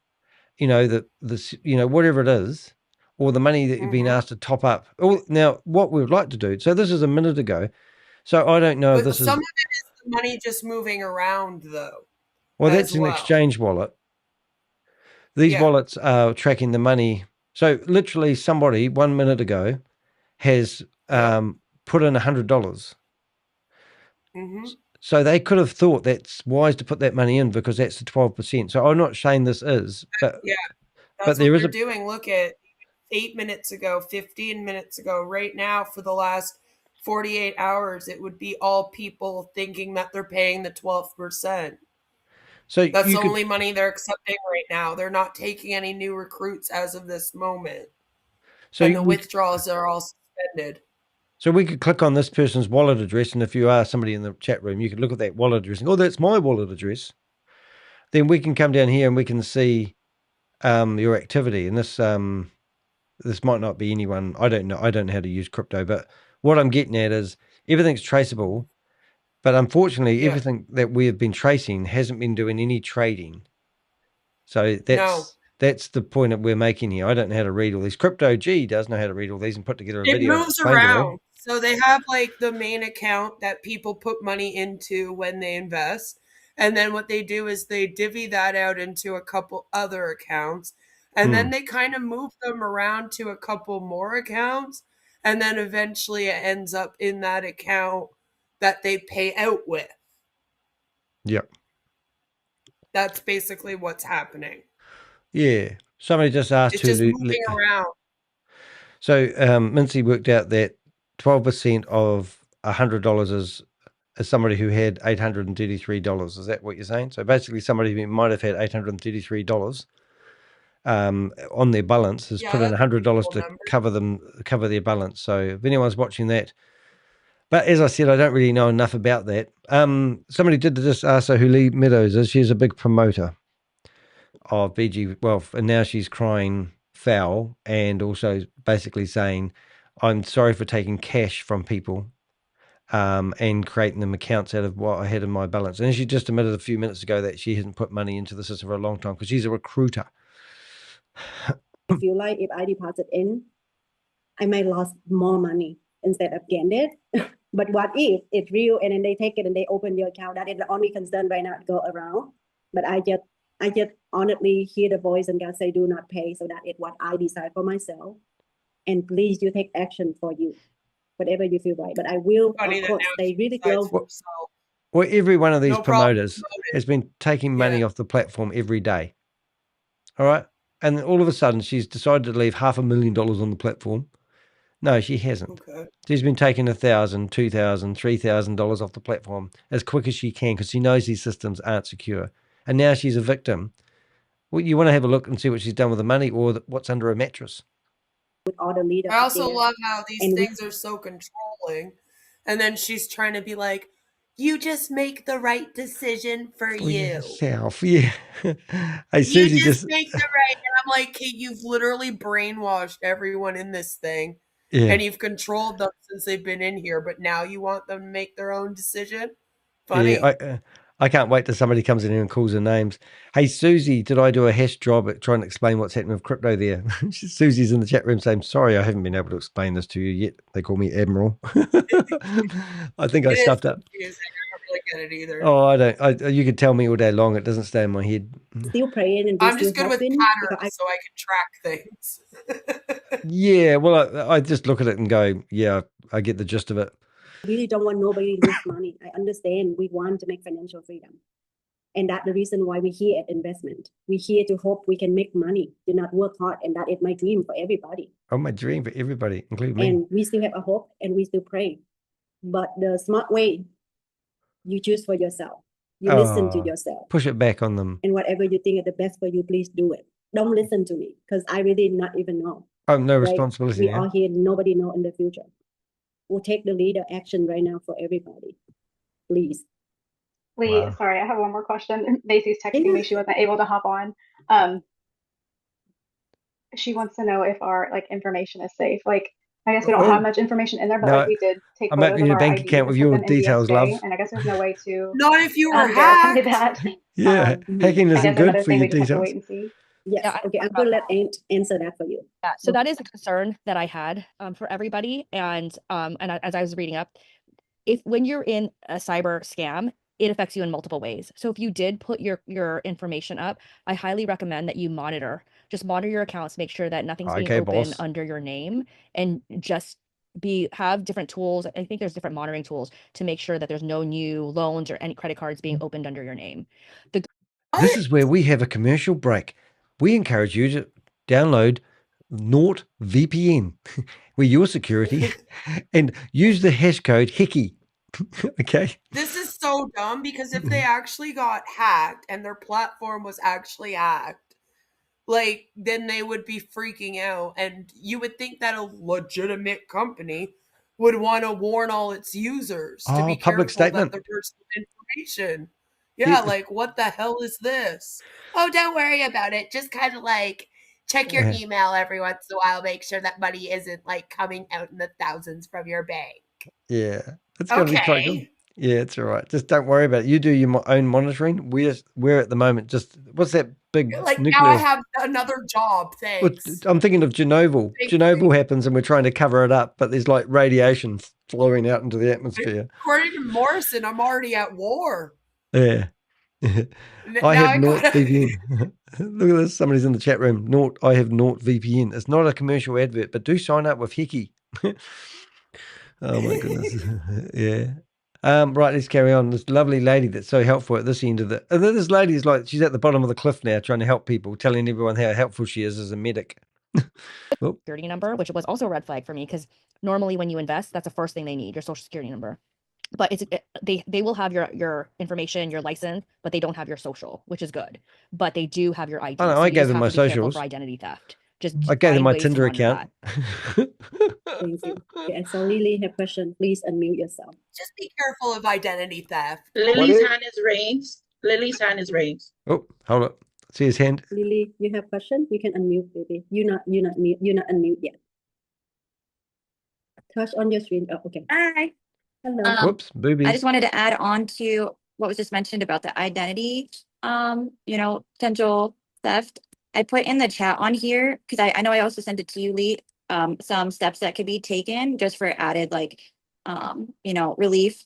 whatever it is, or the money that you've been asked to top up. Now, what we would like to do, so this is a minute ago, so I don't know if this is... Some of it is the money just moving around, though. Well, that's an exchange wallet. These wallets are tracking the money. So literally somebody 1 minute ago has put in $100. So they could have thought that's wise to put that money in because that's the 12%. So I'm not saying this is, but that's what they're doing. Look at 8 minutes ago, 15 minutes ago, right now for the last 48 hours, it would be all people thinking that they're paying the 12%. So that's the only money they're accepting right now. They're not taking any new recruits as of this moment. So the withdrawals are all suspended. So we could click on this person's wallet address, and if you are somebody in the chat room, you could look at that wallet address and go, oh, that's my wallet address. Then we can come down here and we can see your activity. And this might not be anyone. I don't know. I don't know how to use crypto, but what I'm getting at is everything's traceable. But unfortunately, everything that we have been tracing hasn't been doing any trading. So that's the point that we're making here. I don't know how to read all these. Crypto G does know how to read all these and put together a video. It moves around. So they have like the main account that people put money into when they invest. And then what they do is they divvy that out into a couple other accounts. And then they kind of move them around to a couple more accounts. And then eventually it ends up in that account that they pay out with. Yep. That's basically what's happening. Yeah. Somebody just asked it's just moving around. So Mincy worked out that 12% of $100 is somebody who had $833. Is that what you're saying? So basically somebody who might have had $833 on their balance has put in $100 to cover their balance. So if anyone's watching that, but as I said, I don't really know enough about that. Somebody did just ask her who Lee Meadows is. She's a big promoter of BG Wealth, and now she's crying foul and also basically saying, I'm sorry for taking cash from people and creating them accounts out of what I had in my balance. And she just admitted a few minutes ago that she hasn't put money into the system for a long time because she's a recruiter. I feel like if I deposit in, I might lose more money instead of gain it. But what if it's real and then they take it and they open your account? That is the only concern right now to go around. But I just honestly hear the voice and God say, do not pay. So that is what I decide for myself. And please, you take action for you, whatever you feel right. But I will, of course, stay really close. Well, every one of these promoters has been taking money off the platform every day. All right. And all of a sudden, she's decided to leave $500,000 on the platform. No, she hasn't. Okay. She's been taking $1,000, $2,000, $3,000 off the platform as quick as she can because she knows these systems aren't secure. And now she's a victim. Well, you want to have a look and see what she's done with the money or what's under a mattress. With all the leaders I also love how these things are so controlling. And then she's trying to be like, you just make the right decision for you. Yourself, yeah. Hey, Susie, you just make the right. And I'm like, Kate, you've literally brainwashed everyone in this thing. Yeah. And you've controlled them since they've been in here. But now you want them to make their own decision? Funny. Yeah, I can't wait till somebody comes in here and calls her names. Hey, Susie, did I do a hash job at trying to explain what's happening with crypto there? Susie's in the chat room saying, sorry, I haven't been able to explain this to you yet. They call me Admiral. I think I stuffed up. I don't really get it either. Oh, I don't. You could tell me all day long. It doesn't stay in my head. Still praying and I'm just good with patterns so I can track things. Yeah, well, I just look at it and go, yeah, I get the gist of it. Really don't want nobody to lose money. I understand we want to make financial freedom. And that's the reason why we're here at investment. We're here to hope we can make money, to not work hard. And that is my dream for everybody. Oh, my dream for everybody, including me. And we still have a hope and we still pray. But the smart way, you choose for yourself. You listen to yourself. Push it back on them. And whatever you think is the best for you, please do it. Don't listen to me because I really not even know. Oh, no Right? responsibility. We are here. Nobody know in the future. We'll take the leader action right now for everybody. Please. Lee, Wow. sorry, I have one more question. Macy's texting me. She wasn't able to hop on. She wants to know if our information is safe. Like, I guess we don't have much information in there, but No, we did take I'm photos opening of your our bank IDs account with and put your them in details, DSJ, love. and I guess there's no way to Not if you were verify hacked. that. Yeah, hacking I isn't guess good another for thing your we just have to details. wait and see. Yes. Yeah, Okay. I'm going to let Ant answer that for you. Yeah, so that is a concern that I had for everybody. And as I was reading up, when you're in a cyber scam, it affects you in multiple ways. So if you did put your information up, I highly recommend that you just monitor your accounts, make sure that nothing's being Okay, open boss. under your name, and just have different tools. I think there's different monitoring tools to make sure that there's no new loans or any credit cards being opened under your name. This is where we have a commercial break. We encourage you to download NordVPN with your security and use the hash code HICKEY. Okay. This is so dumb because if they actually got hacked and their platform was actually hacked, like, then they would be freaking out. And you would think that a legitimate company would want to warn all its users to be Public careful statement. that their personal information. Yeah, like, what the hell is this? Oh, don't worry about it. Just kind of like check your email every once in a while. Make sure that money isn't like coming out in the thousands from your bank. Yeah, it's going to be quite good. Yeah, it's all right. Just don't worry about it. You do your own monitoring. We're at the moment just, what's that big Like nuclear? now I have another job. Thanks. I'm thinking of Chernobyl. Chernobyl happens and we're trying to cover it up, but there's like radiation flowing out into the atmosphere. According to Morrison, I'm already at war. Yeah. I have NordVPN. Look at this. Somebody's in the chat room. I have NordVPN. It's not a commercial advert, but do sign up with Hickey. Oh my goodness. Yeah. Right, let's carry on. This lovely lady that's so helpful at this end of the, and then this lady is like, she's at the bottom of the cliff now trying to help people, telling everyone how helpful she is as a medic. Security number, which was also a red flag for me because normally when you invest, that's the first thing they need, your social security number. But they will have your information, your license, but they don't have your social, which is good. But they do have your ID. I gave them my socials for identity theft. I gave them my Tinder account. Thank you. Okay, so Lily have a question. Please unmute yourself. Just be careful of identity theft. Lily's hand is raised. Lily's hand is raised. Oh, hold up. See his hand. Lily, you have a question? You can unmute, baby. You're not unmute yet. Touch on your screen. Oh, okay. Hi. Hello. Whoops, boobies. I just wanted to add on to what was just mentioned about the identity, potential theft. I put in the chat on here because I know I also sent it to you, Lee, some steps that could be taken just for added relief.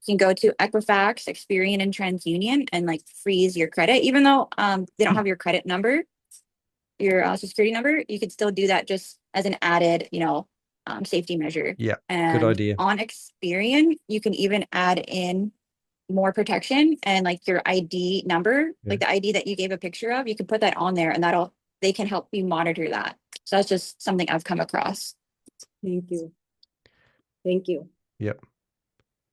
You can go to Equifax, Experian, and TransUnion and freeze your credit, even though they don't have your credit number, your social security number. You could still do that just as an added, safety measure. Yeah, and good idea. On Experian, you can even add in more protection and your ID number, like the ID that you gave a picture of, you can put that on there and they can help you monitor that. So that's just something I've come across. Thank you. Thank you. Yep.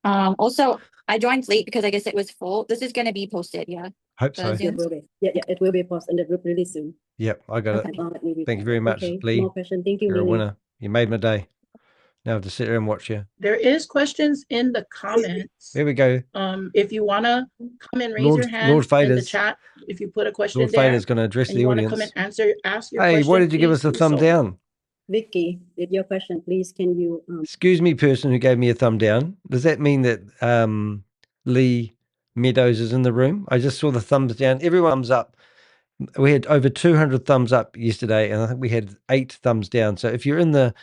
Also, I joined late because I guess it was full. This is going to be posted. Yeah. Hope so. It will be. Yeah, it will be posted in the group really soon. Yep, I got it. Thank you very much, Okay, Lee. more question. Thank you, You're a Lily. winner. You made my day. Now I have to sit here and watch you. There is questions in the comments. There we go. If you want to come and raise your hand in the chat, if you put a question Lord there, Fader's going to address and the you want to audience. come and ask your question. Hey, why did you give please us a do thumb so. down? Vicky, with your question, please, can you? Excuse me, person who gave me a thumb down. Does that mean that Lee Meadows is in the room? I just saw the thumbs down. Everyone thumbs up. We had over 200 thumbs up yesterday, and I think we had 8 thumbs down. So if you're in the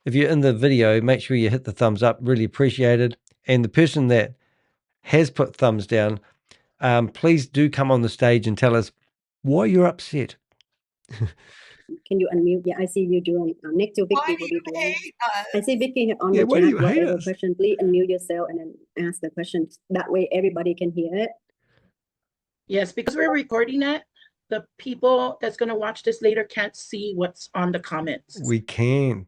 video, make sure you hit the thumbs up. Really appreciated. And the person that has put thumbs down, please do come on the stage and tell us why you're upset. Can you unmute? Yeah, I see you doing. Next to Vicky, will be doing. I see Vicky on the why do chat. you hate Whatever us? question, please unmute yourself and then ask the question. That way, everybody can hear it. Yes, because we're recording it, the people that's going to watch this later can't see what's on the comments. We can.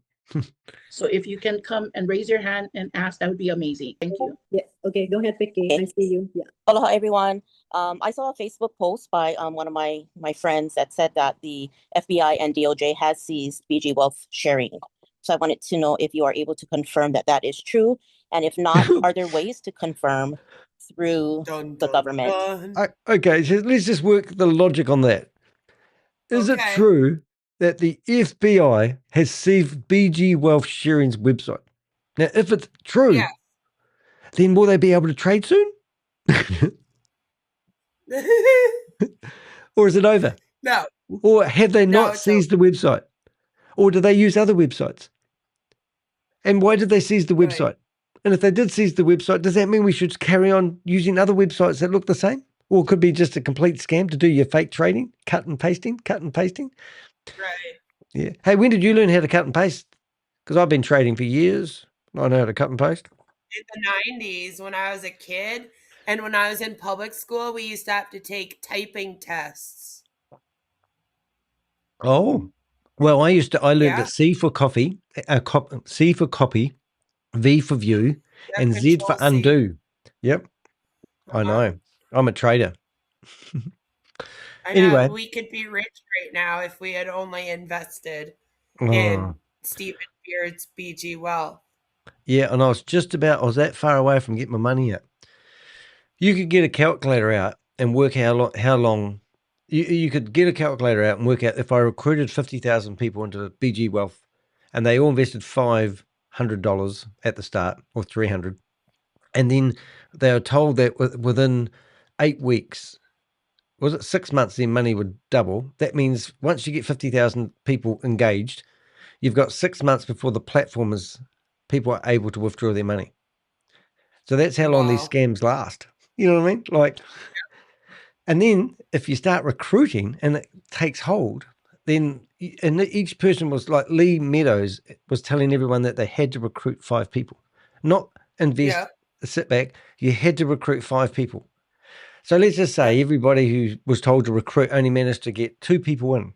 So if you can come and raise your hand and ask, that would be amazing. Thank you. Yeah. Okay, go ahead, Vicky. I see you. Yeah. Aloha, everyone. I saw a Facebook post by one of my friends that said that the FBI and DOJ has seized BG Wealth sharing. So I wanted to know if you are able to confirm that that is true, and if not, are there ways to confirm through the government? Okay, so let's just work the logic on that. Is it true that the FBI has seized BG Wealth Sharing's website? Now, if it's true, then will they be able to trade soon? Or is it over? No. Or have they not seized the website? Or do they use other websites? And why did they seize the website? And if they did seize the website, does that mean we should carry on using other websites that look the same? Or it could be just a complete scam to do your fake trading, cut and pasting. Right. Yeah. Hey, when did you learn how to cut and paste? Because I've been trading for years. I know how to cut and paste. In the 90s, when I was a kid, and when I was in public school, we used to have to take typing tests. Oh, well, I learned that C for coffee, C for copy, V for view, and Z for undo. Yep. I know. I'm a trader. I Anyway. know we could be rich right now if we had only invested in Stephen Beard's BG Wealth. Yeah, and I was that far away from getting my money out. You could get a calculator out and work out how long. You could get a calculator out and work out if I recruited 50,000 people into BG Wealth and they all invested $500 at the start or 300, and then they were told that within 8 weeks, was it 6 months, their money would double. That means once you get 50,000 people engaged, you've got 6 months before the platform people are able to withdraw their money. So that's how long these scams last. You know what I mean? Like, and then if you start recruiting and it takes hold, then and each person was like Lee Meadows was telling everyone that they had to recruit 5 people, not invest, sit back. You had to recruit 5 people. So let's just say everybody who was told to recruit only managed to get 2 people in.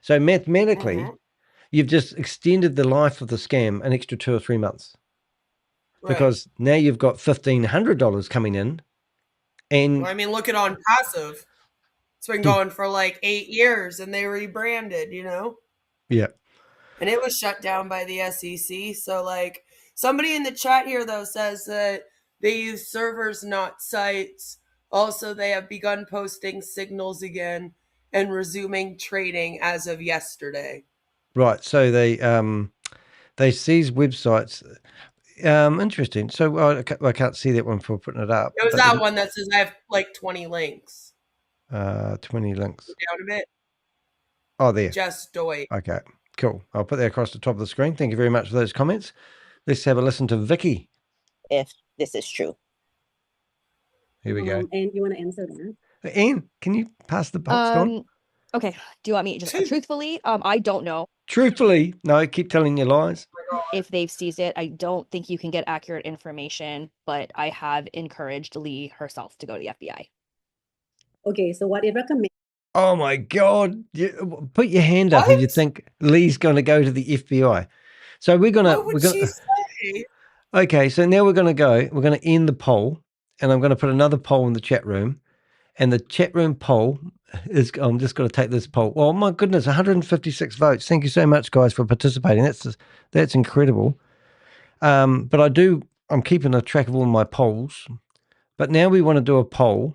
So mathematically, you've just extended the life of the scam an extra 2 or 3 months. Because now you've got $1,500 coming in. And well, I mean, look at On Passive. It's been going for like 8 years and they rebranded, you know? Yeah. And it was shut down by the SEC. So like somebody in the chat here though says that they use servers, not sites. Also, they have begun posting signals again and resuming trading as of yesterday. Right. So they seize websites. Interesting. So I can't see that one for putting it up. It was that one that says I have like 20 links. 20 links. Go down a bit. Oh, there. Just Deutsch. Okay, cool. I'll put that across the top of the screen. Thank you very much for those comments. Let's have a listen to Vicky. If this is true. Here we go. And you want to answer that? Anne, can you pass the box on? Okay. Do you want me just truthfully? I don't know. Truthfully, no, keep telling your lies. If they've seized it, I don't think you can get accurate information, but I have encouraged Lee herself to go to the FBI. Okay, so what it recommends. Oh my God. Put your hand up if you think Lee's going to go to the FBI. So we're going to. What would she say? Okay, so now we're going to end the poll, and I'm going to put another poll in the chat room. And the chat room poll is, I'm just going to take this poll. Oh my goodness, 156 votes. Thank you so much, guys, for participating. That's incredible. But I'm keeping a track of all my polls. But now we want to do a poll,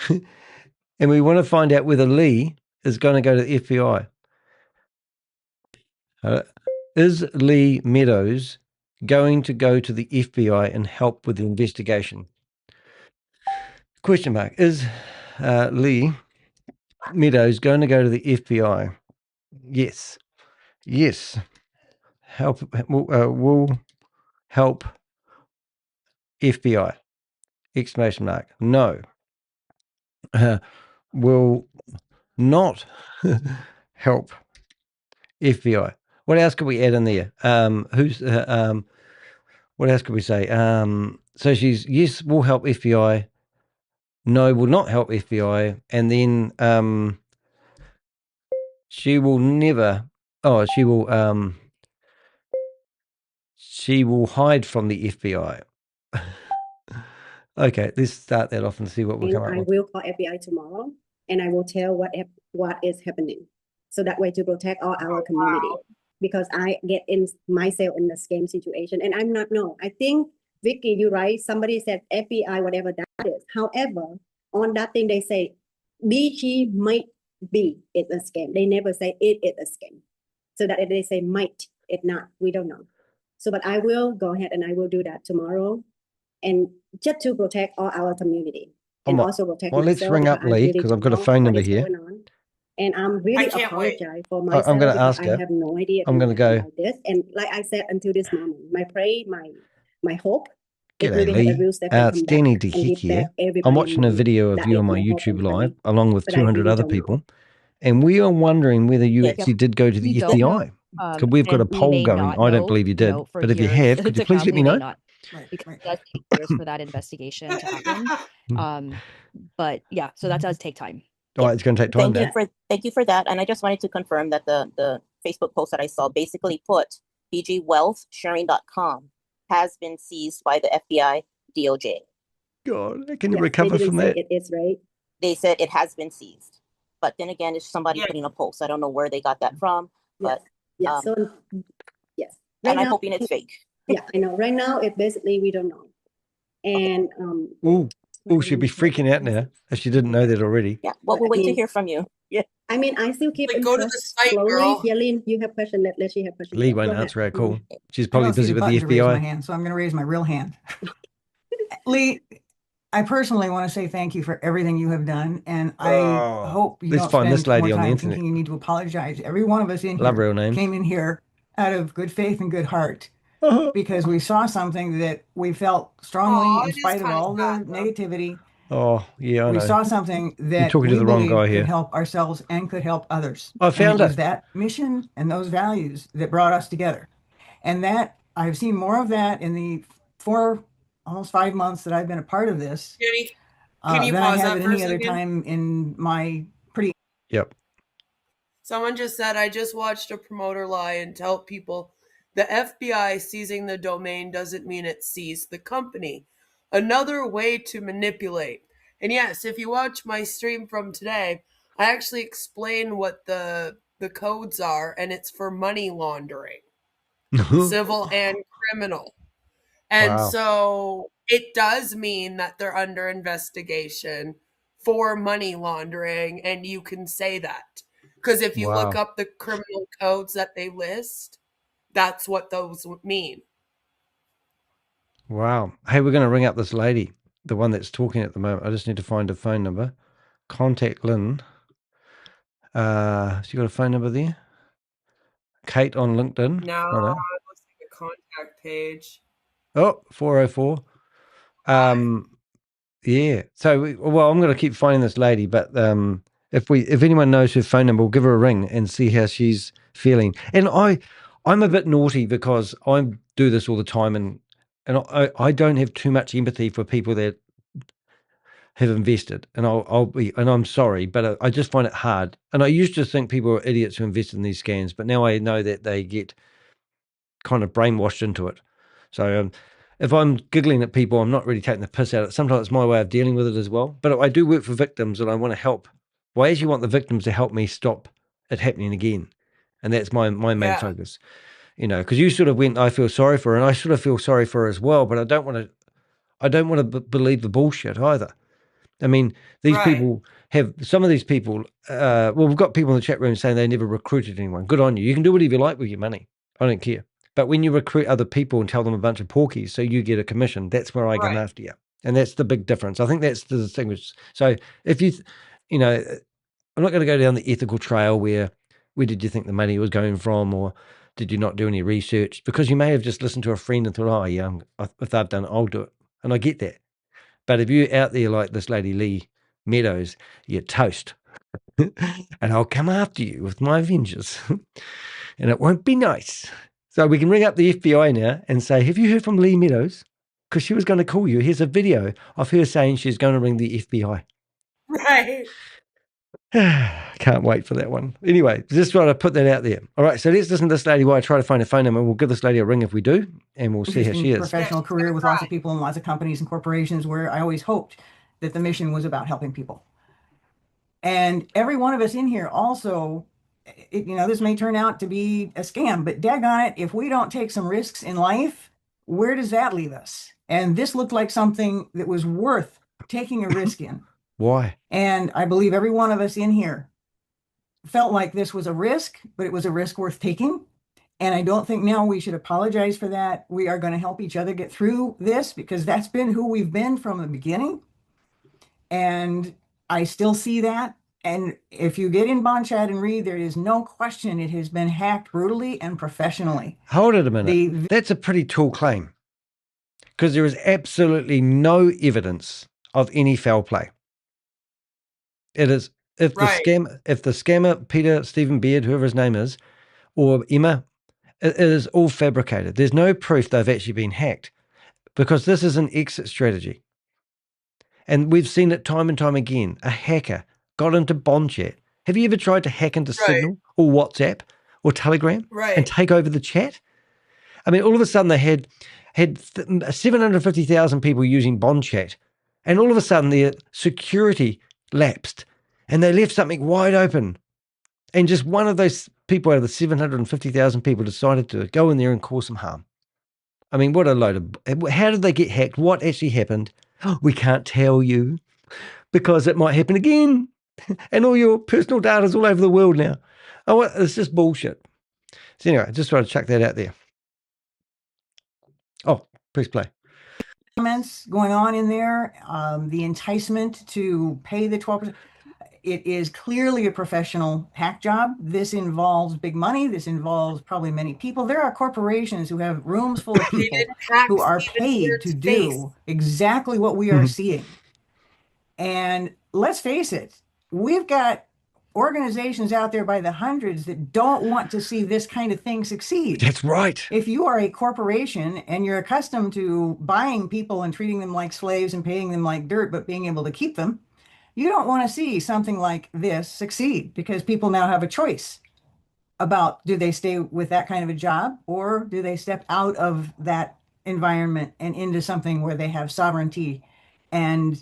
and we want to find out whether Lee is going to go to the FBI. Is Lee Meadows going to go to the FBI and help with the investigation? Question mark. Is Lee Meadows going to go to the FBI? Yes. Yes. Will help FBI. Exclamation mark. No. Will not help FBI. What else could we add in there? What else could we say? So she's yes, will help FBI. no, will not help FBI. And then she will never, she will hide from the FBI. Okay, let's start that off and see what we'll come up I with. will call FBI tomorrow, and I will tell what is happening, so that way to protect all our community. Because I get in myself in the scam situation, and I'm not. No, I think Vicky, you're right. Somebody said FBI, whatever that is. However, on that thing they say BG might be it a scam. They never say it is a scam. So that they say might, it not. We don't know. So, but I will go ahead and I will do that tomorrow, and just to protect all our community and also protect myself. Let's ring up Lee because I've got a phone number here. And I'm really apologize for myself. I'm going to ask her. I have no idea. I'm going to go about this. And like I said, until this moment, my hope. G'day, Lee. It's Danny DeHick here. I'm watching a video of you on my YouTube live, along with 200 other people, and we are wondering whether you actually did go to the FBI. Because we've got a poll going. I don't believe you did, but if you have, could you please let me know? Because it does take years for that investigation to happen. But yeah, so that does take time. Oh, it's going to take time. Thank you for that. And I just wanted to confirm that the Facebook post that I saw basically put bgwealthsharing.com has been seized by the FBI DOJ. God, can you recover from that? It is, right? They said it has been seized. But then again, it's somebody putting a post. I don't know where they got that from. But yes. Right and I'm hoping it's fake. Yeah, I know. Right now, it basically we don't know. And she'd be freaking out now if she didn't know that already. Yeah, well, we'll wait to hear from you. Yeah. I mean, I still keep go to the site, slowly. girl. Yeah, Lynn, you have question. Let she have question. Lee won't answer our call. She's probably busy with the To raise my FBI. hand, so I'm going to raise my real hand. Lee, I personally want to say thank you for everything you have done, and I hope you let's don't find spend this lady more on the time internet. thinking you need to apologize. Every one of us in Love here real names. came in here out of good faith and good heart because we saw something that we felt strongly, in spite of all the negativity. Oh, yeah, I know. We saw something that You're talking to we the wrong believe guy could here. help ourselves and could help others. I found it. Was it. that mission and those values that brought us together. And that I've seen more of that in the almost 5 months that I've been a part of this. Can you than pause I have that at for a any other second? time in my pretty. Yep. Someone just said, I just watched a promoter lie and tell people the FBI seizing the domain doesn't mean it seized the company. Another way to manipulate. And yes, if you watch my stream from today, I actually explain what the codes are, and it's for money laundering, civil and criminal. And so it does mean that they're under investigation for money laundering, and you can say that. Because if you look up the criminal codes that they list, that's what those mean. Wow. Hey, we're going to ring up this lady, the one that's talking at the moment. I just need to find a phone number. Contact Lynn. She got a phone number there? Kate on LinkedIn. No, it looks like a contact page. Oh, 404. Yeah. So, I'm going to keep finding this lady, but if anyone knows her phone number, we'll give her a ring and see how she's feeling. And I'm a bit naughty because I do this all the time, and I don't have too much empathy for people that have invested, and I'm sorry, but I just find it hard. And I used to think people were idiots who invested in these scams, but now I know that they get kind of brainwashed into it. So if I'm giggling at people, I'm not really taking the piss out of it. Sometimes it's my way of dealing with it as well. But I do work for victims, and I want to help. Well, I actually want the victims to help me stop it happening again, and that's my main focus. You know, because you sort of went, I feel sorry for her, and I sort of feel sorry for her as well. But I don't want to believe the bullshit either. I mean, these people have, some of these people, we've got people in the chat room saying they never recruited anyone. Good on you. You can do whatever you like with your money. I don't care. But when you recruit other people and tell them a bunch of porkies so you get a commission, that's where I come after you. And that's the big difference. I think that's the distinguish. So if I'm not going to go down the ethical trail where did you think the money was going from, or did you not do any research? Because you may have just listened to a friend and thought, oh yeah, if they've done it, I'll do it. And I get that. But if you're out there like this lady, Lee Meadows, you're toast. And I'll come after you with my vengeance. And it won't be nice. So we can ring up the FBI now and say, have you heard from Lee Meadows? because she was going to call you. Here's a video of her saying she's going to ring the FBI. Right. Can't wait for that one. Anyway, just trying to put that out there. All right, so let's listen to this lady while I try to find a phone number. We'll give this lady a ring if we do, and we'll see how she is. Professional career with lots of people and lots of companies and corporations where I always hoped that the mission was about helping people. And every one of us in here also, this may turn out to be a scam, but daggone it, if we don't take some risks in life, where does that leave us? And this looked like something that was worth taking a risk in. Why? And I believe every one of us in here felt like this was a risk, but it was a risk worth taking. And I don't think now we should apologize for that. We are going to help each other get through this because that's been who we've been from the beginning. And I still see that. And if you get in Bond Chat and read, there is no question it has been hacked brutally and professionally. Hold it a minute. That's a pretty tall claim because there is absolutely no evidence of any foul play. It is if the scammer, Peter, Stephen Beard, whoever his name is, or Emma, it is all fabricated. There's no proof they've actually been hacked because this is an exit strategy. And we've seen it time and time again. A hacker got into Bond Chat. Have you ever tried to hack into Signal or WhatsApp or Telegram and take over the chat? I mean, all of a sudden they had 750,000 people using Bond Chat, and all of a sudden their security lapsed and they left something wide open. And just one of those people out of the 750,000 people decided to go in there and cause some harm. I mean, what a load of... How did they get hacked? What actually happened? We can't tell you because it might happen again. And all your personal data is all over the world now. Oh, it's just bullshit. So anyway, I just trying to chuck that out there. Oh, please play. Comments going on in there, the enticement to pay the 12%. It is clearly a professional hack job. This involves big money. This involves probably many people. There are corporations who have rooms full of people who are paid to do exactly what we are seeing. And let's face it, we've got organizations out there by the hundreds that don't want to see this kind of thing succeed. That's right. If you are a corporation and you're accustomed to buying people and treating them like slaves and paying them like dirt, but being able to keep them, you don't want to see something like this succeed because people now have a choice about do they stay with that kind of a job or do they step out of that environment and into something where they have sovereignty and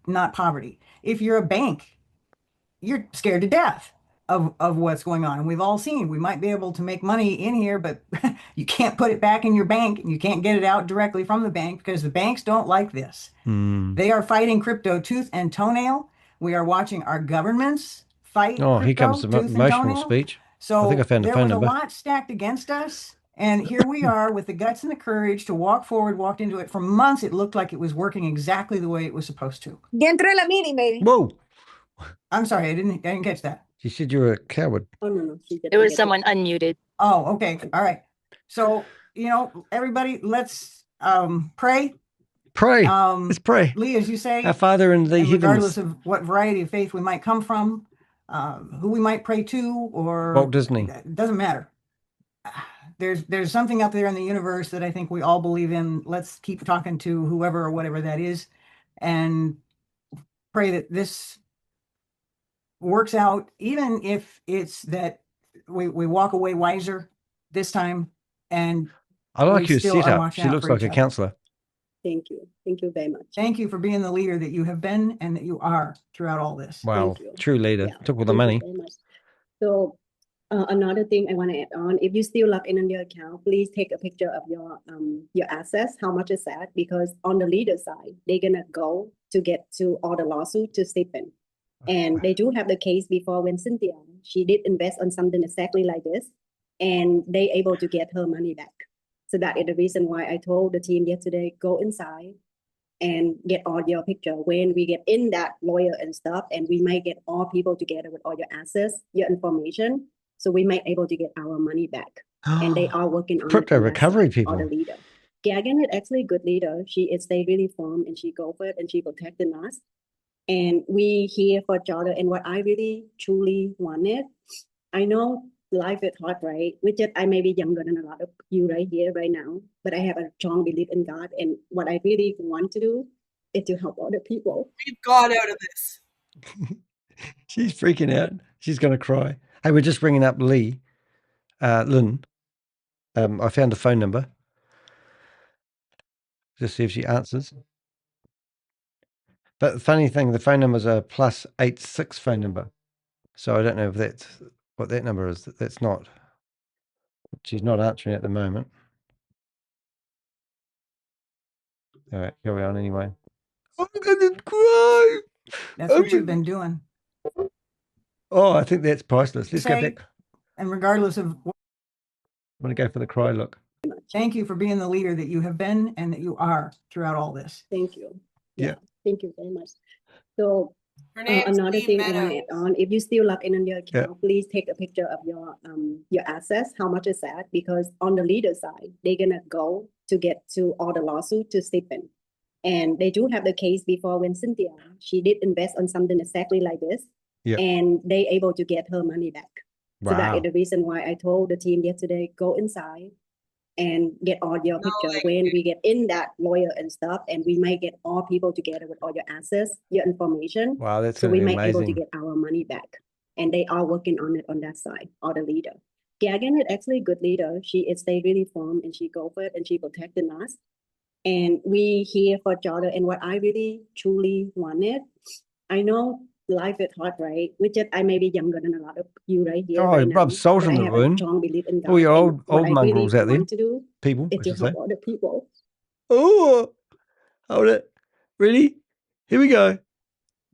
not poverty. If you're a bank, you're scared to death of what's going on. And we've all seen, we might be able to make money in here, but you can't put it back in your bank and you can't get it out directly from the bank because the banks don't like this. They are fighting crypto tooth and toenail. We are watching our governments fight. Oh, here comes the emotional speech. So I think I found the phone number. There was a lot stacked against us. And here we are with the guts and the courage to walk forward, walked into it. For months, it looked like it was working exactly the way it was supposed to. Dentro de la meeting, baby. Whoa. I'm sorry, I didn't catch that. She said you were a coward. Oh, no. There was someone unmuted. Oh, okay. All right. So, everybody, let's pray. Pray. Let's pray. Lee, as you say, our Father in the heavens. Regardless of what variety of faith we might come from, who we might pray to, or Walt Disney. It doesn't matter. There's something out there in the universe that I think we all believe in. Let's keep talking to whoever or whatever that is and pray that this works out, even if it's that we walk away wiser this time. And I like your setup. She looks like a counselor. Thank you. Thank you very much. Thank you for being the leader that you have been and that you are throughout all this. Wow. True leader. Took all the money. So another thing I want to add on, if you still log in on your account, please take a picture of your assets. How much is that? Because on the leader side, they're gonna go to get to all the lawsuit to Stephen. And they do have the case before when Cynthia, she did invest on something exactly like this, and they able to get her money back. So that is the reason why I told the team yesterday, go inside and get all your picture. When we get in that lawyer and stuff, and we might get all people together with all your assets, your information, so we might able to get our money back. And they are working on crypto recovery people. Or the leader. Kangen is actually a good leader. She is stay really firm and she go for it and she protected us. And we here for each other. And what I really truly wanted, I know life is hard, right? Which is I may be younger than a lot of you right here, right now, but I have a strong belief in God. And what I really want to do is to help other people. Leave God out of this. She's freaking out. She's going to cry. Hey, we're just bringing up Lynne. I found a phone number. Just see if she answers. But the funny thing, the phone number is a +86 phone number. So I don't know if that's what that number is. That's not. She's not answering at the moment. All right, carry on anyway. I'm going to cry. That's what you've been doing. Oh, I think that's priceless. Let's go back. And regardless of what, I'm going to go for the cry look. thank you for being the leader that you have been and that you are throughout all this. Thank you. Yeah. Thank you very much. So Her name's another Lee thing I want to Meadows. add on, if you still log in on your account, please take a picture of your assets. How much is that? Because on the leader side, they're gonna go to get to all the lawsuit to Stephen. And they do have the case before when Cynthia, she did invest on something exactly like this. Yeah. And they able to get her money back. So that Wow. is the reason why I told the team yesterday, go inside and get all your picture when we get in that lawyer and stuff, and we may get all people together with all your assets, your information. Wow, that's so we gonna be may able to amazing. get our money back. And they are working on it on that side, or the leader. Kangen is actually a good leader. She is stay really firm and she go for it and she protected us. And we here for Jordan. And what I really truly wanted, I know life is hard, right? Which is I may be younger than a lot of you right here. Oh, right now, rub salt but in I the have wound. a strong belief in God. All your and what old I really mongrels out there. want to do People, is I to should say. help other people. Oh, hold it. Ready? Here we go.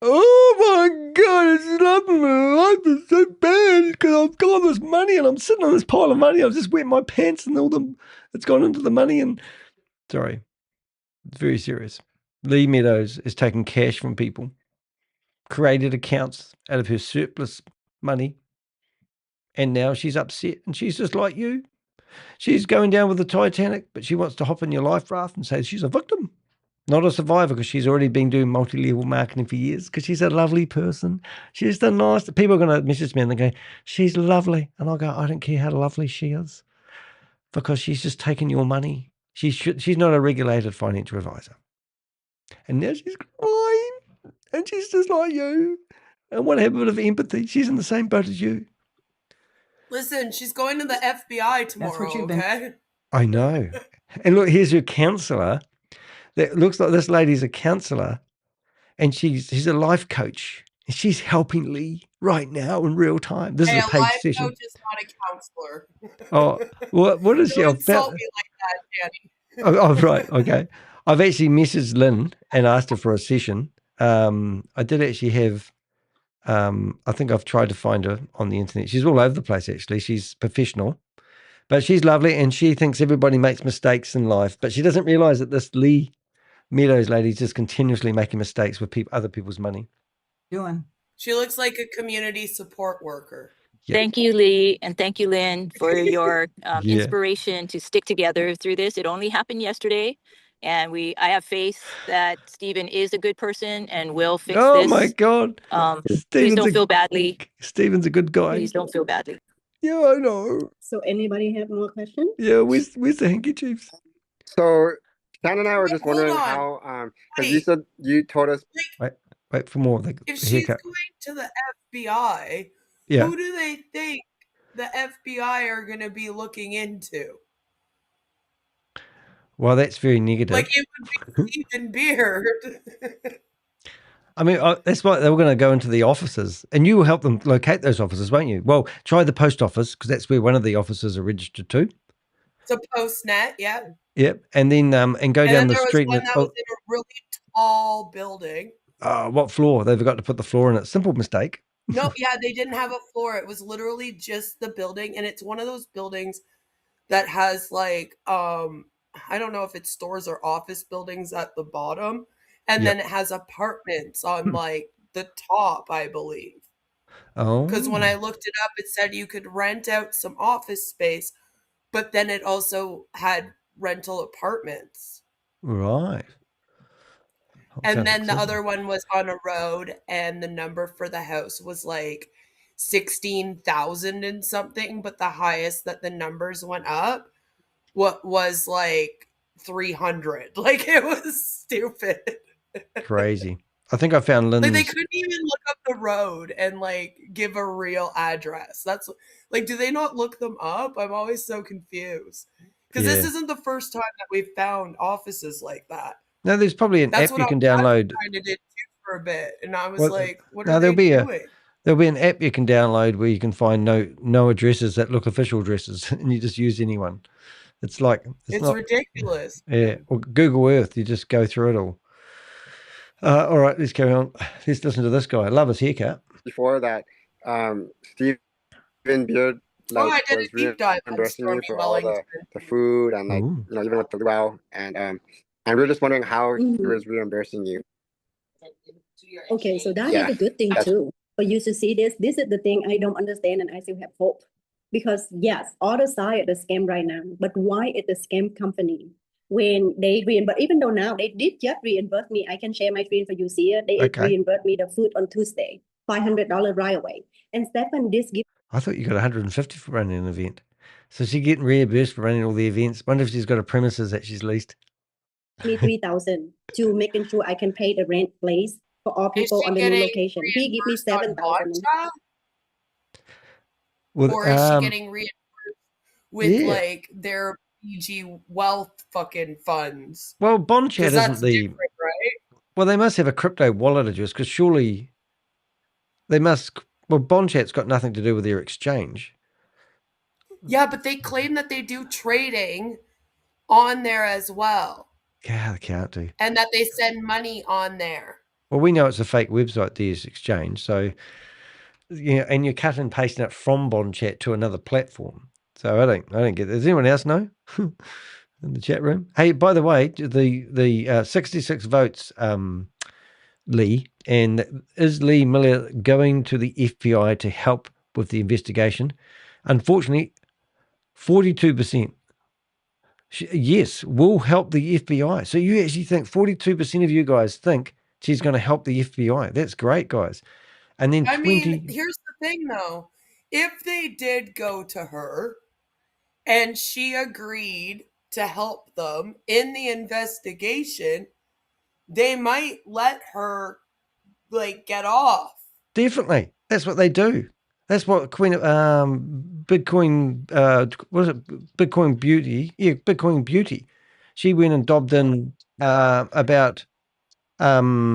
Oh my God, it's nothing. My life is so bad because I've got all this money and I'm sitting on this pile of money. I've just wet my pants and it's gone into the money. And sorry, it's very serious. Lee Meadows is taking cash from people, created accounts out of her surplus money, and now she's upset and she's just like you. She's going down with the Titanic, but she wants to hop in your life raft and say she's a victim. Not a survivor, because she's already been doing multi-level marketing for years, because she's a lovely person. She's the nice. People are going to message me and they go, she's lovely. And I'll go, I don't care how lovely she is, because she's just taking your money. She's not a regulated financial advisor. And now she's crying. And she's just like you. And want to have a bit of empathy. She's in the same boat as you. Listen, she's going to the FBI tomorrow, okay? I know. And look, here's your counselor. That looks like this lady's a counselor, and she's a life coach. And she's helping Lee right now in real time. This Hey, is a paid life session. coach is not a counselor. Oh, what is she? Don't insult me like that, Danny. Oh, right. Okay. I've actually messaged Lynn and asked her for a session. I did actually have, I think I've tried to find her on the internet. She's all over the place, actually. She's professional, but she's lovely, and she thinks everybody makes mistakes in life, but she doesn't realize that this Lee Meadows lady's just continuously making mistakes with other people's money. She looks like a community support worker. Yep. Thank you, Lee, and thank you, Lynn, for your Yeah. inspiration to stick together through this. It only happened yesterday, and I have faith that Stephen is a good person and will fix this. Oh my God. Please don't feel badly. Stephen's a good guy. Please don't feel badly. Yeah, I know. So anybody have more questions? Yeah, where's the handkerchiefs? So Shan and I were just hold wondering on. how, because you said you told us. Wait for more. The If she's haircut. going to the FBI, Yeah. who do they think the FBI are going to be looking into? Well, that's very negative. Like it would be Stephen Beard. I mean, that's why they were going to go into the offices, and you will help them locate those offices, won't you? Well, try the post office, because that's where one of the offices are registered to. It's a postnet, yeah. Yep, and then and go down the street. There was one that was in a really tall building. What floor? They forgot to put the floor in it. Simple mistake. No, yeah, they didn't have a floor. It was literally just the building, and it's one of those buildings that has like I don't know if it's stores or office buildings at the bottom, and then it has apartments on like the top, I believe. Oh. Because when I looked it up, it said you could rent out some office space, but then it also had rental apartments. Right. And then the other one was on a road, and the number for the house was like 16,000 and something, but the highest that the numbers went up was like 300. Like, it was stupid. Crazy. I think I found Like, they Lynn's. couldn't even look up the road and like give a real address. That's like, do they not look them up? I'm always so confused because this Yeah. isn't the first time that we've found offices like that. No, there's probably an That's app what you can I download. kind of did too for a bit, and I was Well, like, "What no, are they doing?" there'll be an app you can download where you can find no addresses that look official addresses, and you just use anyone. It's like It's not ridiculous. Yeah, or Google Earth. You just go through it all. All right, let's carry on. Let's listen to this guy. I love his haircut. Before that, Stephen Beard I did a was deep dive on reimbursing you Stormy for all Wellington. the food and like Ooh. even with the luau, and we were just wondering how he Mhm. was reimbursing you. Okay, so that is Yeah, a good thing that's- too. For you to see this, this is the thing I don't understand, and I still have hope. Because yes, other side is the scam right now, but why is the scam company when they reimburse? Even though now they did just reimburse me, I can share my screen for you here. They Okay. reimbursed me the food on Tuesday, $500 right away. And Stefan, this gives I thought you got 150 for running an event. So she's getting reimbursed for running all the events. Wonder if she's got a premises that she's leased. me 3,000 to making sure I can pay the rent place for all people she on the new getting location. He give me reimbursed on 7,000. Boncha? Well, Or is she getting reimbursed with yeah. like their PG wealth fucking funds? Well, Bonchat Because isn't that's the. different, right? Well, they must have a crypto wallet address because surely they must. Well, Bonchat's got nothing to do with their exchange. Yeah, but they claim that they do trading on there as well, Yeah, they can't do. and that they send money on there. Well, we know it's a fake website, DS Exchange. So, and you're cut and pasting it from Bonchat to another platform. So I don't get it. Does anyone else know in the chat room? Hey, by the way, the 66 votes, Lee, and is Lee Miller going to the FBI to help with the investigation? Unfortunately, 42%. Yes, will help the FBI. So you actually think 42% of you guys think she's going to help the FBI. That's great, guys. And then I 20. mean, here's the thing though. If they did go to her and she agreed to help them in the investigation, they might let her like get off. Definitely. That's what they do. That's what Bitcoin, what is it? Bitcoin Beauty. Yeah, Bitcoin Beauty. She went and dobbed in about Bitcoin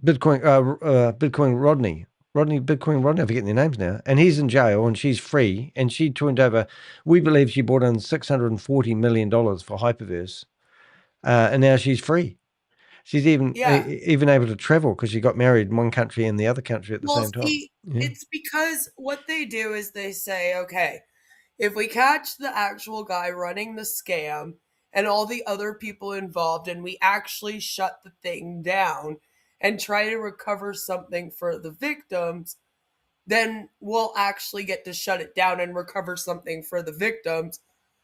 Rodney. Bitcoin Rodney, I forget their names now. And he's in jail and she's free. And she turned over, we believe she brought in $640 million for Hyperverse. And now she's free. She's even able to travel because she got married in one country and the other country at the same time. It's because what they do is they say, okay, if we catch the actual guy running the scam and all the other people involved and we actually shut the thing down and try to recover something for the victims, then we'll actually get to shut it down and recover something for the victims.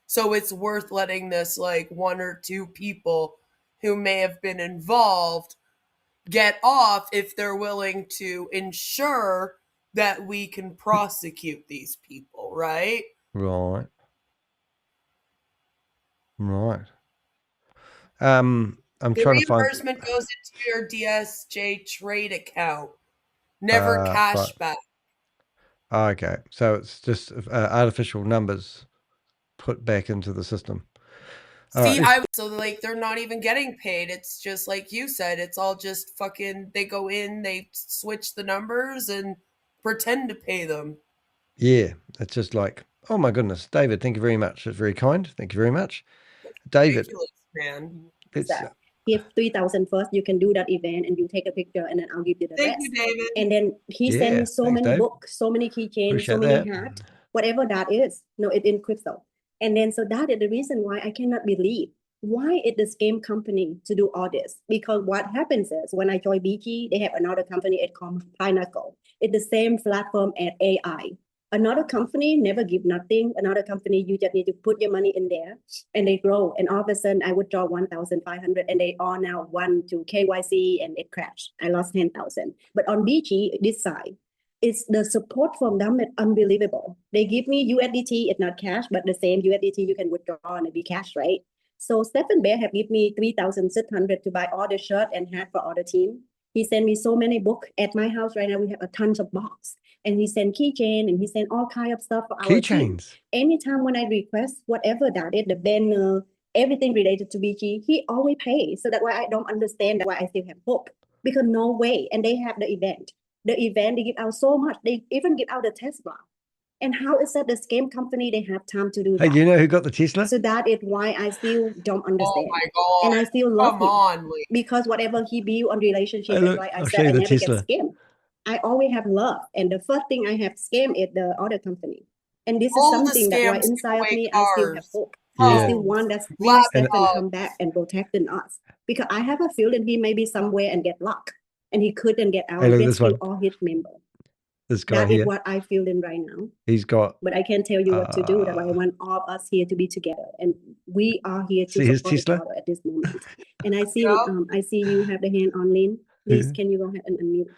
So it's worth letting this like one or two people who may have been involved get off if they're willing to ensure that we can prosecute these people, right? Right. I'm The trying to find. reimbursement goes into your DSJ trade account, never cash Right. back. Okay, so it's just artificial numbers put back into the system. All See, right, so like they're not even getting paid. It's just like you said, it's all just fucking, they go in, they switch the numbers and pretend to pay them. yeah, it's just like, oh my goodness, David, thank you very much. It's very kind. Thank you very much, David. Ridiculous, man. It's Give 3,000 first, you can do that event and you take a picture and then I'll give you the Thank rest. you, David. And then he Yeah, sent me so thanks, many Dave. books, so many keychains, Appreciate so many that. hats, whatever that is. No, it's in crypto. And then so that is the reason why I cannot believe why is the scam company to do all this? Because what happens is when I join BG, they have another company, it's called Pinnacle. It's the same platform as AI. Another company never give nothing. Another company, you just need to put your money in there and they grow. And all of a sudden I withdraw 1,500 and they all now won to KYC and it crashed. I lost 10,000. But on BG, this side, it's the support from them is unbelievable. They give me USDT, it's not cash, but the same USDT you can withdraw and it be cash, right? So Stephen Bear have given me 3,600 to buy all the shirt and hat for all the team. He sent me so many books. At my house right now, we have a tons of box. And he sent keychain and he sent all kind of stuff for our team. Keychains. Anytime when I request whatever that is, the banner, everything related to BG, he always pays. So that's why I don't understand why I still have hope. Because no way. And they have the event. The event, they give out so much. They even give out the Tesla. And how is that the scam company, they have time to do Hey, that? do you know who got the Tesla? So that is why I still don't understand. Oh my God. And I still love Come him. on, Lee. Because whatever he built on relationship, Hey, that's look, why I I'll said show you I the never Tesla. get scammed. I always have love. And the first thing I have scammed is the other company. And this is All the something that why scams, inside of giveaway me, I still have cars, hope. Yeah. I still phones, want that And- Stephen laptops. come back and protecting us. Because I have a feeling he may be somewhere and get locked. And he couldn't get out Hey, and look at this rescue one. all his members. This guy That is here, what I feel in right now. he's got, But I can't tell you what to do. That's why I want all of us here to be together. And we are here to see his support each Tesla? other at this moment. And I see Yeah. I see you have the hand on Lynn. Please, Yeah. can you go ahead and unmute?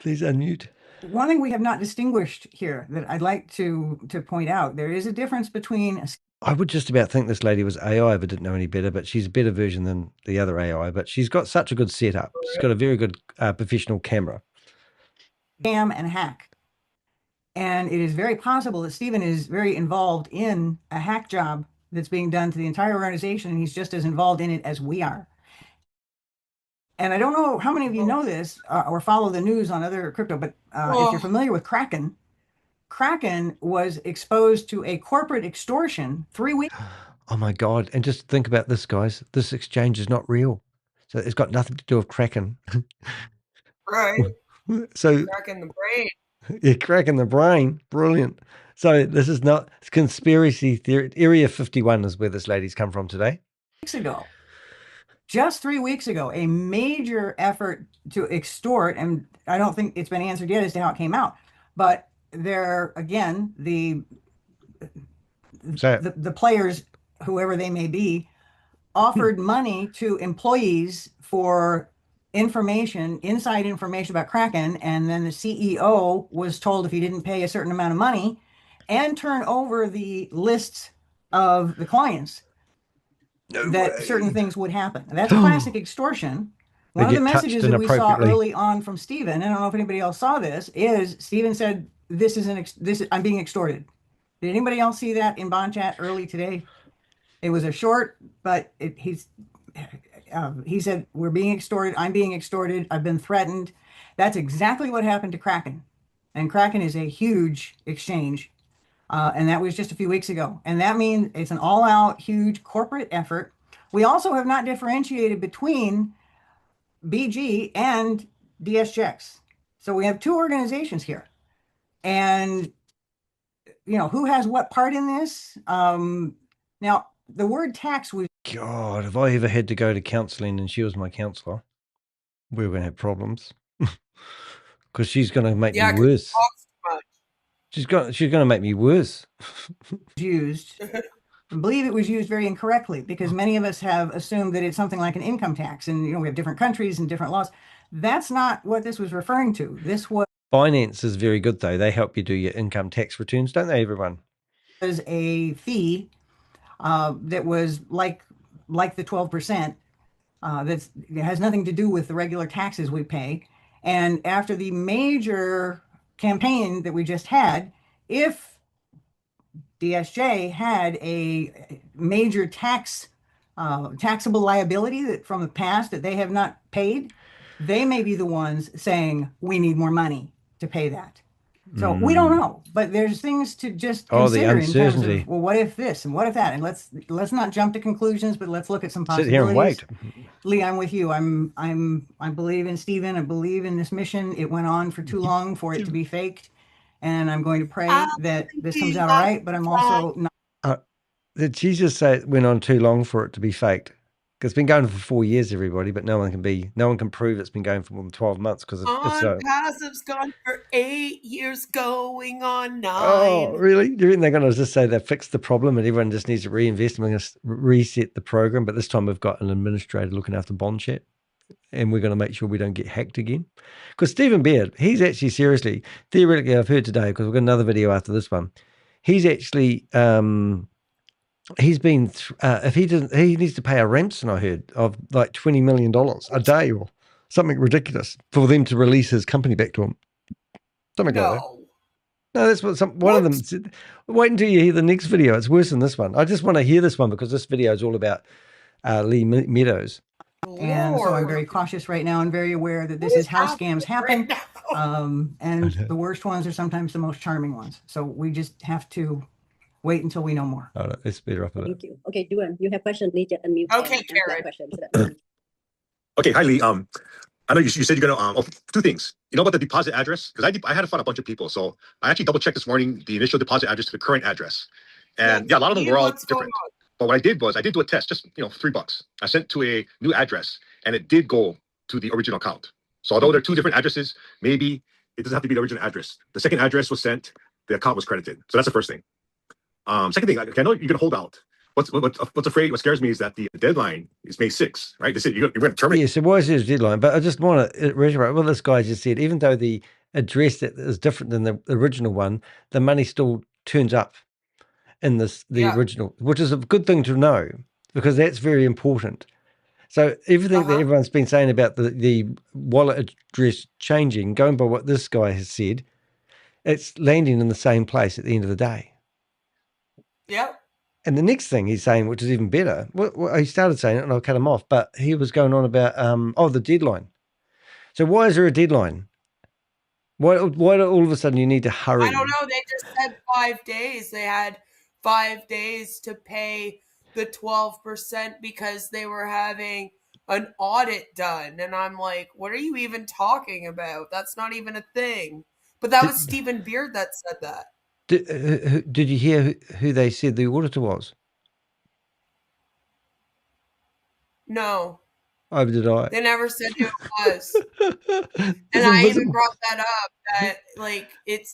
Please unmute. One thing we have not distinguished here that I'd like to point out, there is a difference between I would just about think this lady was AI if I didn't know any better, but she's a better version than the other AI, but she's got such a good setup. She's got a very good professional camera. scam and hack. And it is very possible that Stephen is very involved in a hack job that's being done to the entire organization, and he's just as involved in it as we are. And I don't know how many of you know this or follow the news on other crypto, but if you're familiar with Kraken, Kraken was exposed to a corporate extortion 3 weeks. Oh my God. And just think about this, guys. This exchange is not real. So it's got nothing to do with Kraken. Right. So Cracking the brain. you're cracking the brain. Brilliant. So this is not it's conspiracy theory. Area 51 is where this lady's come from today. Just 3 weeks ago, a major effort to extort, and I don't think it's been answered yet as to how it came out, but there again, the players, whoever they may be, offered money to employees for information, inside information about Kraken, and then the CEO was told if he didn't pay a certain amount of money and turn over the lists of the clients, that certain things would happen. And that's classic extortion. One of the messages that we saw early on from Stephen, I don't know if anybody else saw this, is Stephen said, I'm being extorted. Did anybody else see that in Bond Chat early today? It was a short, but he said, we're being extorted. I'm being extorted. I've been threatened. That's exactly what happened to Kraken. And Kraken is a huge exchange. And that was just a few weeks ago. And that means it's an all-out, huge corporate effort. We also have not differentiated between BG and DSJ. So we have two organizations here. And, who has what part in this? Now, the word tax was... God, if I ever had to go to counseling and she was my counselor, we were going to have problems. Because she's going to make me worse. She's going to make me worse. Used. I believe it was used very incorrectly because many of us have assumed that it's something like an income tax, and we have different countries and different laws. That's not what this was referring to. This was... Finance is very good, though. They help you do your income tax returns, don't they, everyone? Was a fee that was like the 12%. It has nothing to do with the regular taxes we pay. And after the major campaign that we just had, if DSJ had a major taxable liability that from the past that they have not paid, they may be the ones saying we need more money to pay that. So we don't know, but there's things to just consider in terms of, well, what if this and what if that, and let's not jump to conclusions, but let's look at some possibilities. Sit here and wait. Lee, I'm with you. I believe in Stephen. I believe in this mission. It went on for too long for it to be faked. And I'm going to pray that this comes out all right, but I'm also not. Did she just say it went on too long for it to be faked? Because it's been going for 4 years, everybody, but no one can prove it's been going for more than 12 months because Passive's gone for 8 years, going on 9. Oh, really? Do you think they're going to just say they fixed the problem and everyone just needs to reinvest and we're going to reset the program? But this time we've got an administrator looking after bond chat. and we're going to make sure we don't get hacked again. Because Stephen Beard, he's actually seriously, theoretically, I've heard today, because we've got another video after this one, he's actually, he's been, if he didn't, he needs to pay a ransom, I heard, of like $20 million a day or something ridiculous for them to release his company back to him. Something like that. No, that's what one of them said. Wait until you hear the next video. It's worse than this one. I just want to hear this one because this video is all about Lee Meadows. And so I'm very cautious right now and very aware that this is how scams happen. And the worst ones are sometimes the most charming ones. So we just have to wait until we know more. All right, let's speed her up a bit. Thank you. Okay, Duan, you have questions, please just unmute. Okay, Karen. Okay, hi Lee. I know you said you're gonna two things. You know about the deposit address? Because I had to find a bunch of people. So I actually double checked this morning the initial deposit address to the current address. And yeah, a lot of them were all different. But what I did was I did do a test, just $3. I sent to a new address and it did go to the original account. So although they're two different addresses, maybe it doesn't have to be the original address. The second address was sent, the account was credited. So that's the first thing. Second thing, I know you're gonna hold out. What scares me is that the deadline is May 6th, right? They said you're going to terminate. Yeah, so why is there a deadline? But I just want to reiterate what this guy just said. Even though the address that is different than the original one, the money still turns up in the original, which is a good thing to know because that's very important. So everything that everyone's been saying about the wallet address changing, going by what this guy has said, it's landing in the same place at the end of the day. Yep. And the next thing he's saying, which is even better, well, he started saying it and I'll cut him off, but he was going on about, the deadline. So why is there a deadline? Why do all of a sudden you need to hurry? I don't know. They just said 5 days. They had 5 days to pay the 12% because they were having an audit done. And I'm like, what are you even talking about? That's not even a thing. But that was Stephen Beard that said that. Did you hear who they said the auditor was? No. Oh, did I? They never said who it was. And I even brought that up that it's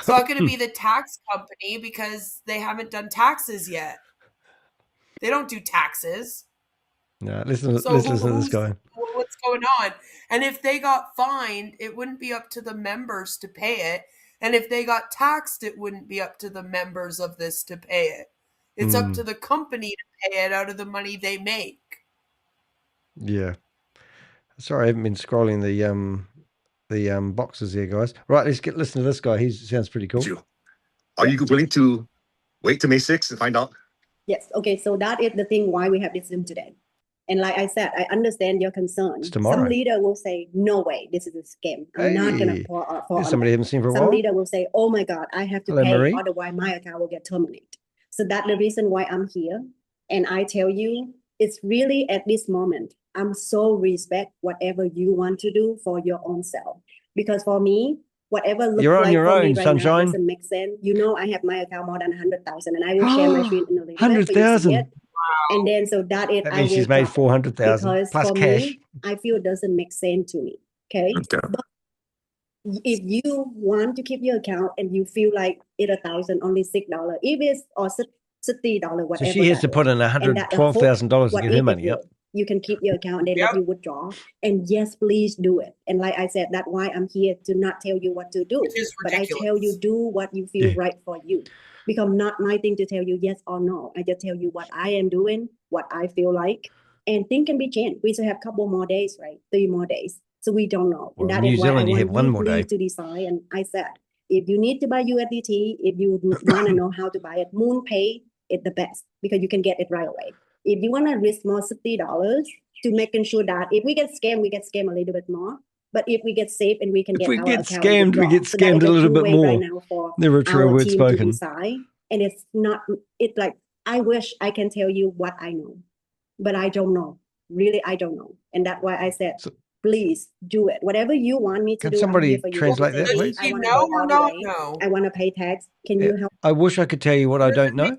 not going to be the tax company because they haven't done taxes yet. They don't do taxes. No, let's listen to this guy. What's going on? And if they got fined, it wouldn't be up to the members to pay it. And if they got taxed, it wouldn't be up to the members of this to pay it. It's up to the company to pay it out of the money they make. Yeah. Sorry, I haven't been scrolling the boxes here, guys. Right, let's listen to this guy. He sounds pretty cool. Are you willing to wait till May 6th and find out? Yes. Okay. So that is the thing why we have this Zoom today. And like I said, I understand your concern. Tomorrow. Some leader will say, no way, this is a scam. I'm not going to fall somebody haven't seen for a while. Some leader will say, oh my God, I have to pay, Marie. otherwise my account will get terminated. So that's the reason why I'm here. And I tell you, it's really at this moment, I'm so respect whatever you want to do for your own self. Because for me, whatever looks You're on like your for own, me right sunshine. now doesn't make sense. You know, I have my account more than 100,000 and I will share my screen in the link. 100,000. And then so that is, That means she's made 400,000 plus cash. Me, I feel it doesn't make sense to me. Okay. But if you want to keep your account and you feel like it's $1,000, only $6, if it's or $60, whatever. So she has to put in $112,000 to get her money up. You can keep your account and they let you withdraw. And yes, please do it. And like I said, that's why I'm here to not tell you what to do. But I tell you, do what you feel right for you. Because not my thing to tell you yes or no. I just tell you what I am doing, what I feel like. And things can be changed. We still have a couple more days, right? 3 more days. So we don't know. Well, and that New is why Zealand, I you have want 1 more day to decide. And I said, if you need to buy USDT, if you want to know how to buy it, MoonPay is the best because you can get it right away. If you want to risk more $60 to making sure that if we get scammed a little bit more. But if we get safe and we can get our account scammed, we get scammed a little bit more. Right Never a true word spoken. And it's like, I wish I can tell you what I know, but I don't know. Really, I don't know. And that's why I said, please do it. Whatever you want me to do. Can somebody translate that, please? You know or not know? I want to pay tax. Can you help? I wish I could tell you what I don't know.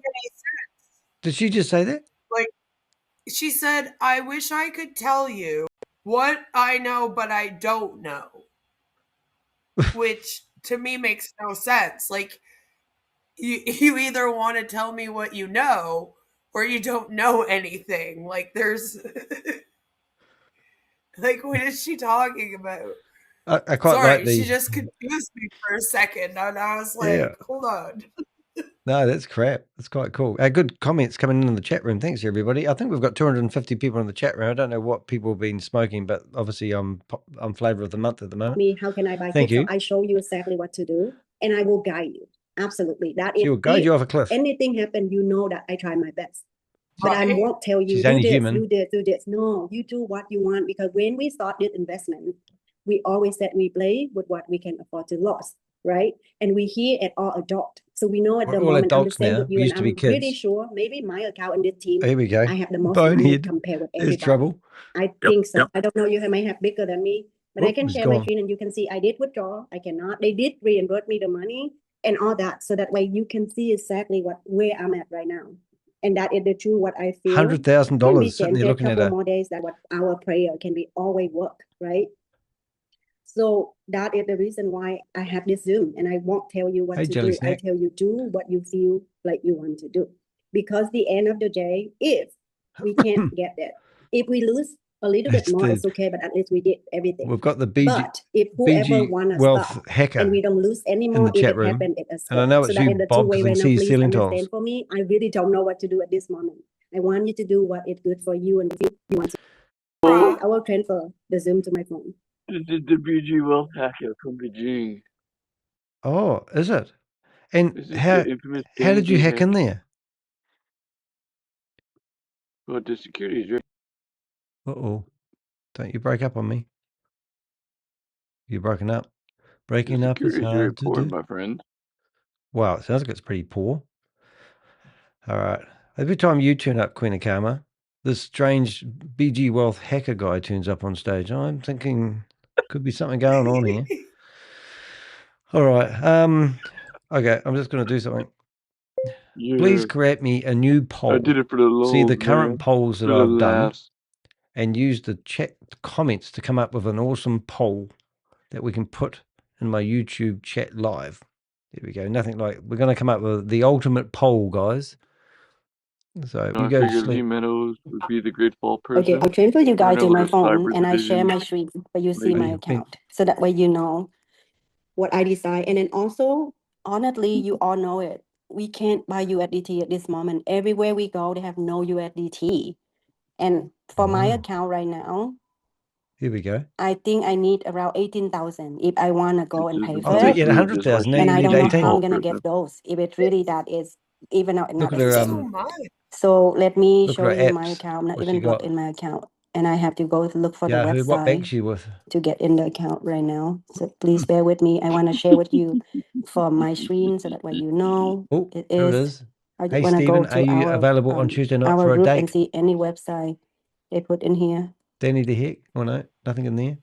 Did she just say that? Like, she said, I wish I could tell you what I know, but I don't know. Which to me makes no sense. Like, you either want to tell me what you know or you don't know anything. Like, there's Like, what is she talking about? I quite Sorry, like she these. just confused me for a second, and I was like, Yeah. hold on. No, that's crap. That's quite cool. Good comments coming in the chat room. Thanks, everybody. I think we've got 250 people in the chat room. I don't know what people have been smoking, but obviously I'm flavor of the month at the moment. Me, how can I buy Thank crypto? you. I show you exactly what to do, and I will guide you. Absolutely. That She will guide you off a cliff. anything happen, you know that I try my best. But I won't tell you, She's do only this, human. do this, do this. No, you do what you want, because when we start this investment, we always said we play with what we can afford to lose, right? And we here at all adult. So we know at We're the all moment, I'm the adults same now. with We you, and used to be I'm pretty kids. sure maybe my account in this team, Here we go. I have the most money Bonehead. compared with There's everybody. trouble. I think so. I don't know, you may have bigger than me, but I Whoop, can it's share my gone. screen and you can see I did withdraw. I cannot. They did reimburse me the money and all that. So that way you can see exactly where I'm at right now. And that is the true what I feel. $100,000 Can be sitting there changed a looking at couple her. more days, that what our prayer can be always work, right? So that is the reason why I have this Zoom, and I won't tell you what Hey, to Jelly do. I Snack. tell you do what you feel like you want to do, because the end of the day, if we can't get that, if we lose a little bit That's more, the- it's okay, but at least we did everything. We've got the BG, But if whoever BG want to Wealth stop hacker and we don't lose in anymore, the if chat it room. happened, it is And I know so it's that you, is the Bob, two-way because I can right now. see you Please ceiling tiles. understand for me. I really don't know what to do at this moment. I want you to do what is good for you, and if you want to. I will transfer the Zoom to my phone. This is the BG Wealth hacker from Beijing. Oh, is it? And This is how the infamous did you Kangen hack in hacker. there? But the security is right. Uh-oh. Don't you break up on me. You're broken up. The Breaking up is security is very hard to poor, do. my friend. Wow, it sounds like it's pretty poor. All right. Every time you turn up, Queen of Karma, this strange BG Wealth hacker guy turns up on stage. I'm thinking could be something going on here. All right. Okay, I'm just going to do something. Please Yeah. create me a new poll. I did it for the lols, See the current man. polls that For the I've done, laughs. and use the chat comments to come up with an awesome poll that we can put in my YouTube chat live. There we go. Nothing like, we're going to come up with the ultimate poll, guys. So No, you I go to figured Lee sleep. Meadows would be the great fall person. Okay, I'll transfer you guys Right to now, my with the phone, cyber and I share division, my screen, but you see my lady. account, so that way you know what I decide. And then also, honestly, you all know it. We can't buy USDT at this moment. Everywhere we go, they have no USDT. And for my account right now, Here we go. I think I need around 18,000 if I want to go and pay I for thought it. you had 100,000. Now And you I need don't know how I'm 18. gonna get those. If it really that is even out, Look not at her, existing. So let me look at show her you my apps. account. I'm not What even she blocked got? in my account, and I have to go to look for the Yeah, what bank website she with? to get in the account right now. So please bear with me. I want to share with you for my screen, so that way you know Oh, it here it is. is. I just Hey, want to go Stephen, are to you available on Tuesday night for our a group and date? see any website they put in here. Danny the Heck? Oh, no, nothing in there.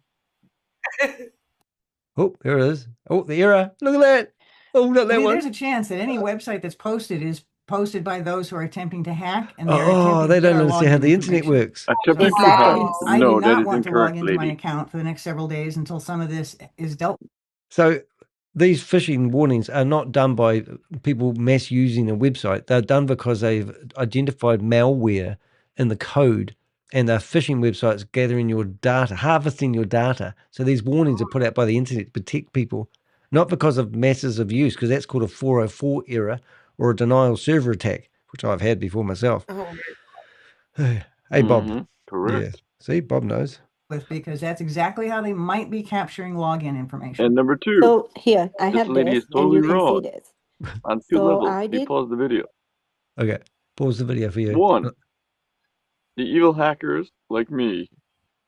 Oh, here it is. Oh, the era. Look at that. Oh, not that Lee, one. there's a chance that any website that's posted is posted by those who are attempting to hack, and they're Oh, attempting they to get don't our understand how login the internet information. works. Attempting So to hack. I do No, that not is want to log incorrect, into my lady. account for the next several days until some of this is dealt with. So these phishing warnings are not done by people mass using a website. They're done because they've identified malware in the code, and they're phishing websites gathering your data, harvesting your data. So these warnings are put out by the internet to protect people, not because of masses of use, because that's called a 404 error or a denial server attack, which I've had before myself. Oh, Hey, Bob. Correct. Yeah. See, Bob knows. With, because that's exactly how they might be capturing login information. And number two, So here I this have lady this, is and totally you can see wrong this. on two So levels. I Let me did. pause the video. Okay. Pause the video for you. One, the evil hackers like me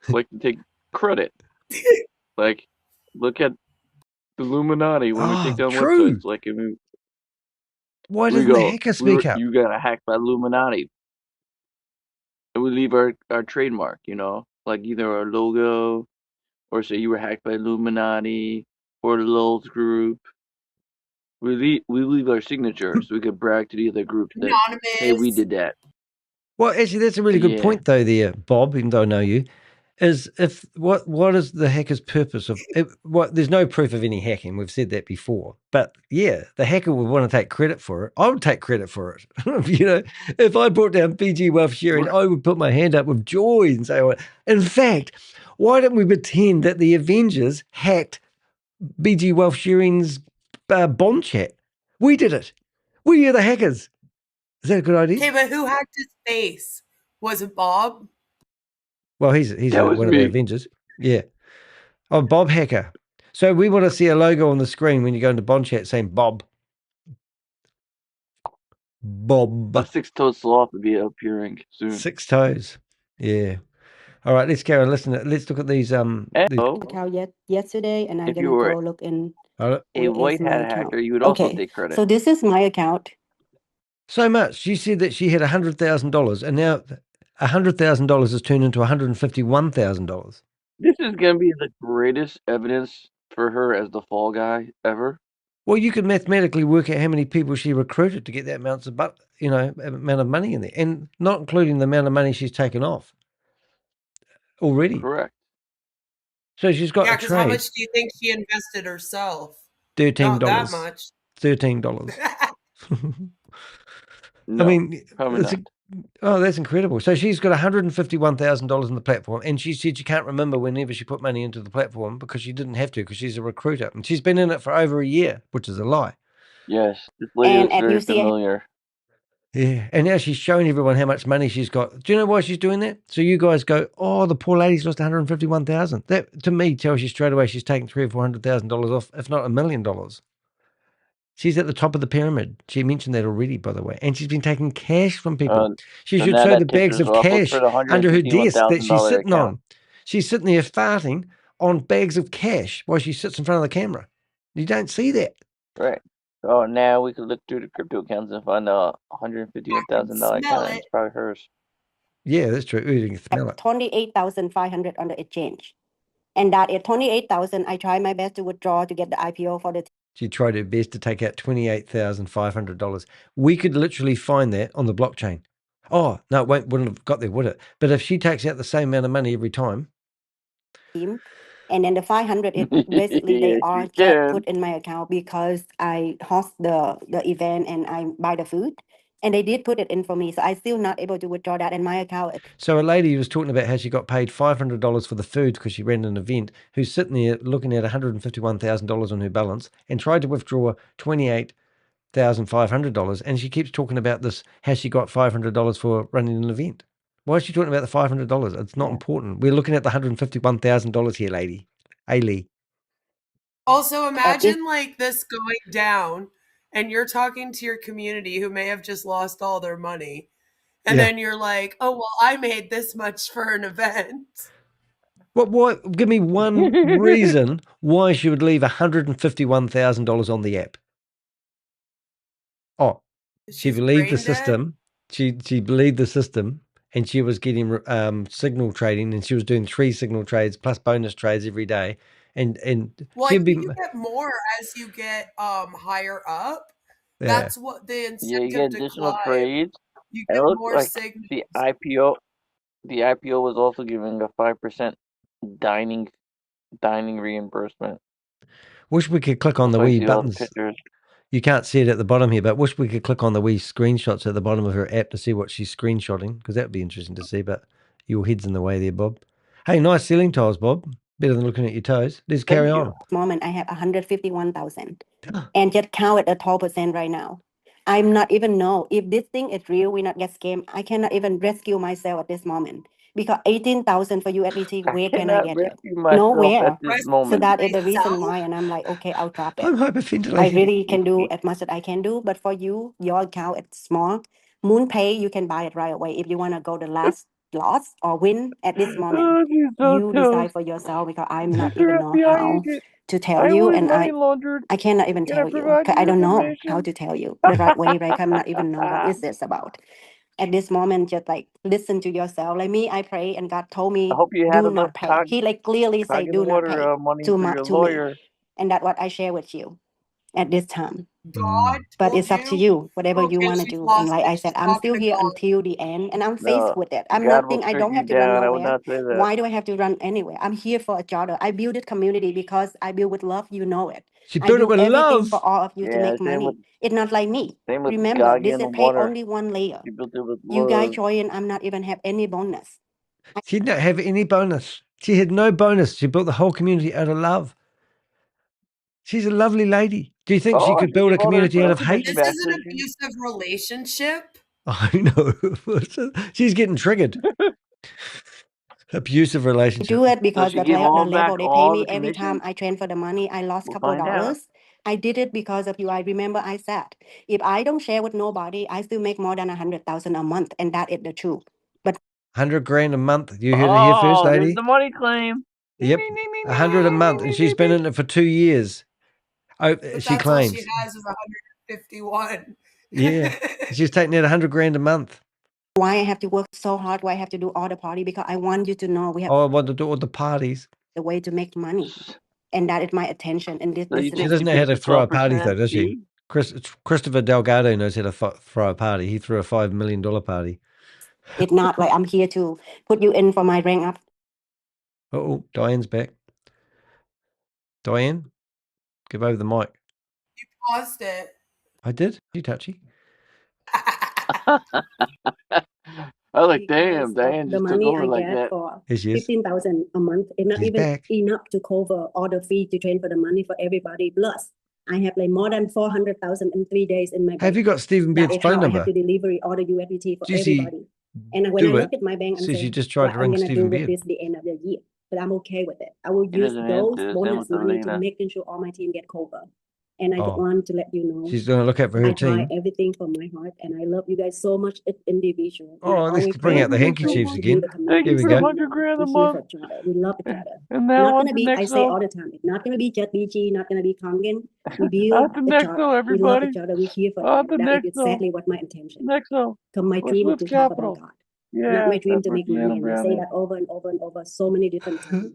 like to take credit. Like, look at the Illuminati when we take down true. websites. Like, I mean, Why we doesn't the go, hacker speak up? you got hacked by Illuminati. And we leave our trademark, you know, like either our logo or say you were hacked by Illuminati or the Lulz group. We leave our signature so we could brag to the other groups that, hey, we did that. Well, actually, that's a really good Yeah. point, though, there, Bob, even though I know you. is what is the hacker's purpose of it? There's no proof of any hacking. We've said that before, but yeah, the hacker would want to take credit for it. I would take credit for it. If I brought down PG Wealth Sharing, I would put my hand up with joy and say, in fact, why don't we pretend that the Avengers hacked BG Wealth Sharing's bond chat? We did it. We are the hackers. Is that a good idea? Okay, but who hacked his face? Was it Bob? Well, he's one of the Avengers. Yeah. Oh, Bob Hacker. So we want to see a logo on the screen when you go into Bond Chat saying Bob. Bob. A six-toed sloth will be appearing soon. 6 toes. Yeah. All right, let's go and listen. Let's look at these. Account yesterday, and I'm If you gonna were go look in. a Where white is my hat account? hacker, you would also Okay, take credit. so this is my account. So much. She said that she had $100,000, and now $100,000 has turned into $151,000. This is going to be the greatest evidence for her as the fall guy ever. Well, you could mathematically work out how many people she recruited to get that amount of money in there, and not including the amount of money she's taken off already. Correct. So she's got a because how trade. much do you think she invested herself? $13. Not that much. $13. No, I mean, probably not. That's incredible. So she's got $151,000 in the platform, and she said she can't remember whenever she put money into the platform because she didn't have to because she's a recruiter, and she's been in it for over a year, which is a lie. Yes, this lady looks very familiar. Yeah, and now she's showing everyone how much money she's got. Do you know why she's doing that? So you guys go, oh, the poor lady's lost $151,000. That to me tells you straight away she's taking $300,000 or $400,000 off, if not $1 million. She's at the top of the pyramid. She mentioned that already, by the way. And she's been taking cash from people. She should show the bags of cash under her desk that she's sitting on. She's sitting there farting on bags of cash while she sits in front of the camera. You don't see that. Right. So now we could look through the crypto accounts and find a $151,000 account. It's probably hers. Yeah, that's true. You can smell it. 28,500 on the exchange. And that at 28,000, I try my best to withdraw to get the IPO for the. She tried her best to take out $28,500. We could literally find that on the blockchain. Oh, no, it wouldn't have got there, would it? But if she takes out the same amount of money every time. Team, and then the 500, it basically they are get put in my account because I host the event and I buy the food. And they did put it in for me, so I'm still not able to withdraw that in my account. So a lady was talking about how she got paid $500 for the food because she ran an event, who's sitting there looking at $151,000 on her balance and tried to withdraw $28,500. And she keeps talking about this, how she got $500 for running an event. Why is she talking about the $500? It's not important. We're looking at the $151,000 here, lady. Hey, Lee. Also, imagine like this going down and you're talking to your community who may have just lost all their money. And then you're like, oh, well, I made this much for an event. What? Give me one reason why she would leave $151,000 on the app. Oh, she believed the system. She believed the system, and she was getting signal trading, and she was doing 3 signal trades plus bonus trades every day. And well, I think you get more as you get higher up. Yeah. That's what the incentive you get additional to climb. Trades. You get more like signals. The IPO was also giving a 5% dining reimbursement. Wish we could click on the wee buttons. You can't see it at the bottom here, but wish we could click on the wee screenshots at the bottom of her app to see what she's screenshotting, because that would be interesting to see, but your head's in the way there, Bob. Hey, nice ceiling tiles, Bob. Better than looking at your toes. Let's carry on. Moment, I have 151,000 and just count it at 12% right now. I'm not even know if this thing is real, we not get scammed. I cannot even rescue myself at this moment because 18,000 for USDT, where can I get it? Nowhere. So that is the reason why, and I'm like, okay, I'll drop it. I'm hyperventilating. I really can do as much as I can do, but for you, your account is small. MoonPay, you can buy it right away if you want to go the last loss or win at this moment. You decide for yourself because I'm not even know how to tell you, and I cannot even tell you because I don't know how to tell you the right way, right? I'm not even know what is this about. At this moment, just like listen to yourself. Like me, I pray, and God told me, do not pay. He like clearly say, do not pay to me, and that's what I share with you at this time. But told it's up to you. you, whatever you Okay, want to she's do. And lost like it. I said, She's I'm talking still to here God. until the end, and I'm faced No, with it. I'm God will nothing. I strike don't you have to run down. I would nowhere. not say that. Why do I have to run anywhere? I'm here for a charter. I build it community because I build with love. You know it. She I built it do with everything love. for all of you to Yeah, make money. It's not like me. same with Remember, this Kangen is and pay water. only one layer. You built it with You guys love. join, I'm not even have any bonus. She didn't have any bonus. She had no bonus. She built the whole community out of love. She's a lovely lady. Do you think she Oh, could she build a give all the community out of information hate? This back is to an you. abusive relationship. I know. She's getting triggered. Abusive I relationship. do it So because she the, gave the all back level they pay all me the every time commission? I transfer the money. I lost We'll couple find out. dollars. I did it because of you. I remember I said, if I don't share with nobody, I still make more than 100,000 a month, and that is the truth. But 100 grand a month. You heard it here first, Oh, there's lady. the money claim. Yep. 100 a month, and she's been in it for 2 years. Oh, But she that's all she claims. has is 151. Yeah. She's taking out 100 grand a month. why I have to work so hard? Why I have to do all the party? Because I want you to know we have Oh, I want to do all the parties. the way to make money, and that is my attention in this So you business. She think doesn't she know how gets to the throw a party, though, 12% does she? fee? Christopher Delgado knows how to throw a party. He threw a $5 million party. It's not like I'm here to put you in for my rank up. Oh, Diane's back. Diane, give over the mic. You paused it. I did. You touchy. I was like, damn, Diane The just took money over I like get that. for Here she is. 15,000 a month is not She's even back. enough to cover all the fee to train for the money for everybody. Plus, I have like more than 400,000 in 3 days in my bank. Have you got Stephen That Beard's is how phone I have number? to deliver all the USDT for Juicy, everybody. And when I do look it. at my bank, I'm Says you saying, just tried what to I'm ring gonna do Stephen with Beard. this the end of the year. But I'm okay with it. I will He use doesn't those answer. Same bonus with money to Elena. making sure all my team get covered. And I Oh. want to let you know, She's going to look out for her I try team. everything from my heart, and I love you guys so much as individual. And I Oh, let's always bring pray out the and handkerchiefs pray to again. build a Thank community. you Here we for go. the 100 grand a We're here month. for each other. We love each other. And now Not on gonna to be, I next say though. all the time, it's not gonna be just BG, not gonna be Kangen. We On build to each next other. though, We love everybody. each other. We're here for each On other. to That is next though. exactly what my intention. Next though. Because my Or dream is Swift to talk about Capital. God. Not Yeah, my dream that's to where make money. Piano And I Brown say is. that over and over and over so many different times.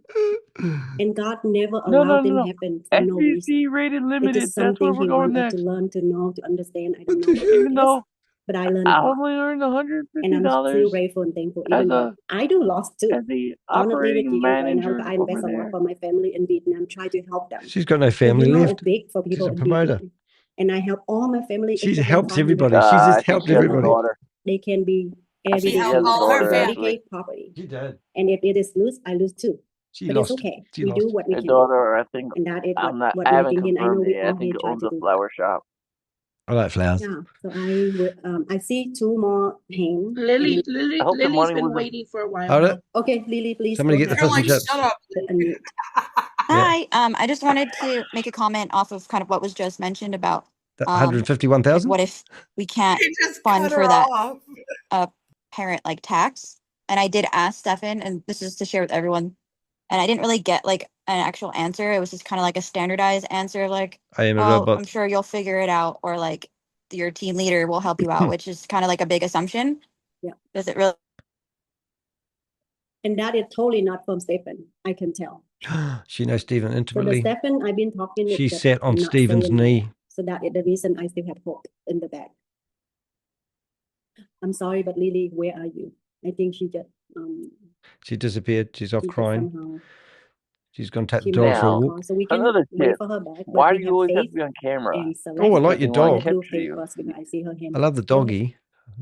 And God never No, allowed them no. happen for no reason. SBC rated It's limited. just That's where something we're He going wants us to next. learn, to know, to understand. I don't know what Even it is, though but I learned a I lot. only earned And I'm still $150 grateful and thankful, as even though a I do lost too. as the Honestly, with operating you right now, manager I over invest a lot there. for my family in Vietnam, try to help them. She's got no But family you know, left. it's big for She's people a in promoter. Vietnam. And I help all my family She except helps 500. everybody. She's I just think helped she has a everybody. daughter. They can be I think She she everything. helped has a all her daughter family. actually. Dedicate property. She did. And if it is loose, I lose too. She But lost. it's okay. She We do lost. what we A can do. daughter, I think. And that is I'm not. what I haven't making it. I know confirmed we it yet. I all think here it try owns to a do that. flower shop. I like flowers. Yeah. So I see two more hands. Lily, I hope the Lily's money been wasn't. waiting for a while Hold now. it. Okay, Lily, please Somebody go get the ahead. fish and chips. Shut up. Unmute. Hi. I just wanted to make a comment off of kind of what was just mentioned about That like 151,000? what if we can't He just fund cut for her that off. parent like tax. And I did ask Stefan, and this is to share with everyone. And I didn't really get like an actual answer. It was just kind of like a standardized answer of like, I am a oh, robot. I'm sure you'll figure it out, or like your team leader will help you out, which is kind of like a big assumption. Yeah. Does it really? And that is totally not from Stephen. I can tell. She knows Stephen So the intimately. Stephen I've been talking with, She but sat on not Stephen's saying that. knee. So that is the reason I still have hope in the back. I'm sorry, but Lily, where are you? I think she just She disappeared. She's off she just crying. somehow She's gone to take she the dog missed for a the Now, walk. call. So we can another wait tip. for her back. But Why do we you have always have faith to be on camera? and select. Oh, I like We your want to dog. capture faith you. first because I see her hand. I love the Go ahead. doggy.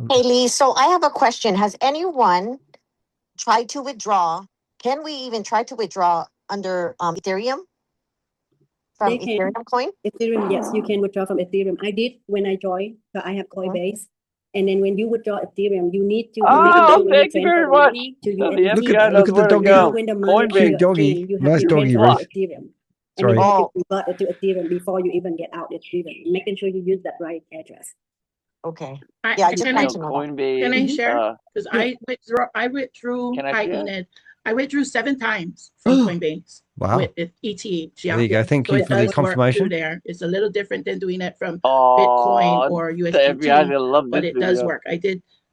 Hey Lee, so I have a question. Has anyone tried to withdraw? Can we even try to withdraw under Ethereum from They can. Ethereum coin? Ethereum, yes, you can withdraw from Ethereum. I did when I joined, so I have Coinbase. And then when you withdraw Ethereum, you need to make Oh, sure when you thank you transfer very the much. money to The USDT. FBI knows Look at where the to doggy. Now go. when the money Coinbase. Cute doggy. exchange, you have Nice to doggy, transfer Ruth. to Ethereum. And Sorry. you have to Oh, convert it to Ethereum before you even get out Ethereum, making sure you use that right address. okay. I, Yeah, I can just I want No, to know that. Coinbase. can I share? Because Yeah. I withdrew Can I share? Ened. I withdrew 7 times from Coinbase Wow. with ETH. Yeah. There you go. Thank So you it for the does work through confirmation. there. It's a little different than doing it from Oh, Bitcoin or the FBI USDT, gonna love but this it does video. work. I did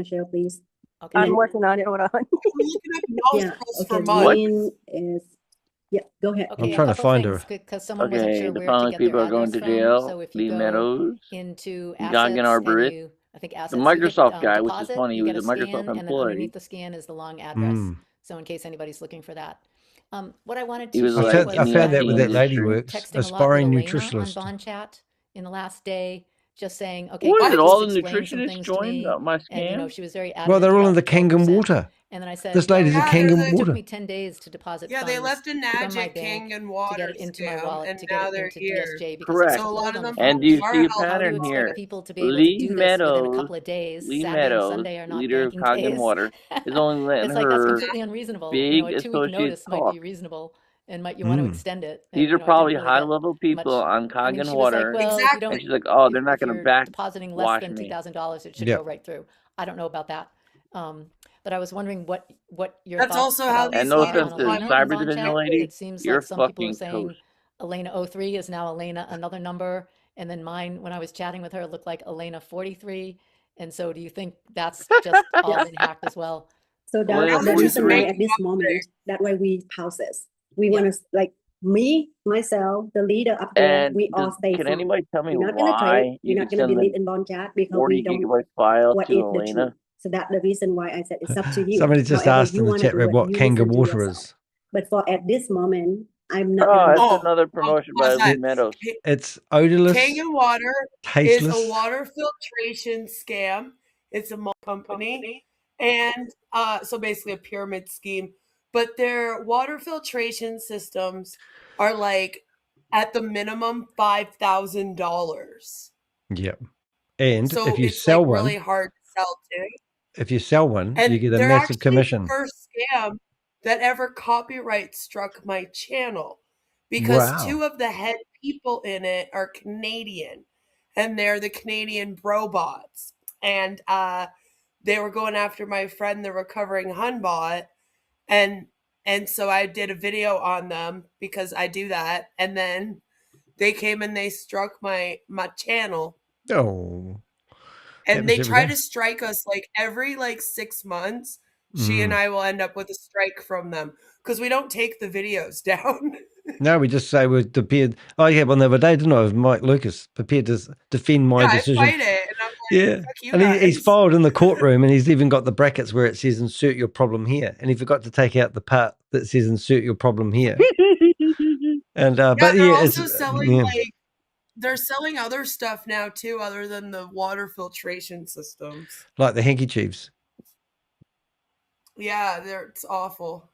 Michelle, please. Okay. And I'm then, working on it. Hold on. I'm looking up nostrils for okay, months. Lynn is, yeah, go ahead. Okay, trying to a couple find things her. because someone wasn't Okay, sure the where to following get their people are going address to from. jail. So if you Lee go Meadows, into Kangen assets and Arborist, you, I think the assets, you hit Microsoft guy, which is deposit, funny. He you was get a a Microsoft scan, and then employee. underneath the scan is the long address. So in case anybody's looking for that. What I wanted He to was share like was in I the found that acting with that lady industry. works, texting a lot with aspiring Elena on nutritionist. Bond Chat in the last day, just saying, okay, What can is you it? just All the explain some nutritionists things to joined me? my And, you know, scam? she was very Well, adamant they're all in about the the 12%. Kangen water. And then I said, This lady's well, a Yeah, Kangen it took water. me 10 days to deposit Yeah, they funds left a from my magic bank Kangen to water get it into my scam, wallet, and to get now it they're into here. DSJ, because it Correct. took So a so lot long of on the them And do you phone. see a are How do you pattern expect here? people to be able to do this within a couple of days? Lee Saturday and Meadows, Sunday are not leader of banking Kangen days. Water, is only letting It's like, that's her completely unreasonable. You know, big a 2-week associates notice might talk. be reasonable, and might you want to extend it. And, These you are know, I didn't probably really get high-level people much. on I mean, Kangen she was like, Water, well, if you exactly. don't, and she's like, "Oh, they're not if going to you're back depositing less wash than me." $2,000, it should Yep. go right through. I don't know about that. But I was wondering what your That's thoughts also how about And these no Lena offense on to bottom Elena on Cyber Bond Division Chat. lady, It seems you're like some people are fucking saying toast. Elena 03 is now Elena another number, and then mine, when I was chatting with her, looked like Elena 43. And so do you think that's just all been hacked as well? So Elena that's the reason why 43. at this moment, that why we pause this. We Yeah. want to, like me, myself, the leader up there, And we all stay can calm. anybody tell me We're not gonna trade. why We're you not could gonna send believe the in bond chat because 40 we don't. gigabyte file What to is the truth? Elena? So that's the reason why I said it's up to you. Somebody just However asked you in the want to chat do room it, what you Kangen listen to water yourself. is. But for at this moment, I'm not Oh, gonna. that's Oh, another promotion by pause that. Lee Meadows. It's odorless, Kangen Water is a tasteless. water filtration scam. It's a company, and so basically a pyramid scheme. But their water filtration systems are like at the minimum $5,000. Yep. And So if you it's like sell really one, hard to sell too. if you sell one, you And get a they're massive actually the commission. first scam that ever copyright struck my channel, because Wow. 2 of the head people in it are Canadian, and they're the Canadian Brobots. And they were going after my friend, the recovering Hunbot, and so I did a video on them because I do that, and then they came and they struck my channel. Oh. And they Happens every try day. to strike us like every 6 months. She and I will end up with a strike from them because we don't take the videos down. No, we just say we're prepared. I had one the other day, didn't I, with Mike Lucas, prepared to defend my Yeah, I decision. fight it, and I'm like, Yeah. fuck you And he's guys. filed in the courtroom, and he's even got the brackets where it says insert your problem here. And he forgot to take out the part that says insert your problem here. And Yeah, but they're yeah, also it's selling yeah. they're selling other stuff now too, other than the water filtration systems. Like the handkerchiefs. Yeah, it's awful.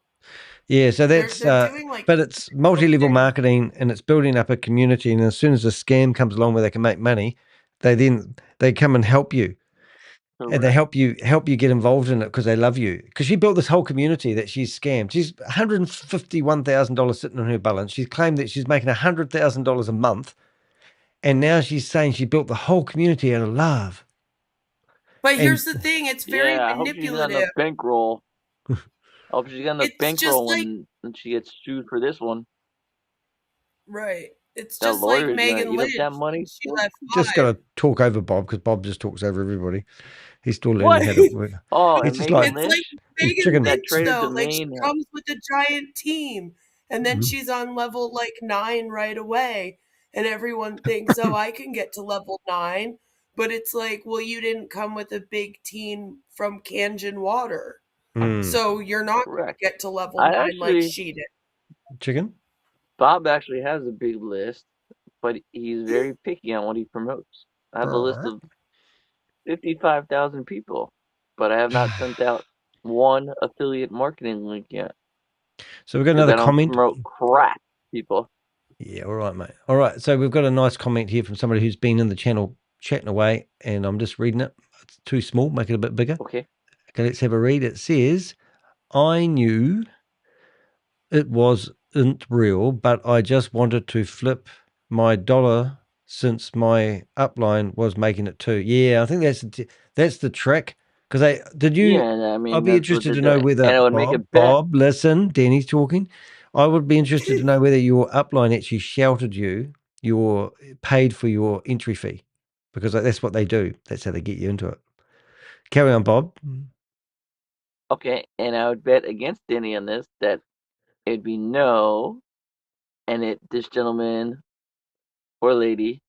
Yeah, so that's they're doing but it's multi-level marketing, and it's building up a community. And as soon as a scam comes along where they can make money, they come and help you. And they help you get involved in it because they love you. Because she built this whole community that she's scammed. She's $151,000 sitting on her balance. She's claimed that she's making $100,000 a month, and now she's saying she built the whole community out of love. But And here's the thing, it's very Yeah, I hope she's on the manipulative. bankroll. I hope she's on the It's just bankroll like, when she gets sued for this one. right. It's That just like lawyer is gonna Megan eat up Lynch that when money. she left just got Five. to talk over Bob because Bob just talks over everybody. He's still What? learning how to work. Oh, He's and just Megan like It's like Lynch, he's Megan chicken. that Lynch traded though. Like she domain. comes with a giant team, and then she's on level 9 right away, and everyone thinks, oh, I can get to level 9. But it's like, well, you didn't come with a big team from Kangen Water, so you're not going to Correct. get to level I 9 like actually, she did. Chicken. Bob actually has a big list, but he's very picky on what he promotes. I have a list of 55,000 people, but I have not sent out one affiliate marketing link yet. So we've got Because another I don't comment. promote crap, people. Yeah, all right, mate. All right, so we've got a nice comment here from somebody who's been in the channel chatting away, and I'm just reading it. It's too small, make it a bit bigger. Okay. Okay, let's have a read. It says, I knew it wasn't real, but I just wanted to flip my dollar since my upline was making it too. Yeah, I think that's the trick. Because did you? Yeah, I mean, I'd be that's what interested they're to know doing. whether And it would make a bet. Bob, listen, Danny's talking. I would be interested to know whether your upline actually shouted you your paid for your entry fee, because that's what they do. That's how they get you into it. Carry on, Bob. Okay, and I would bet against Denny on this that it'd be no, and this gentleman or lady,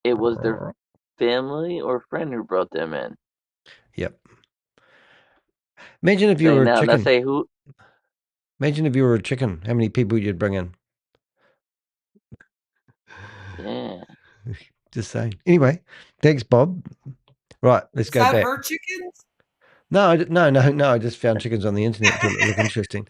it was their family or friend who brought them in. Yep. Imagine if you Say were a now, chicken. say who. Imagine if you were a chicken, how many people you'd bring in. Yeah. Just saying. Anyway, thanks, Bob. Right, let's Is go that back. her chickens? No, I just found chickens on the internet. Thought it looked interesting.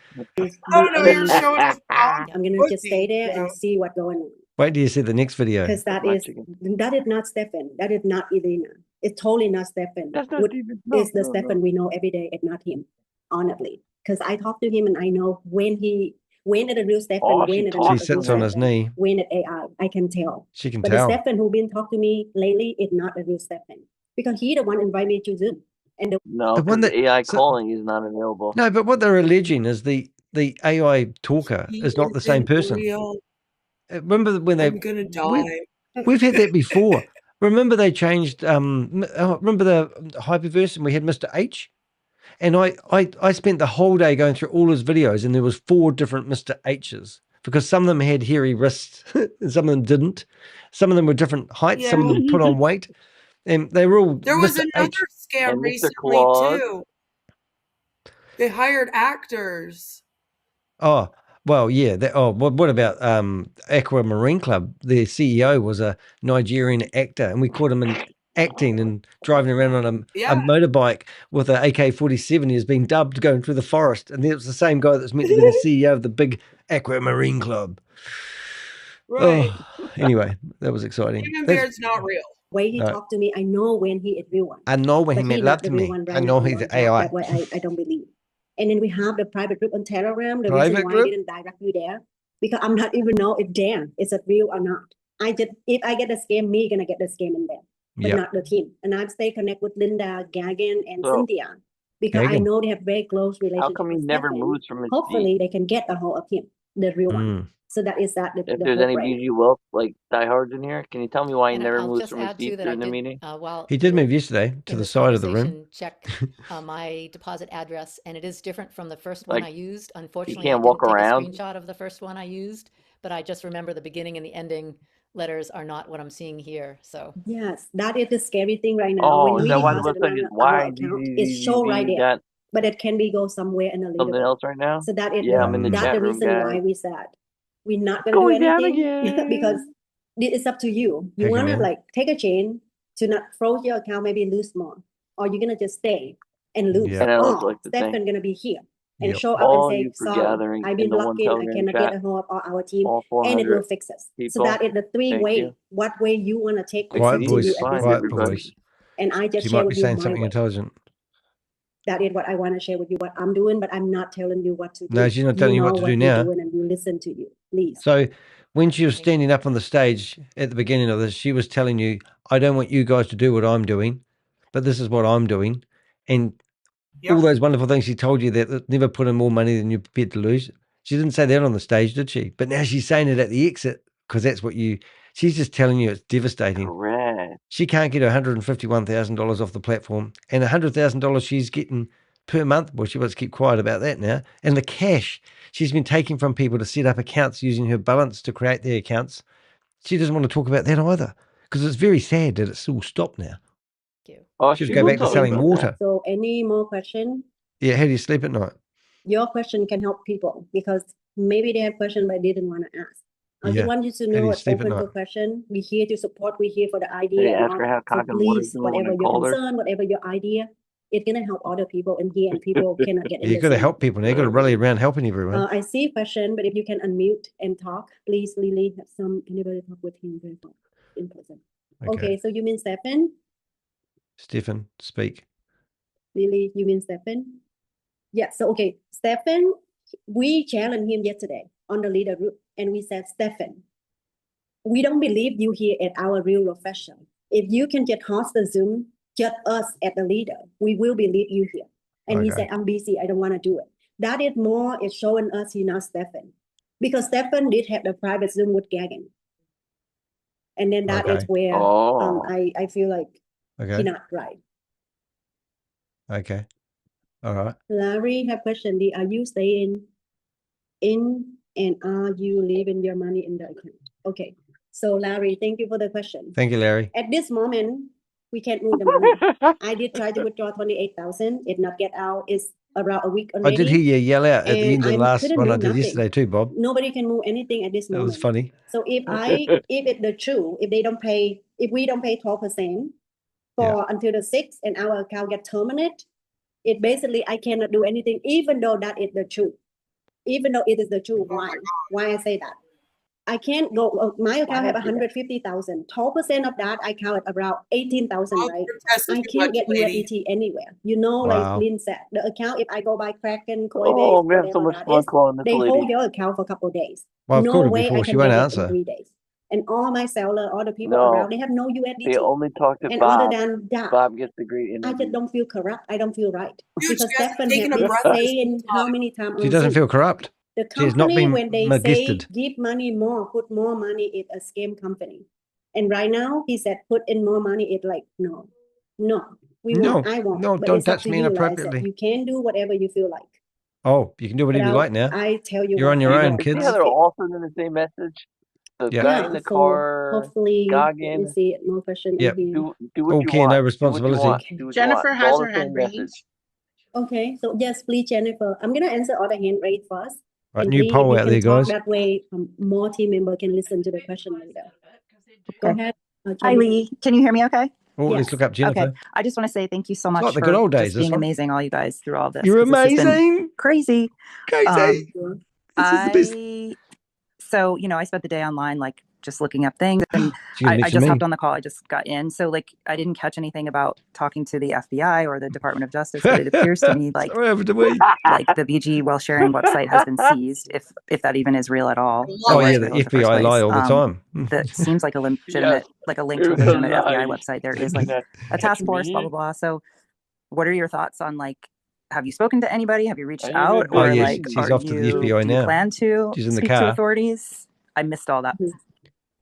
Oh no, you're showing us I'm gonna just stay there and see what's going on. Wait till you see the next video. Because that is not Stefan. That is not Elena. It's totally not Stefan. That's not Stephen. No, It's the no, Stefan no. we know every day and not him, honestly. Because I talk to him and I know when at the real Stefan, Oh, when she at the talks not She the real sits on his Stefan, knee. when at AI. I can tell. She can But tell. the Stefan who been talking to me lately is not the real Stefan. Because he the one invite me to Zoom. And No, The one because that AI so- calling is not available. No, but what they're alleging is the AI talker He is not the same isn't person. real. Remember when I'm gonna die. we've had that before. Remember they changed remember the hyperverse and we had Mr. H? And I spent the whole day going through all his videos and there was 4 different Mr. H's because some of them had hairy wrists and some of them didn't. Some of them were different heights, some of them put on weight. And they were all There was Mr. another H. scam And Mr. recently Claus. too. They hired actors. Oh, well, yeah. What about Aquamarine Club? Their CEO was a Nigerian actor, and we caught him in acting and driving around on a Yeah. motorbike with an AK-47. He was being dubbed going through the forest, and it was the same guy that's meant to be the CEO of the big Aquamarine Club. Right. Oh, anyway, that was exciting. Even That's- Beard's not real. way he No. talked to me, I know when he is real one. I know when he But made he love not to the real me. one I right know now he's on an chat. AI. That's why I don't believe. And then we have the private group on Telegram. The Private reason why group? I didn't direct you there, because I'm not even know if there is it real or not. If I get the scam, me gonna get the scam in there, but Yep. not the team. And I've stayed connect with Linda, Kangen, and So- Cynthia because I Kangen. know they have very close How relationship come he with never Stefan. moves from his Hopefully seat? they can get a hold of him, the real one. Mm. So that is that If the there's hope any right now. BG Wealth like diehards in here, can you tell me why he And never I'll moves just from his add too seat that I during the did, meeting? while He did we were move yesterday to in the this side of the room. conversation, check my deposit address, and it is different from the first one Like, I used. he Unfortunately, I can't didn't walk take a around. screenshot of the first one I used, but I just remember the beginning and the ending letters are not what I'm seeing here. So Yes, that is the scary thing right now. Oh, When is we that why the deposit website is on our why account, it show right there, got but it can be go somewhere in a later something one. else right now? So that is Yeah, I'm in the that's chat the room, reason why guys. we said we're not It's gonna do going down anything again. because it's up to you. You Heck, wanna man. like take a chain to not froze your account, maybe lose more, or you're gonna just stay and lose. Yeah. And I also Oh, like to thank Stefan gonna be here and Yep. show up and all say, you for sorry, gathering I've in been the one blocked in, I Telegram cannot get chat. a hold of our team, All and it 400 will fix us. So people. that is the 3 Thank way. you. What way you wanna take it's Quiet up to you voice. at this Fine, Quiet moment. everybody. voice. And I just You share might be with you saying my something way. intelligent. That is what I want to share with you, what I'm doing, but I'm not telling you what to do. No, she's not telling you what know to do you're now. doing and you listen to you, please. So when she was standing up on the stage at the beginning of this, she was telling you, I don't want you guys to do what I'm doing, but this is what I'm doing. And all those wonderful things she told you that never put in more money than you're prepared to lose. She didn't say that on the stage, did she? But now she's saying it at the exit because that's what she's just telling you it's devastating. Correct. She can't get $151,000 off the platform, and $100,000 she's getting per month. Well, she wants to keep quiet about that now. And the cash she's been taking from people to set up accounts using her balance to create their accounts. She doesn't want to talk about that either because it's very sad that it's all stopped now. Oh, She she should go will back to talk selling about water. that. So any more question? Yeah, how do you sleep at night? Your question can help people because maybe they have question but they didn't want to ask. I Yeah. just want you to How do know you it's sleep at open for night? question. We're here to support. We're here for the Did idea you and ask all her how that. So cock and water's please, doing when whatever I your called her? concern, whatever your idea, it's gonna help other people in here and people cannot get in You the got to same. help people now. You got to rally around helping everyone. I see a question, but if you can unmute and talk, please, Lily, have anybody talk with him very fast in person. Okay, so you mean Stefan? Stefan, speak. Lily, you mean Stefan? Yeah, so okay, Stefan, we challenged him yesterday on the leader group, and we said, Stefan, we don't believe you here at our real profession. If you can just host the Zoom, just us as the leader, we will believe you here. And he Okay. said, I'm busy, I don't want to do it. That is more, it's showing us he's not Stefan. Because Stefan did have the private Zoom with Kangen. And then that is Okay. where Oh. I feel like Okay. he's not right. Okay. All right. Larry have question. Are you staying in and are you leaving your money in the account? Okay. So Larry, thank you for the question. Thank you, Larry. At this moment, we can't move the money. I did try to withdraw 28,000. It not get out. It's around a week I already. did hear you yell out at the end of the last couldn't one do I did nothing. yesterday too, Bob. Nobody can move anything at this That moment. was funny. So if it's the truth, if we don't pay 12% for until the 6th and our account get terminated, it basically I cannot do anything, even though that is the truth. Even though it is the truth. Why I say that? I can't go. My account have 150,000. 12% of that I count around 18,000, right? I can't get USDT anywhere. Like Lynn said, the account if I go by Kraken, Coinbase, Oh, we have so much fun calling this they hold lady. your account for a couple of days. Well, I've no called her way before. I She can won't get it answer. in 3 days. And all my seller, all the people No, around, they have no USDT. they only talk to and Bob. other than that, Bob gets the great I interview. just don't feel corrupt. I don't feel right. Dude, Because she hasn't Stefan taken have a been breath this saying whole how time. many times She on doesn't Zoom. feel corrupt. The She has not company, been when they magisted. say give money more, put more money, it's a scam company. And right now, he said put in more money. It's like, no, I want. No, But don't it's up touch to me you. Like I inappropriately. said, you can do whatever you feel like. Oh, you can do whatever you like now. I tell you You're what, on your You own, can see kids. how they're also in the same message. The guy in the car, hopefully, let me Goggin. see more question Yep. in here. Do what All you care, no want. responsibility. Do what you want. Jennifer It's has all her the same hand message. raised. Okay, so yes, please, Jennifer. I'm gonna answer all the hand raised first. Right, And new please, poll if out you there, can talk guys. that way, more team member can listen to the question later. Go ahead. Hi, Lee. Can you hear me okay? Oh, let's look up Jennifer. Okay. I just want to say thank you so It's much like the for good old days, just this being one. amazing, all you guys, through all this. You're 'cause this has been amazing. crazy. Crazy. This is the best. So, I spent the day online, like just looking up things, and She's gonna I mention just me. hopped on the call. I just got in. So I didn't catch anything about talking to the FBI or the Department of Justice, but it appears to me like, like the BG Wealth Sharing website has been seized, if that even is real at all. Oh, or was yeah, the real in first FBI lie place. all the time. That seems like a legitimate, like a link to a it was a legitimate FBI lie. website. There They is like cannot a catch task force, blah, me. blah, blah. So what are your thoughts on have you spoken to anybody? Have you reached I ain't out? gonna Or do yeah, it. she's off to the FBI do you now. plan to She's in the speak to car. authorities? I missed all that.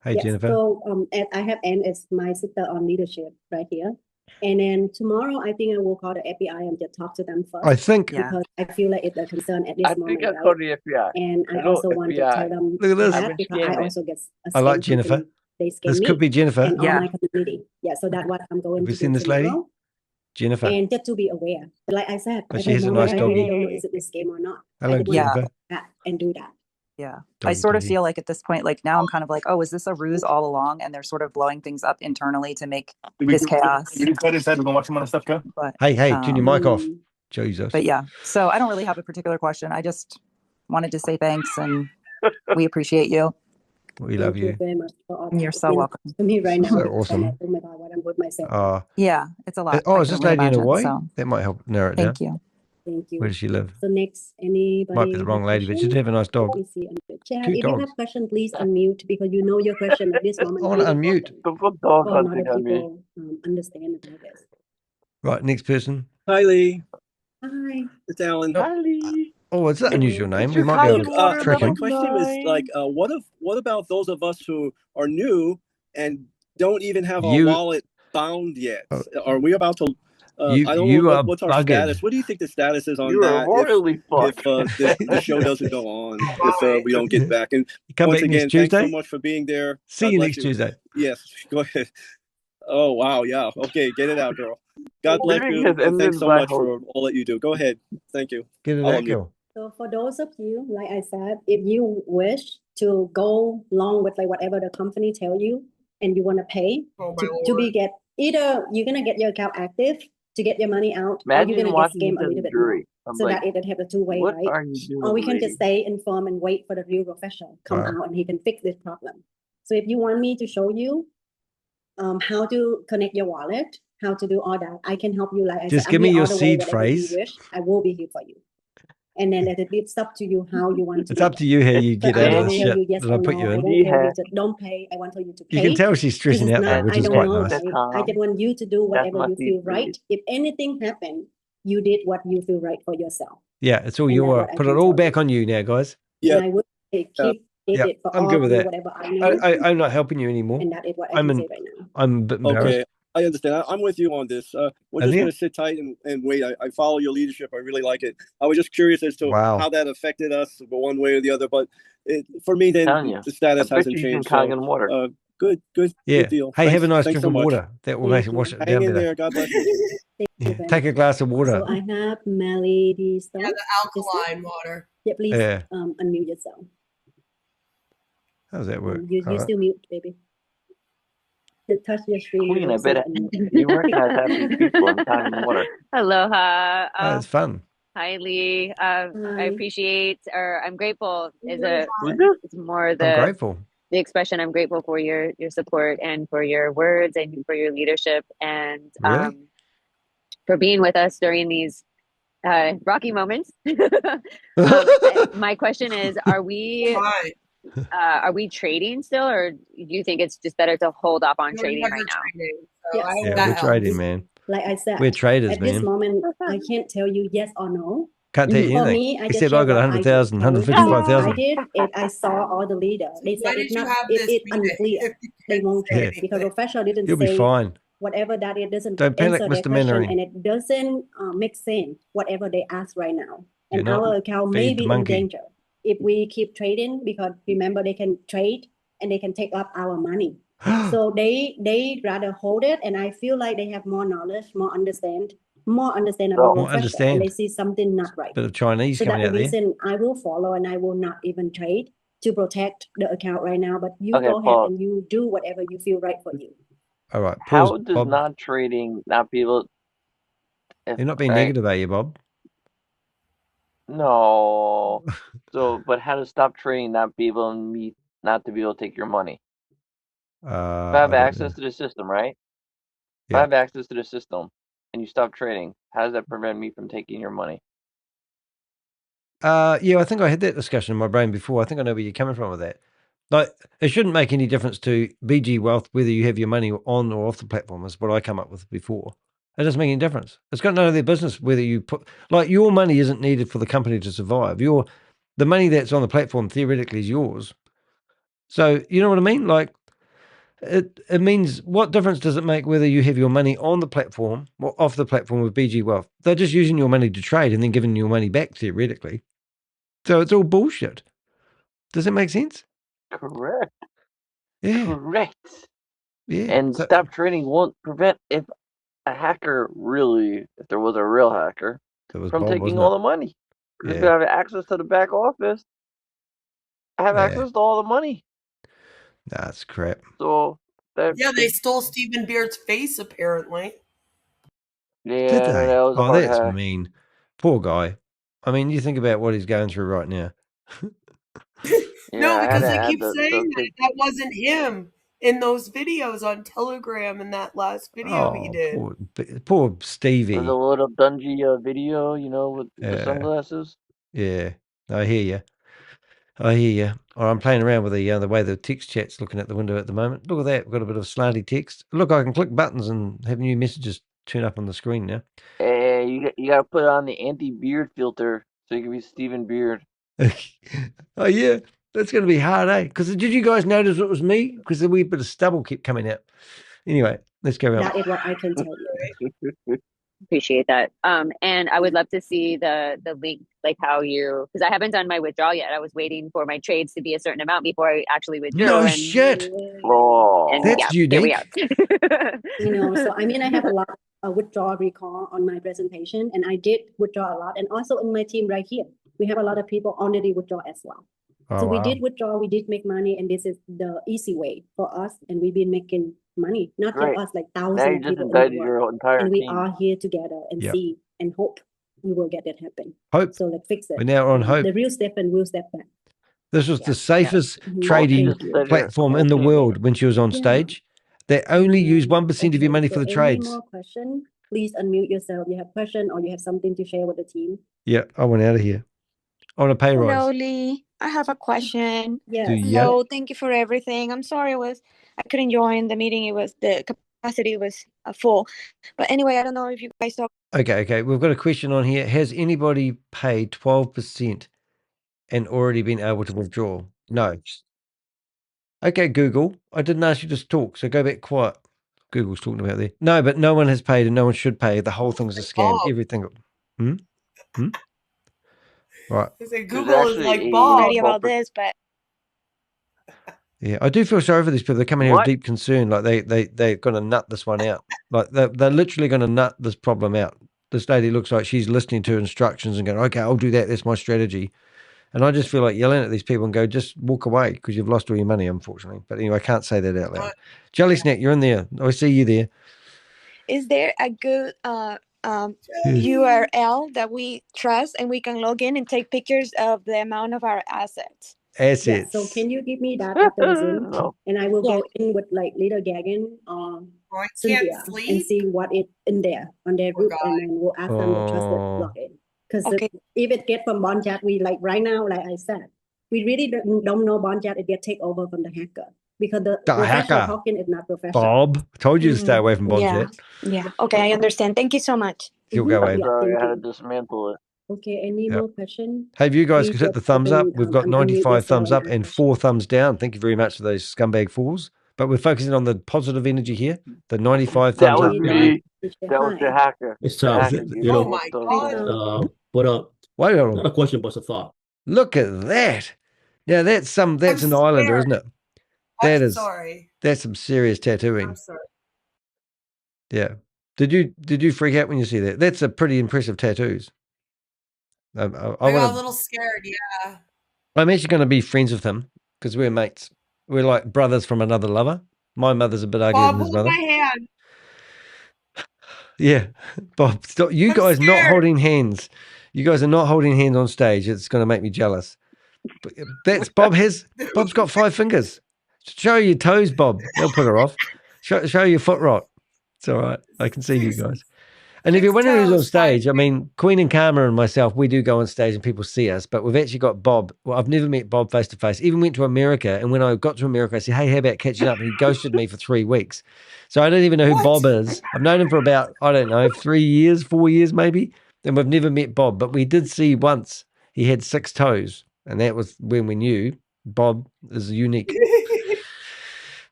Hey, Yes, Jennifer. so and I have Anne as my sister on leadership right here. And then tomorrow, I think I will call the FBI and just talk to them first. I think- Because I feel like it's a concern at this I moment, think I'll right? call the FBI. And I Hello, also want to FBI. tell them Look at this. I've that been because I scamming. also get a I like scam Jennifer. company. They scam This me could be Jennifer. and all my community. Yeah, so that's what I'm going Have to you do seen this lady? tomorrow. Jennifer. And just to be aware, like I said, Oh, at she the has a moment, nice I really doggy. don't know is it a scam or not. Hello, I just want to Jennifer. do that and do that. Yeah. I Doggy, sort of doggy. feel like at this point, like now I'm kind of like, oh, is this a ruse all along? And they're sort of blowing things up internally to make this chaos. You can cut his head. We're gonna watch some other stuff go. But Hey, turn your mic off. Jesus. But yeah, so I don't really have a particular question. I just wanted to say thanks and we appreciate you. We love you. Very much for all You're that. so welcome. To me right now, So because I'm awesome. like, oh my God, what I'm with myself. Yeah, it's a lot. Oh, I is can this only lady in imagine, Hawaii? so That might help narrow it down. thank you. Thank you. Where does she live? So next, anybody Might be the wrong have lady, but she question? did have a nice dog. Let me see in the chat. Cute If dogs. you have question, please unmute because you know your question at this moment. I want to really unmute. Don't go dog for hunting other on me. people understand about this. Right, next person. Hi, Lee. Hi. It's Alan. Hi, Lee. Oh, it's an unusual name. It's We your might be able Look, to water track my him. question was 9. like, what about those of us who are new and don't even have our You- wallet bound yet? Are we about to? You- I don't you know are what's our buggered. status. What do you think the status is on You are that? royally If fucked. the show doesn't go on, if we don't get back, and Come once back next again, thanks so Tuesday? much for being there. See God you bless next Tuesday. Yes, go ahead. Oh wow, yeah. Okay, get it out, girl. God bless Living you, has and thanks ended so by much for all that you do. Go ahead. Thank you. Get it I'll out, unmute. girl. So for those of you, like I said, if you wish to go along with like whatever the company tell you and you want to pay to be get either you're gonna get your account active to get your money out, or Imagine you're gonna get watching scammed this a as little a bit more. jury. I'm So like, that it have a two-way, what right? are you doing, Or we can lady? just stay informed and wait for the real professional come Wow. out and he can fix this problem. So if you want me to show you how to connect your wallet, how to do all that, I can help you. Like I Just said, give I'm me here your all the way, seed whatever phrase. you wish, I will be here for you. And then it's up to you how you want to It's do up that. to you how you But get I out of won't this tell shit you yes that I or put no. you I in. won't tell you to don't pay. I want you to pay. You can tell she's stressing out though, which I is don't quite know, nice. right? I just want you to do whatever my you seed feel phrase. right. If anything happened, you did what you feel right for yourself. Yeah, it's all And that's your. what I Put can it all tell back on you now, guys. And I would say keep Yeah, it for I'm all good of with you, that. whatever I know. I'm not helping you anymore. And that is what I can say right now. I'm a bit embarrassed. Okay, I understand. I'm with you on this. We're Are just you? going to sit tight and wait. I follow your leadership. I really like it. I was just curious as to Wow. how that affected us, one way or the other. But for me, then Telling you, the status I bet hasn't you using changed. So Kangen water. Good Yeah. deal. Hey, have a Thanks- nice thanks drink so of much. water. That will make it wash it Hang down in better. there. God bless you. Yeah. Take a glass of water. So I have Melody stuff. Yeah, the alkaline water. Yeah, please Yeah. unmute yourself. How does that work? You All right. still mute, baby. Just touch your screen. Queen, I also bet unmute. you recognize half these people in time and water. Aloha. Oh, it's fun. Hi, Lee. I appreciate, or I'm grateful. Who's this? It's more I'm the grateful. expression. I'm grateful for your support and for your words and for your leadership and Really? for being with us during these rocky moments. My question is: Are we trading still, or do you think it's just better to hold off on trading right now? Yeah, we're trading, man. Like I said, We're traders, at this man. moment, I can't tell you yes or no. Can't tell you For anything. me, I just Except share I got what I 100,000, did. I 155,000. did it. I saw all the leaders. They said it's not. It's unclear. They won't trade Yeah. because professional didn't You'll be say fine. whatever that it doesn't Don't panic, answer their Mr. question, Mannering. and it doesn't make sense whatever they ask right now. And You're not our account may feed the be in monkey. danger if we keep trading, because remember they can trade and they can take up our money. So they rather hold it, and I feel like they have more knowledge, more understand about More professional, understand. and they see something not right. Bit of Chinese So coming that's out the there. reason I will follow and I will not even trade to protect the account right now. But you Okay, go ahead Paul. and you do whatever you feel right for you. All right. Pause, How does Bob. not trading not be able? If, You're not being right, negative, are you, Bob? No. So, but how to stop trading not be able not to be able to take your money? If I have I don't access know. to the system, right? If I Yeah. have access to the system and you stop trading, how does that prevent me from taking your money? Yeah, I think I had that discussion in my brain before. I think I know where you're coming from with that. Like, it shouldn't make any difference to BG Wealth whether you have your money on or off the platform, is what I come up with before. It doesn't make any difference. It's got none of their business whether you put, like, your money isn't needed for the company to survive. The money that's on the platform theoretically is yours. So, you know what I mean? Like, it means, what difference does it make whether you have your money on the platform or off the platform with BG Wealth? They're just using your money to trade and then giving your money back theoretically. So it's all bullshit. Does it make sense? Correct. Yeah. Correct. Yeah. And So, stop trading won't prevent if there was a real hacker, it was from Bob, taking wasn't all it? the money. Because if Yeah. I have access to the back office, I have Yeah. access to all the money. That's crap. So that Yeah, they stole Stephen Beard's face apparently. Did yeah, they? that was a Oh, hard that's hack. mean. Poor guy. I mean, you think about what he's going through right now. No, Yeah, I had because to they add keep the saying that wasn't him in those videos on Telegram in that last video he Oh, did. poor the Stevie. little Dungy video, with the Yeah. sunglasses. Yeah. I hear you. I hear you. Or I'm playing around with the way the text chat's looking at the window at the moment. Look at that. We've got a bit of slanty text. Look, I can click buttons and have new messages turn up on the screen now. Hey, you got to put on the anti-beard filter so you can be Stephen Beard. Oh, yeah. That's going to be hard, eh? Because did you guys notice it was me? Because the wee bit of stubble kept coming out. Anyway, let's go on. That is what I can tell you. Appreciate that. And I would love to see the link, like how you, because I haven't done my withdrawal yet. I was waiting for my trades to be a certain amount before I actually withdrew. No and, shit. And That's yeah, unique. here we are. So I mean, I have a lot of withdrawal recall on my presentation, and I did withdraw a lot. And also in my team right here, we have a lot of people already withdraw as well. Oh, So we wow. did withdraw, we did make money, and this is the easy way for us. And we've been making money, not Great. just us, like Now thousands you of just people in the indicted world. your entire And we team. are here together and Yep. see and hope we will get it happen. Hope. So like fix it. We're now on hope. The real step and we'll step back. This was the safest Mhm. trading Thank you. platform in the world when she was on Yeah. stage. They only use 1% of your money so for the any trades. more question? Please unmute yourself. You have question or you have something to share with the team? Yeah, I went out of here. On a pay Hello, rise. Lee. I have a question. Yes. Do ya? Hello, thank you for everything. I'm sorry I couldn't join the meeting. The capacity was full. But anyway, I don't know if you guys talk. Okay. We've got a question on here. Has anybody paid 12% and already been able to withdraw? No. Okay, Google. I didn't ask you to talk, so go back quiet. Google's talking about there. No, but no one has paid and no one should pay. The whole thing's a scam. Everything. Right. I say There's Google is actually like a Bob. Ready about this, but Yeah, I do feel sorry for these people. They're coming here with What? deep concern. Like they're going to nut this one out. Like they're literally going to nut this problem out. This lady looks like she's listening to instructions and going, okay, I'll do that. That's my strategy. And I just feel like yelling at these people and go, just walk away because you've lost all your money, unfortunately. But anyway, I can't say that out loud. Jelly Snack, you're in there. I see you there. Is there a good URL that we trust and we can log in and take pictures of the amount of our assets? Assets. Yeah, so can you give me that after the Zoom? No. And I will Yeah. go in with like little Gagan or Oh, I can't Cynthia and sleep. see what is in there on their Poor group, and then we'll ask them to trust it login. Because Okay. if it get from bond chat, we like right now, like I said, we really don't know bond chat. It get take over from the hacker because the professional hacker. talking is not professional. Bob, told you to stay away from bond Yeah. chat. Yeah. Okay, I understand. Thank you so much. He'll go away. Yeah, Sorry, I thank had to you. dismantle it. Okay, any Yep. more questions? Hey, if you guys Please could hit just the thumbs up. open, We've got unmute 95 yourself thumbs and up ask and 4 thumbs down. Thank you very much for those scumbag fools. But we're focusing on the positive energy here. The 95 That thumbs was up. me. That was the hacker. It's The tough. hacker gave You me Oh know, my thumbs God. down. but Wait on. not a question, but a thought. Look at that. Now that's an I'm islander, scared. isn't it? I'm sorry. That's some serious tattooing. I'm sorry. Yeah. Did you freak out when you see that? That's a pretty impressive tattoos. I got a little scared. Yeah. I'm actually going to be friends with him because we're mates. We're like brothers from another lover. My mother's a bit uglier Bob, than his hold mother. my hand. Yeah, Bob, stop. You I'm guys not scared. holding hands. You guys are not holding hands on stage. It's going to make me jealous. But that's Bob's got 5 fingers. Show your toes, Bob. They'll put her off. Show your foot rot. It's all right. I can see you guys. And if you're wondering who's on stage, I mean, Queen and Karma and myself, we do go on stage and people see us, but we've actually got Bob. Well, I've never met Bob face to face. Even went to America, and when I got to America, I said, hey, how about catching up? And he ghosted me for 3 weeks. So I don't even know who Bob is. I've known him for about, I don't know, 3 years, 4 years maybe, and we've never met Bob, but we did see once he had 6 toes, and that was when we knew Bob is unique.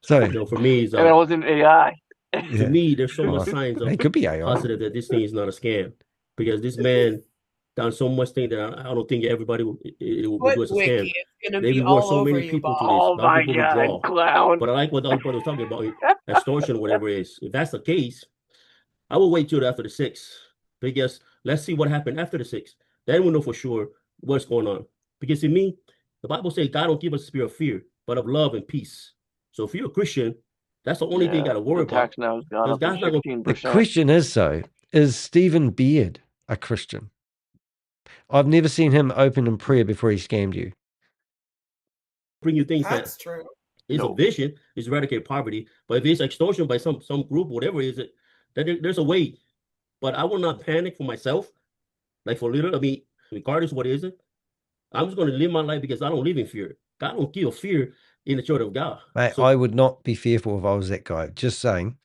So for me, and I was in AI. To me, there's so much signs of it could be AI. positive that this thing is not a scam, because this man done so much thing that I don't think everybody will do as a Wiki, scam. it's gonna They be reward all so over many you, people to Bob. this. Oh A lot my of people God, withdraw. clown. But I like what the other brother was talking about, extortion, whatever it is. If that's the case, I will wait till after the 6th, because let's see what happened after the 6th. Then we'll know for sure what's going on. Because to me, the Bible says God don't give us a spirit of fear, but of love and peace. So if you're a Christian, that's the only thing you got to worry the tax about. now has gone up to God's not gonna- 16%. The question is Stephen Beard a Christian? I've never seen him open in prayer before he scammed you. bring you things That's that true. is a vision, is eradicate poverty. But if it's extortion by some group, whatever it is, then there's a way. But I will not panic for myself. Like for little, I mean, regardless what is it, I'm just going to live my life because I don't live in fear. God don't give fear in the church of God. Mate, I would not be fearful if I was that guy. Just saying.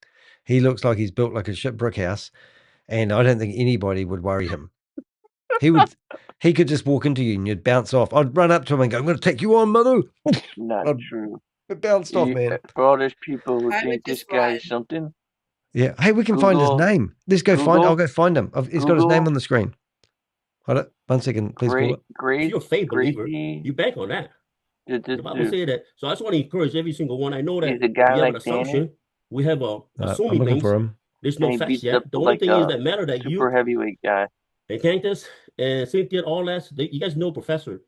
He looks like he's built like a shit brick house, and I don't think anybody would worry him. He could just walk into you and you'd bounce off. I'd run up to him and go, I'm going to take you on, mother. Not true. It bounced off, man. For all those people who I think would this just guy run. is something, Yeah. Hey, we can find his Google- name. Let's go find. Google- I'll go find him. He's got his name Google- on the screen. Hold it. 1 second, please. Call it. If you're a faith believer, Gracie- you bank on that. The Bible dude. say that. So I just want to encourage every single one. I know that He's a guy we have like an assumption. We have I'm assuming looking things. for him. There's And no he facts beats yet. up The only like thing a is that matter that super heavyweight guy. and Cantus and Cynthia, all that, you guys know Professor.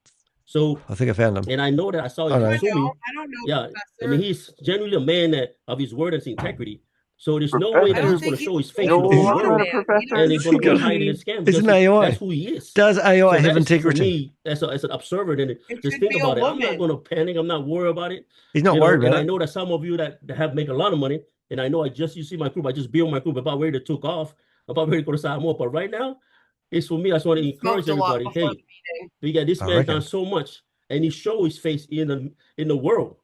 So I think I found him. and I know that I saw Oh, him no. assuming. I don't know. Yeah, Professor. I mean he's genuinely a man that of his word and his integrity. So there's no way that Professor- he's going to show his face No, to the what kind world, of professor? and he's going to go Because hide in his scam. it's because an AI. That's who he is. Does AI So have that is, integrity? For me, as an observer, then It just should think be a about it. I'm not woman. going to panic. I'm not worried about it. He's not You worried and about I it. know that some of you that have make a lot of money, and I know you see my group. I just built my group about ready to took off, about ready to go to Samoa. But right now, it's for me. I just want to encourage Smoked a lot everybody. before Hey, the meeting. we got this I man reckon. done so much, and he show his face in the world.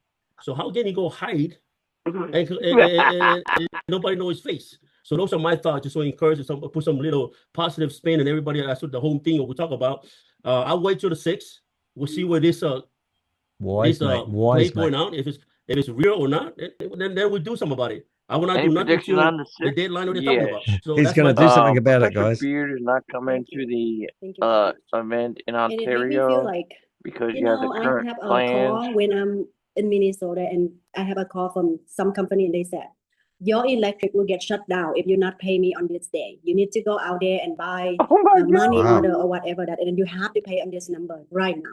So how can he go hide and nobody know his face? So those are my thoughts. Just so encourage put some little positive spin, and everybody. That's what the whole thing we talk about. I'll wait till the 6th. We'll see where this Wise, mate. Wise, play going mate. out. If it's real or not, then we'll do something about it. I will not Any do nothing prediction until on the the 6th? deadline what they're talking about. Yes. So He's that's going my to do something about it, Professor guys. Beard is not coming to the Thank you. event in And it made me feel Ontario like, because you you have the know, I current have a plans. call when I'm in Minnesota, and I have a call from some company, and they said, your electric will get shut down if you not pay me on this day. You need to go out there and buy a money Wow. order or whatever that, and then you have to pay on this number right now.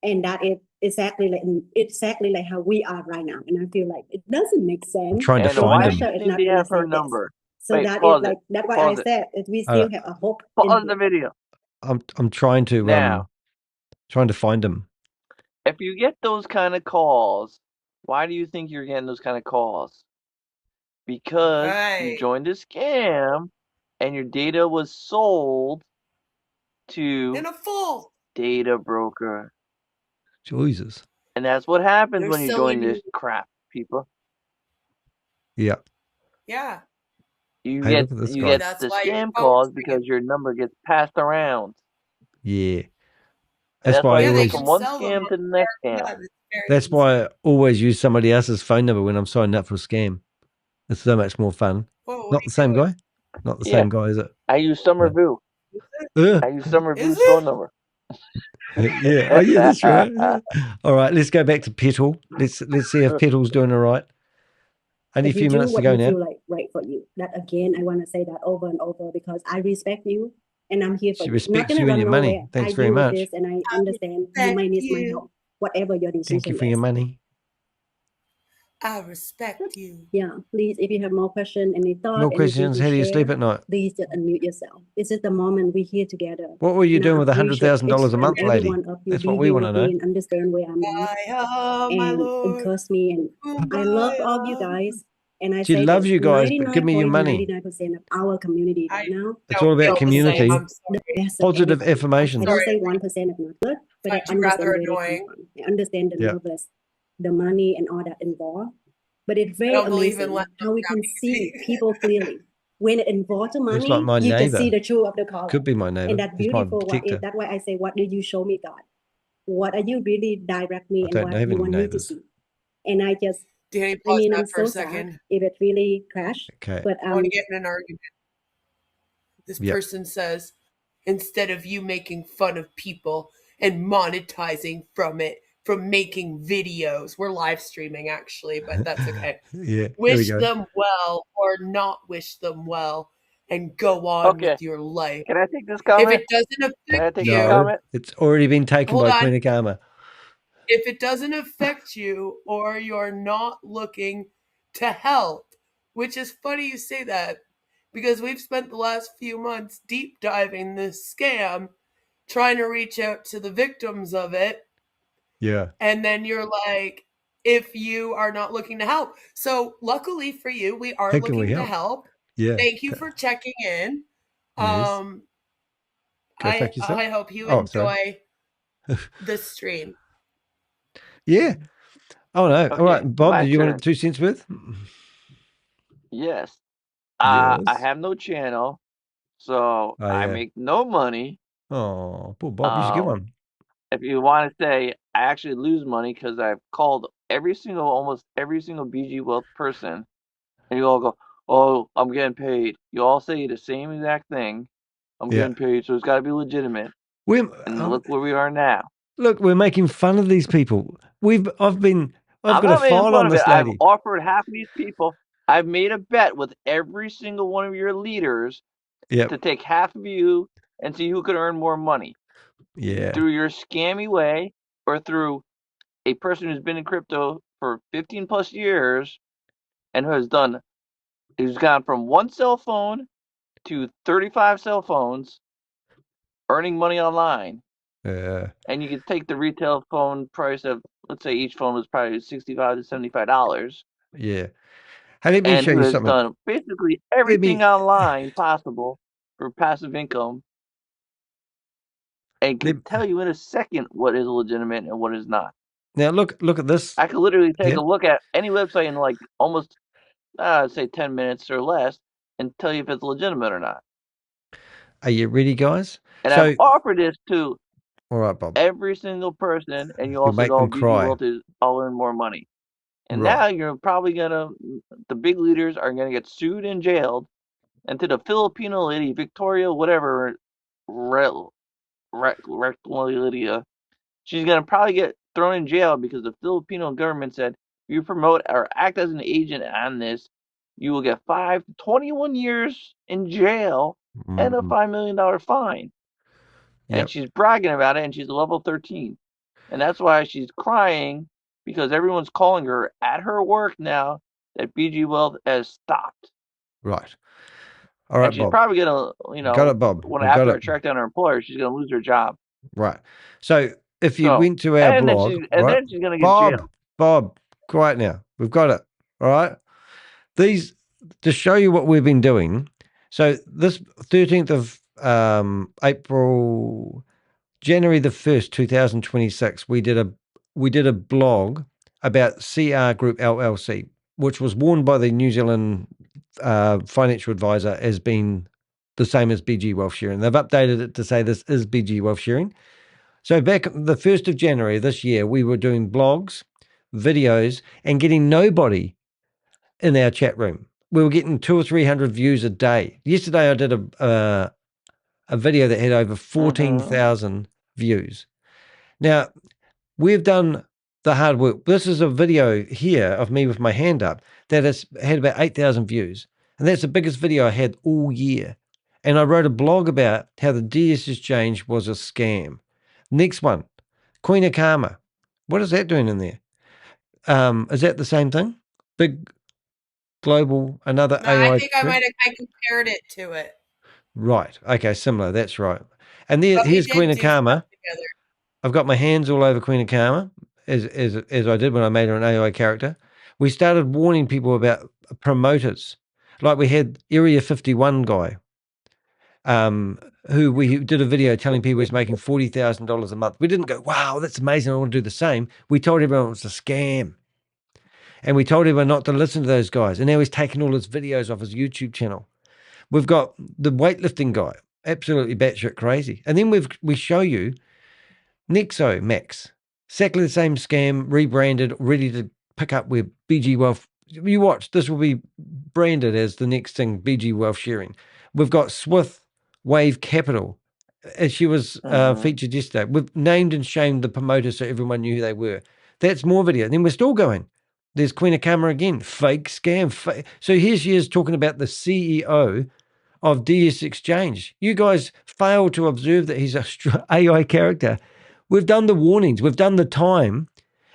And that is exactly like how we are right now. And I feel like it doesn't make sense. I'm trying to And find why him. do you Russia is think not they gonna have her say this. number? So Wait, that is pause like it. that's why I Pause it. said that we Uh, still have a hope in Pause the here. video. I'm trying to Now, find him. if you get those kind of calls, why do you think you're getting those kind of calls? Because you Right. joined a scam and your data was sold to In a fool. data broker. Jesus. And that's what happens They're when you join selling this you. crap, people. Yeah. Yeah. You Hey, get look at this you guy. get That's the why your scam phone's calls ringing. because your number gets passed around. Yeah. And That's that's why why I you Yeah, go they always should from one sell them scam on to the next scam. American. It's very that's easy. why I always use somebody else's phone number when I'm signing up for a scam. It's so much more fun. Whoa, what Not are the same you doing? guy? Not the Yeah, same guy, is it? I use Somerville. Is it? Yeah. I use Is Somerville's it? phone number. Yeah. Oh, yeah, that's right. Yeah. All right, let's go back to Petal. Let's see if Petal's doing all right. Only a But you few do minutes to what go you now. feel like right for you. That again, I want to say that over and over because I respect you and I'm here for She you. Not respects gonna you and run your nowhere. money. Thanks I very deal with much. this and I I understand you respect might need my you. help, whatever your Thank decision you for your is. money. I respect you. Yeah, please, if you have more questions, any thought, More anything questions. to How do you sleep share, at night? please just unmute yourself. This is the moment we're here together. What were you And I doing with appreciate $100,000 each a and month, every lady? one of you That's be what we here want to with know. me and understand where I'm at My and Lord. encourage me. And I love all you guys. And I She say loves this you guys, but give me your 99.99% money. of our community right now It's all about Feel the same. community. I'm the sorry. best of Positive everybody. I affirmations. don't Sorry. say 1% of not good, but I Find you rather understand where they come annoying. from. I understand the Yeah. nervous, the money and all that involved. But it's I very don't believe in amazing letting how them we down can see easy. people clearly. When it involves the Looks like money, my you just see neighbor. the truth of the color. Could be my neighbor. And that He's my beautiful what is, protector. that's why I say, what do you show me, God? What are you really direct me I and don't what have you any want me to neighbors. see? And I just, Danny, I pause mean, that I'm for so a sad second. if it really crashed, Okay. but I want to get in an argument. This Yep. person says, instead of you making fun of people and monetizing from it, from making videos, we're live streaming actually, but that's okay. Yeah. There we Wish go. them well or not wish them well and go on Okay, with your life. can I take this If comment? it doesn't Can I affect take this No, you, comment? it's already been taken hold by on. Queen of Karma. If it doesn't affect you or you're not looking to help, which is funny you say that because we've spent the last few months deep diving this scam, trying to reach out to the victims of it. Yeah. And then you're like, if you are not looking to help. So luckily for you, we are How can we looking to help? help. Yeah. Thank you for checking in. Yes. Go fuck yourself. I hope you Oh, sorry. enjoy the stream. Yeah. Oh no. All Okay, right, Bob. my Did you want turn. 2 cents worth? Yes. I Yes. have no channel, so Oh I yeah. make no money. Oh, poor Bob. You should get one. If you want to say I actually lose money because I've called almost every single BG Wealth person, and you all go, "Oh, I'm getting paid." You all say the same exact thing. I'm Yeah. getting paid, so it's got to be legitimate. We're And look where we are now. look. We're making fun of these people. I've I'm got a not making file fun on of it. this I've lady. offered half of these people. I've made a bet with every single one of your leaders Yep. to take half of you and see who could earn more money Yeah. through your scammy way or through a person who's been in crypto for 15 plus years and who's gone from one cell phone to 35 cell phones earning money online. Yeah. And you could take the retail phone price of, let's say each phone was probably $65 to $75. Yeah. Hey, let me And show who you has something. done basically Let everything me online possible for passive income and let, can tell you in a second what is legitimate and what is not. now look at this. I could literally take Yeah. a look at any website in like almost, say 10 minutes or less and tell you if it's legitimate or not. Are you ready, guys? And So, I've offered this to all right, Bob. every single person, and you You all said, make "Oh, them BG cry. Wealth is I'll earn more money." And Right. now you're probably the big leaders are gonna get sued and jailed, and to the Filipino lady, Victoria, whatever, Lydia, she's gonna probably get thrown in jail because the Filipino government said if you promote or act as an agent on this, you will get 5 to 21 years in jail and a $5 million fine. And Yep. she's bragging about it, and she's level 13. And that's why she's crying, because everyone's calling her at her work now that BG Wealth has stopped. Right. All right, And she's Bob. probably going to, Got it, Bob. when We got after it. I track down her employer, she's going to lose her job. Right. So if you So, went to our and blog, then right? she's going to get jailed. Bob, quiet now. We've got it. All right. These, to show you what we've been doing. So this 13th of April, January the 1st, 2026, we did a blog about CR Group LLC, which was warned by the New Zealand financial advisor as being the same as BG Wealth Sharing. They've updated it to say this is BG Wealth Sharing. So back the 1st of January this year, we were doing blogs, videos, and getting nobody in our chat room. We were getting 200 or 300 views a day. Yesterday, I did a video that had over 14,000 views. Now, we've done the hard work. This is a video here of me with my hand up that has had about 8,000 views. And that's the biggest video I had all year. And I wrote a blog about how the DSJ was a scam. Next one, Queen of Karma. What is that doing in there? Is that the same thing? Big global, another No, AI. I think I compared it to it. Right. Okay, similar. That's right. And there, But we here's did Queen of do Karma. stuff together. I've got my hands all over Queen of Karma, as I did when I made her an AI character. We started warning people about promoters. Like we had Area 51 guy, who we did a video telling people he's making $40,000 a month. We didn't go, wow, that's amazing, I want to do the same. We told everyone it was a scam. And we told everyone not to listen to those guys. And now he's taken all his videos off his YouTube channel. We've got the weightlifting guy, absolutely batshit crazy. And then we show you Nexo Max, exactly the same scam, rebranded, ready to pick up where BG Wealth. You watch, this will be branded as the next thing, BG Wealth Sharing. We've got Swift Wave Capital, as she was featured yesterday. We've named and shamed the promoters so everyone knew who they were. That's more video. And then we're still going. There's Queen of Karma again, fake scam. So here she is talking about the CEO of DS Exchange. You guys fail to observe that he's a AI character. We've done the warnings, we've done the time,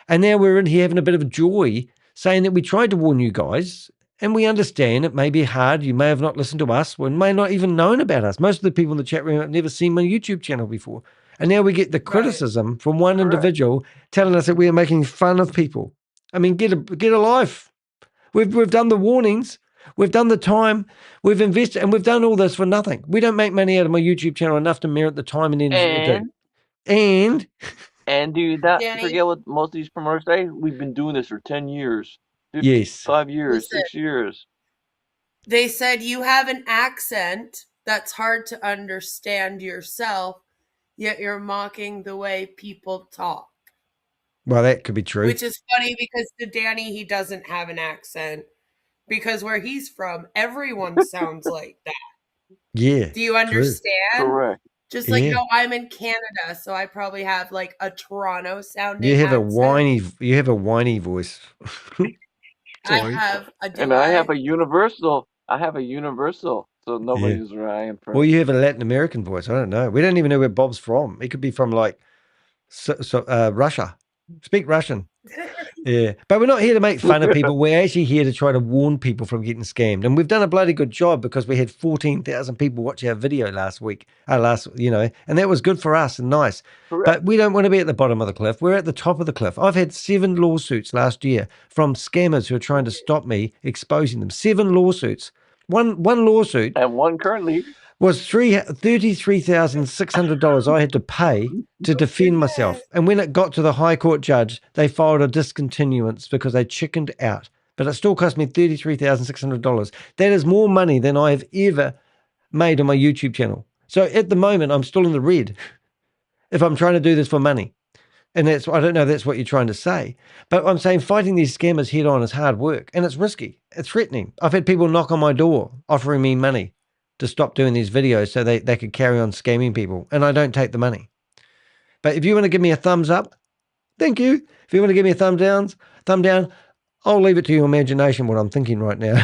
and now we're in here having a bit of joy saying that we tried to warn you guys, and we understand it may be hard. You may have not listened to us, or may not even known about us. Most of the people in the chat room have never seen my YouTube channel before. And now we get the criticism from one individual telling us that we are making fun of people. I mean, get a life. We've done the warnings. We've done the time, we've invested, and we've done all this for nothing. We don't make money out of my YouTube channel enough to merit the time and energy to do. And do you not forget what most of these promoters say? We've been doing this for 10 years, 5 years, Listen, 6 years. They said you have an accent that's hard to understand yourself, yet you're mocking the way people talk. Well, that could be true. Which is funny because to Danny, he doesn't have an accent. Because where he's from, everyone sounds like that. Yeah. Do you understand? Correct. Just like how I'm in Canada, so I probably have like a Toronto sounding You have accent. a whiny voice. I have a And I have a universal. So nobody knows where I am from. Well, you have a Latin American voice. I don't know. We don't even know where Bob's from. He could be from like Russia. Speak Russian. Yeah, but we're not here to make fun of people. We're actually here to try to warn people from getting scammed, and we've done a bloody good job because we had 14,000 people watch our video last week. And that was good for us and nice. Correct. But we don't want to be at the bottom of the cliff. We're at the top of the cliff. I've had 7 lawsuits last year from scammers who are trying to stop me exposing them. 7 lawsuits. One lawsuit, and one currently, was $33,600 I had to pay to defend myself. And when it got to the High Court judge, they filed a discontinuance because they chickened out. But it still cost me $33,600. That is more money than I have ever made on my YouTube channel. So at the moment, I'm still in the red if I'm trying to do this for money. And I don't know if that's what you're trying to say, but I'm saying fighting these scammers head on is hard work and it's risky. It's threatening. I've had people knock on my door offering me money to stop doing these videos so they could carry on scamming people, and I don't take the money. But if you want to give me a thumbs up, Thank you. If you want to give me a thumb down, I'll leave it to your imagination what I'm thinking right now.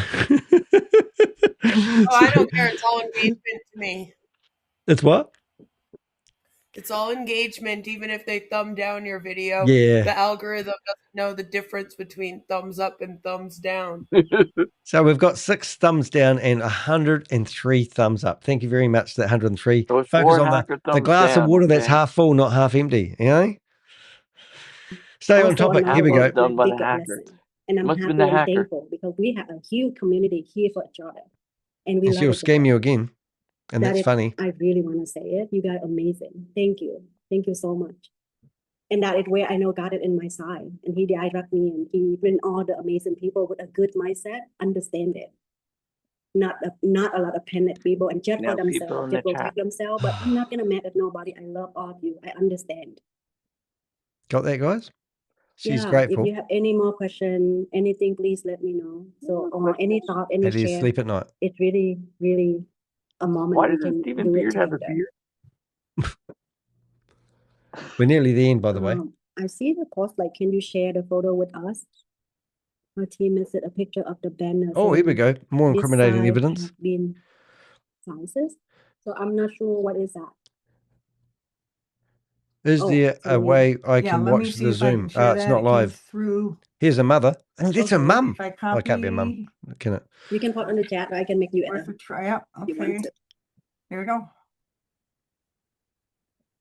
Oh, I don't care. It's all engagement to me. It's what? It's all engagement, even if they thumb down your video. Yeah. The algorithm doesn't know the difference between thumbs up and thumbs down. So we've got 6 thumbs down and 103 thumbs up. Thank you very much for that 103. So it's Focus 4 on hacker the thumbs glass of down, water that's okay? half full, not half empty. You know? Stay on Also, topic. Here we another go. Done by the bigger hacker. lesson. And I'm Must have been happy the and hacker. thankful because we have a huge community here for each other. And we And love she'll each scam other. you again. And That that's is, funny. I really want to say it. You guys are amazing. Thank you. Thank you so much. And that is where I know God is in my side. And he direct me and he bring all the amazing people with a good mindset, understand it. Not a lot of panic people and just Now for people themselves, in to the protect chat. themselves. But I'm not gonna mad at nobody. I love all of you. I understand. Got that, guys? She's Yeah, if grateful. you have any more question, anything, please let me know. So, or any thought, any How do you share, sleep at night? it's really, really a moment Why we doesn't can Stephen do it Beard have a together. beard? We're nearly the end, by the way. I see the post, like, can you share the photo with us? Our team has a picture of the banner. Oh, here we go. More This incriminating side evidence. have been sizes. So I'm not sure what is that. Is there a so way I Yeah, can let me watch see the if I can Zoom? share It's that. not It came live. through. Here's a mother. And it's a Okay, mum. if I Oh, it can't be a mum, copy, can it? you can put on the chat or I can make you worth edit. a try. Yep, if you want okay. to. Here we go.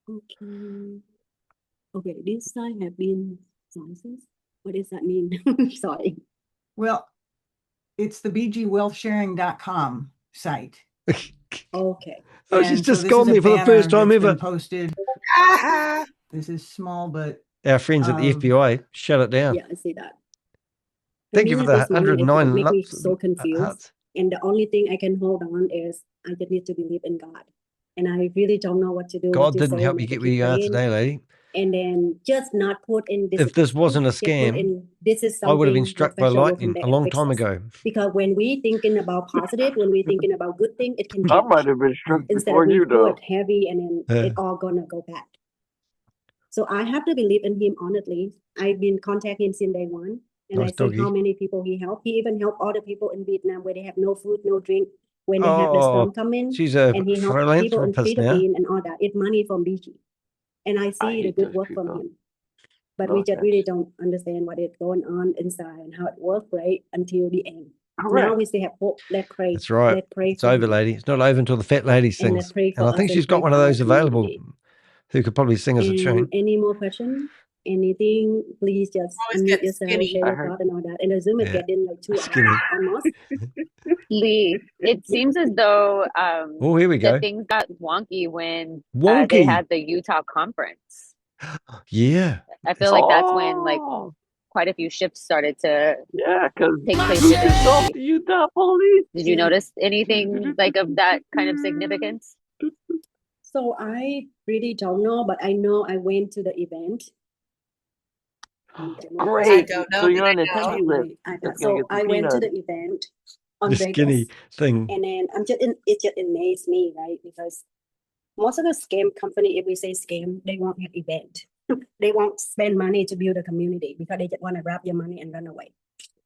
Okay. Okay, this side have been sizes. What does that mean? Sorry. Well, it's the bgwealthsharing.com site. Okay. Oh, she's And so just this gone is a there for the first banner time that's been ever. posted. This is small, but Our friends at the FBI shut it down. Yeah, I see that. Thank you for the this morning, it 109 make me loves, so confused. hearts. And the only thing I can hold on is I just need to believe in God. And I really don't know what to do. God what to didn't say, help what you to get where keep you are praying. today, lady. And then just not put in this. If this wasn't a just put scam, in, this is I would have been something struck by professional lightning from a the long time fixes. ago. Because when we thinking about positive, when we thinking about good thing, it can I change. might have been struck Instead before of we you, though. put heavy and then it all gonna go back. So I have to believe in him honestly. I've been contacting him since day one. And Nice I see how doggy. many people he helped. He even helped other people in Vietnam where they have no food, no drink, when they have the storm Oh, come in. she's a And he helped people in philanthropist now. Philippines and all that. It's money from BG. And I see the hate good those work from people. him. But No we just offense. really don't understand what is going on inside and how it works, right? Until the end. Correct. Now we still have hope. Let's pray. That's right. Let's pray It's for over, him. lady. It's not over until the fat lady And let's sings. pray And for I think us she's and pray got one of for our those available community. who could probably sing us a And tune. any more questions? Anything? Please just Always unmute get yourself, skinny. share I your heard. thought and all that. And the Zoom is Yeah. getting like 2 hours Skinny. almost. Lee, it seems as though Oh, here we that go. things got wonky when they Wonky. had the Utah conference. Yeah. I feel like that's when like Oh, quite a few shifts started to yeah, because take place who within pissed off BG. the Utah police? Did you Yeah. notice anything like of that kind of significance? So I really don't know, but I know I went to the event. I Great. don't know, So you're but on the I know. attendee list. iPad. That's gonna So get some I went to peanuts. the event on The skinny Vegas. thing. And then it just amazed me, right? Because most of the scam company, if we say scam, they won't have event. They won't spend money to build a community because they just want to grab your money and run away.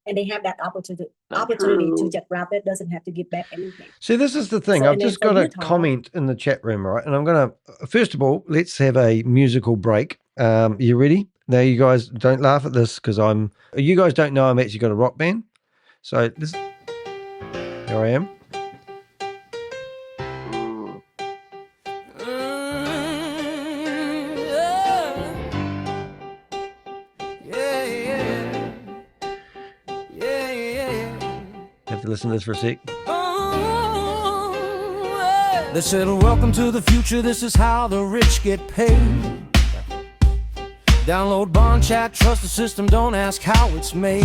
And they have that opportunity Not to true. just grab it, doesn't have to give back anything. See, this is the thing. So, I've and then just for got a Utah, comment in the chat room, right? And I'm going to, first of all, let's have a musical break. You ready? Now, you guys don't laugh at this because you guys don't know I'm actually got a rock band. So here I am. Ooh. Have to listen to this for a sec. They said, welcome to the future, this is how the rich get paid. Download Bond Chat, trust the system, don't ask how it's made.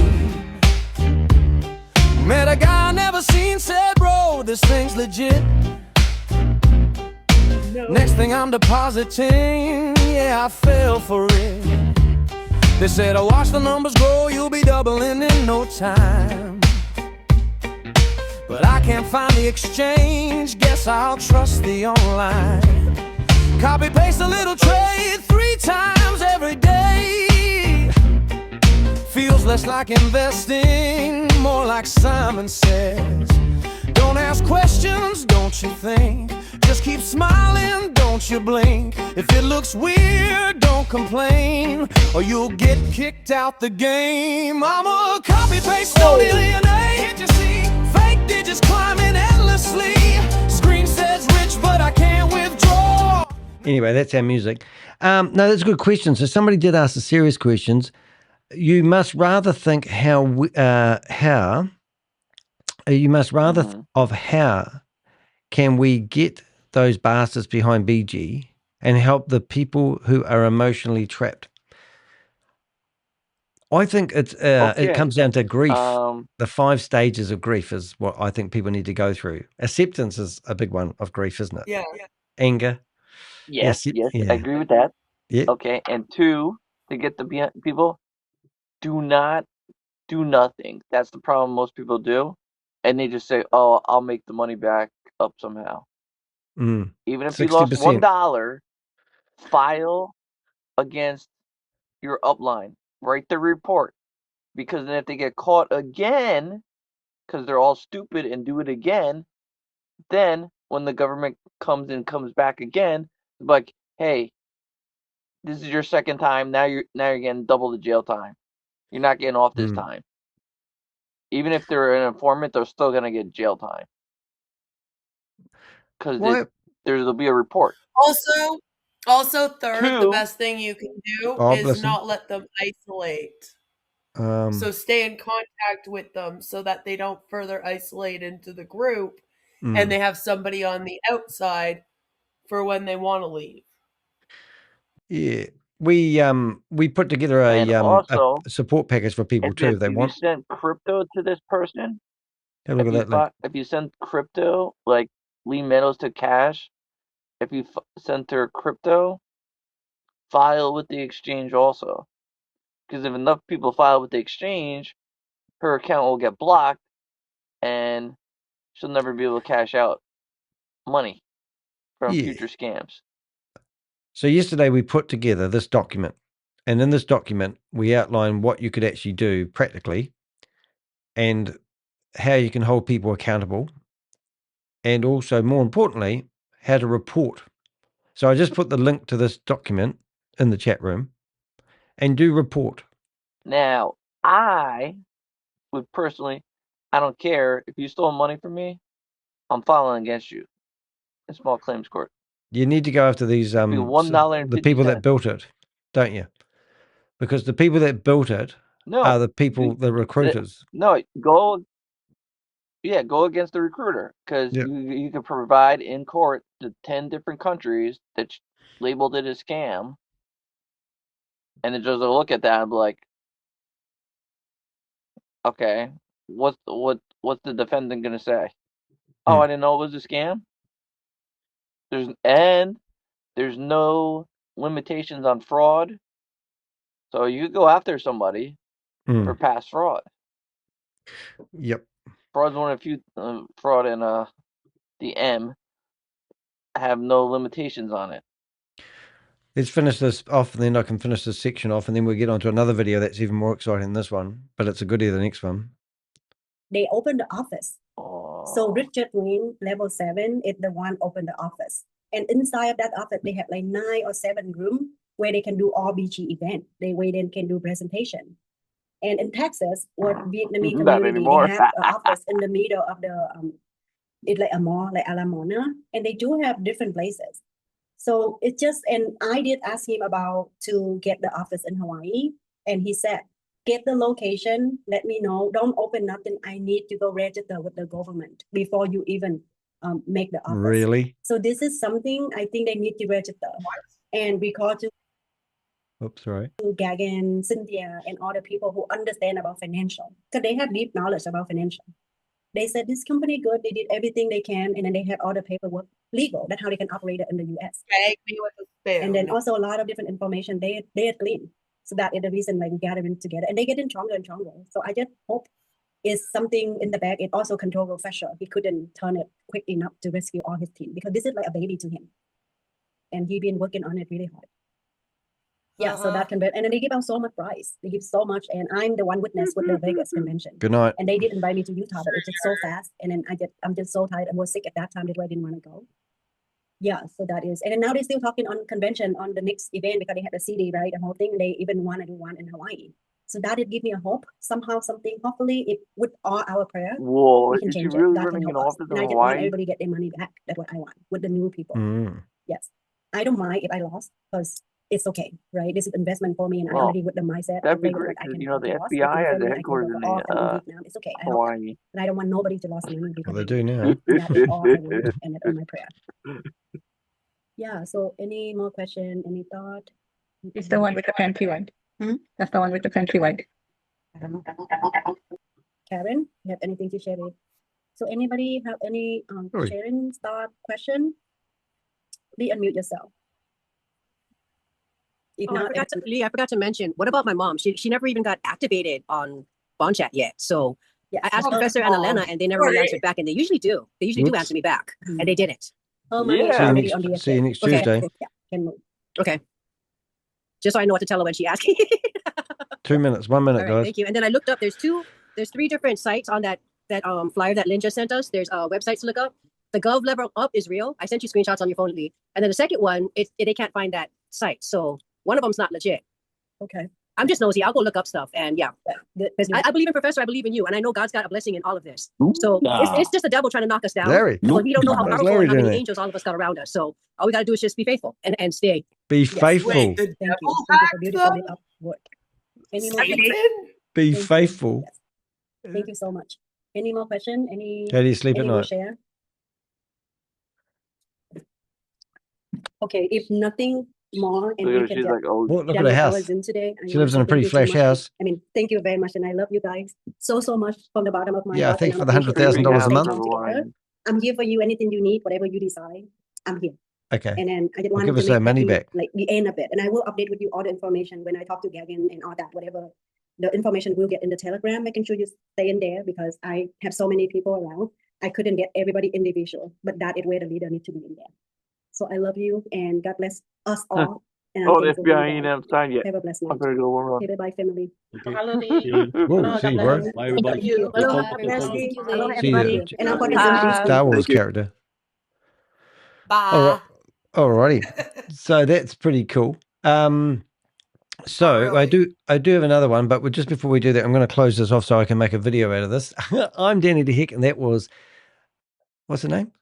Met a guy I never seen, said, bro, this thing's legit. Next thing I'm depositing, yeah, I fell for it. They said, watch the numbers grow, you'll be doubling in no time. But I can't find the exchange, guess I'll trust the online. Copy paste a little trade 3 times every day. less like investing, more like Simon says. Don't ask questions, don't you think? Just keep smiling, don't you blink. If it looks weird, don't complain, or you'll get kicked out the game. I'm a copy-paste millionaire, can't you see? Fake digits climbing endlessly. Screen says rich, but I can't withdraw. Anyway, that's our music. No, that's a good question. So somebody did ask the serious questions. You must rather think how can we get those bastards behind BG and help the people who are emotionally trapped. I think it comes down to grief. The 5 stages of grief is what I think people need to go through. Acceptance is a big one of grief, isn't it? Yeah. Anger. Yes, Yeah. I agree with that. Yeah. Okay, and 2, to get the people, do not do nothing. That's the problem most people do. And they just say, oh, I'll make the money back up somehow. Even if you lost 60%. $1, file against your upline. Write the report. Because then if they get caught again, because they're all stupid and do it again, then when the government comes back again, like, hey, this is your second time. Now you're getting double the jail time. You're not getting off this time. Even if they're an informant, they're still gonna get jail time because there'll be a report. Also, third, the 2, best thing you can do is listen. not let them isolate. So stay in contact with them so that they don't further isolate into the group, and they have somebody on the outside for when they want to leave. Yeah. We put together and also, a support package for people too if they want. If you send crypto to this person, Have a look at that link. if you send crypto, like Lee Meadows to cash, if you send her crypto, file with the exchange also. Because if enough people file with the exchange, her account will get blocked and she'll never be able to cash out money from future scams. So yesterday we put together this document, and in this document we outline what you could actually do practically and how you can hold people accountable, and also, more importantly, how to report. So I just put the link to this document in the chat room, and do report. Now, I would personally, I don't care if you stole money from me, I'm filing against you in small claims court. You need to go after these the people that built it, don't you? Because the people that built it are the people, the recruiters. Go against the recruiter, because you can provide in court the 10 different countries that labeled it a scam, and the judge will look at that and be like, okay, what's the defendant gonna say? Oh, I didn't know it was a scam. There's no limitations on fraud, so you could go after somebody for past fraud. Yep. Fraud's one of the few fraud and the M have no limitations on it. Let's finish this off, and then I can finish this section off, and then we'll get on to another video that's even more exciting than this one, but it's a goodie, the next one. They opened the office. So Richard Wayne, level 7, is the one opened the office. And inside of that office, they have like 9 or 7 rooms where they can do all BG event. Where they can do presentation. And in Texas, or Vietnamese community, they have an office in the middle of the, it's like a mall, like Alamona, and they do have different places. So it's just, and I did ask him about to get the office in Hawaii, and he said, get the location, let me know, don't open nothing, I need to go register with the government before you even make the office. Really? So this is something I think they need to register. And we call to Kangen, Cynthia, and all the people who understand about financial, because they have deep knowledge about financial. They said this company good, they did everything they can, and then they have all the paperwork legal. That's how they can operate it in the US. And then also a lot of different information they are clean. So that is the reason why we gather them together, and they get in stronger and stronger. So I just hope is something in the back. It also control professor. He couldn't turn it quick enough to rescue all his team, because this is like a baby to him, and he been working on it really hard. Yeah, so that convention, and then they give out so much prize. They give so much, and I'm the one witness with the Vegas convention. Good night. And they did invite me to Utah, but it's just so fast. And then I'm just so tired. I was sick at that time. That's why I didn't want to go. Yeah, so that is, and then now they're still talking on convention on the next event because they had a CD, right? The whole thing. They even want to do one in Hawaii. So that did give me a hope somehow, something. Hopefully, if with all our prayer, Whoa, we can is she change it. really God can running an help us. office in And I just want Hawaii? everybody to get their money back. That's what I want with the new people. Mm. Yes, I don't mind if I lost because it's okay, right? This is investment for me, and I'm Well, already with the mindset. that'd I'm be ready with great what I because can you know afford the to loss. FBI They has can a I can headquarters go in off and the in Vietnam. It's okay. I help them. Hawaii. And I don't want nobody to lose money Well, because they of do me. now. And that is all I want, and that's my prayer. Yeah. So, any more question? Any thought? It's the one with the pantry one. That's the one with the pantry one. I don't know. Karen, you have anything to share with? So, anybody have any Sorry. sharing thought, question? Please unmute yourself. If Oh, not, Lee, I forgot to mention, what about my mom? She never even got activated on Bond Chat yet. So yeah, I asked Professor and Elena, and they never really answered back, and they usually do. They usually do Whoops. answer me back, and they didn't. Oh, money is See you already on next, DSJ. see you next Okay. Tuesday. Yeah, can move. Okay. Just so I know what to tell her when she asks. 2 minutes, 1 minute, All right, guys. thank you. And then I looked up. There's 3 different sites on that flyer that Lynn just sent us. There's websites to look up. The Gov Level Up is real. I sent you screenshots on your phone, Lee. And then the second one, they can't find that site. So one of them's not legit. Okay. I'm just nosy. I'll go look up stuff. And yeah, I believe in Professor. I believe in you. And I know God's got a blessing in all of this. So it's just the devil trying to knock us down. Larry. But we don't know how How's powerful Larry and how doing many there? angels all of us got around us. So all we got to do is just be faithful and stay. Be faithful. Wait, the Thank you. devil Thank you for hacked beautiful them? up work. Any more? Satan? Be Thank you. faithful. Yes. Thank you so much. Any more question? How do you sleep at Any more night? share? Okay, if nothing more, and Look you at her, can she's just like, oh, Well, look at done her with our house. Zoom today. I She want lives to in a thank pretty you so flash much. house. I mean, thank you very much, and I love you guys so much from the bottom of my Yeah, heart. thanks and for the I appreciate $100,000 a everything. month. Come together. I'm here for you. Anything you need, whatever you decide, I'm here. Okay. And then I just Well, wanted give to us make our money that be, back. like the end of it. And I will update with you all the information when I talk to Gavin and all that, whatever the information we'll get in the Telegram, making sure you stay in there because I have so many people around. I couldn't get everybody individual, but that is where the leader needs to be in there. So I love you and God bless us all. And I'm oh, the thankful for FBI you ain't guys. haven't signed yet. Have a blessed I'm night. gonna go run. Okay, bye, family. Whoa, see you, bro. Bye, everybody. Thank you. Good Aloha, talk, good Nancy. talk. Aloha, See you, everybody. And I'm going to Zoom Bye. this. Star Wars Thank you. character. Bye. Alrighty. So that's pretty cool. So really. I do have another one, but just before we do that, I'm going to close this off so I can make a video out of this. I'm Danny DeHick, and that was, what's her name?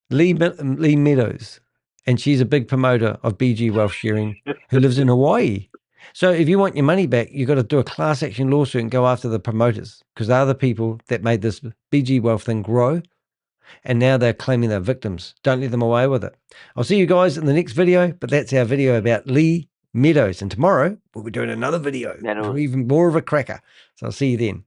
Lee Meadows. And she's a big promoter of BG Wealth Sharing who lives in Hawaii. So if you want your money back, you've got to do a class action lawsuit and go after the promoters because they're the people that made this BG Wealth thing grow. And now they're claiming they're victims. Don't let them away with it. I'll see you guys in the next video, but that's our video about Lee Meadows. And tomorrow we'll be doing another video, even more of a cracker. So I'll see you then.